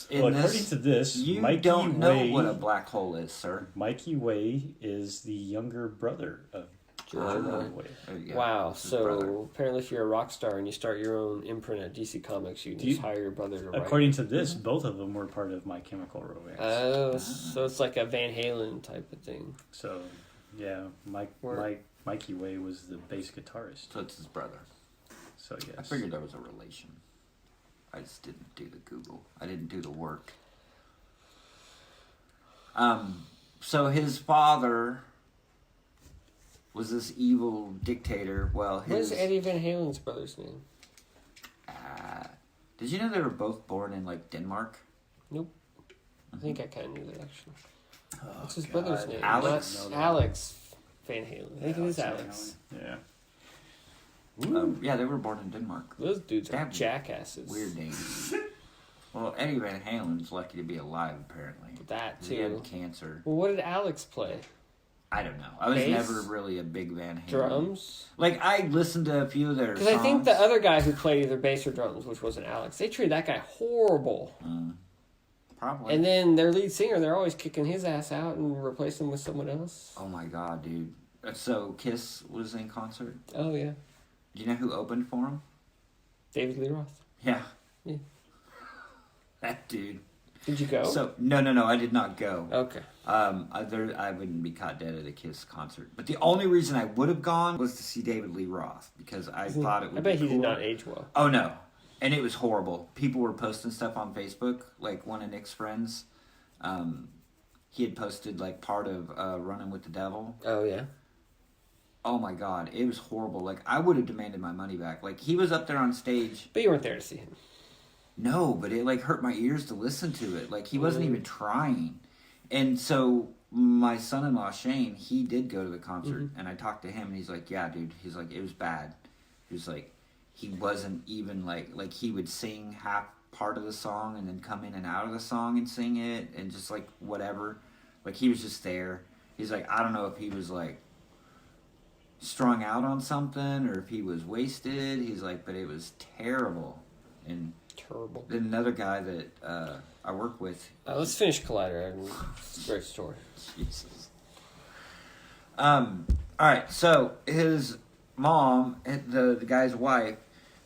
according to this, you Mikey don't know Way, what a black hole is, sir. Mikey Way is the younger brother of Gerard Gerard Way. Way. There you go. Wow, It's his so brother. apparently if you're a rock star and you start your own imprint at DC Comics, you can just hire your brother to write. According to this, both of them were part of My Chemical Romance. Oh, so it's like a Van Halen type of thing. So, yeah, Mikey Way was the bass guitarist. So it's his brother. So yes. I figured there was a relation. I just didn't do the Google. I didn't do the work. So his father was this evil dictator. Well, What is his Eddie Van Halen's brother's name? did you know they were both born in like Denmark? Nope. I think I kind of knew that actually. Oh, What's his brother's God. name? Alex? Not Alex Van Halen. I think it is Alex Alex. Yeah. Yeah, they were born in Denmark. Those dudes are Damn. jackasses. Weird names. Well, Eddie Van Halen's lucky to be alive, apparently. That He too. had cancer. Well, what did Alex play? I don't know. I was Bass? never really a big Van Halen. Drums? Like, I listened to a few of their songs. Because I think the other guy who played either bass or drums, which wasn't Alex, they treated that guy horrible. Probably. And then their lead singer, they're always kicking his ass out and replacing him with someone else. Oh my god, dude. So, Kiss was in concert. Oh, yeah. Do you know who opened for him? David Lee Roth. Yeah. Yeah. That dude. Did you go? So, no, I did not go. Okay. I wouldn't be caught dead at a Kiss concert. But the only reason I would have gone was to see David Lee Roth because I thought it would I bet be he cool. did not age well. Oh no. And it was horrible. People were posting stuff on Facebook, like one of Nick's friends. He had posted like part of Running with the Devil. Oh, yeah. Oh my god, it was horrible. Like I would have demanded my money back. Like he was up there on stage. But you weren't there to see him. No, but it like hurt my ears to listen to it. Like he wasn't even trying. And so my son-in-law Shane, he did go to the concert, and I talked to him, and he's like, "Yeah, dude." He's like, "It was bad." He was like, he wasn't even like he would sing half part of the song and then come in and out of the song and sing it and just like whatever. Like he was just there. He's like, I don't know if he was like strung out on something or if he was wasted. He's like, but it was terrible. And Terrible. then another guy that I work with. Let's finish Collider. It's a great story. Jesus. All right. So his mom, the guy's wife,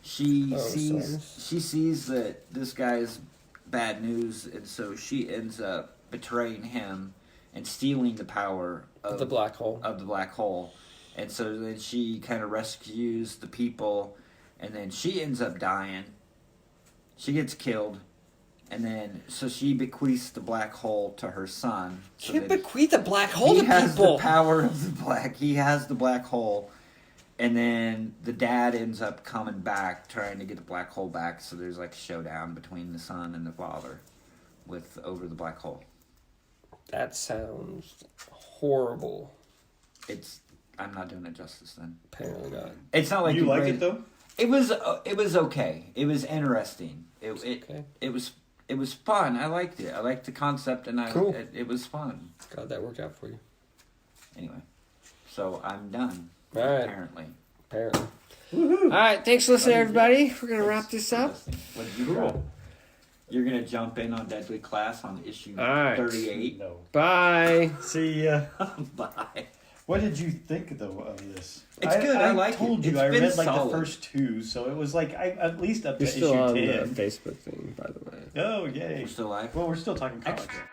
she sees that this guy's bad news, and so she ends up betraying him and stealing the power of The black hole. Of the black hole, and so then she kind of rescues the people, and then she ends up dying. She gets killed, and then so she bequeaths the black hole to her son. So Can't that bequeath the black hole he to has people. the power of the black. He has the black hole, and then the dad ends up coming back trying to get the black hole back. So there's like a showdown between the son and the father over the black hole. That sounds horrible. I'm not doing it justice then. Apparently not. It's not like You like read- it though? It was okay. It was interesting. Okay. It was fun. I liked it. I liked the concept, and Cool. it was fun. God, that worked out for you. Anyway, so I'm done. All right. Apparently. All right. Thanks for listening, everybody. We're going to wrap this up. What did you grab? You're gonna jump in on Deadly Class on issue All right. 38. No. Bye. See ya. Bye. What did you think though of this? It's good. I like it. told you It's I been read like solid. the first two, so it was like I at least up You're to still issue on 10. the Facebook thing, by the way. Oh yay! We're still live. Well, we're still talking comics. Excellent.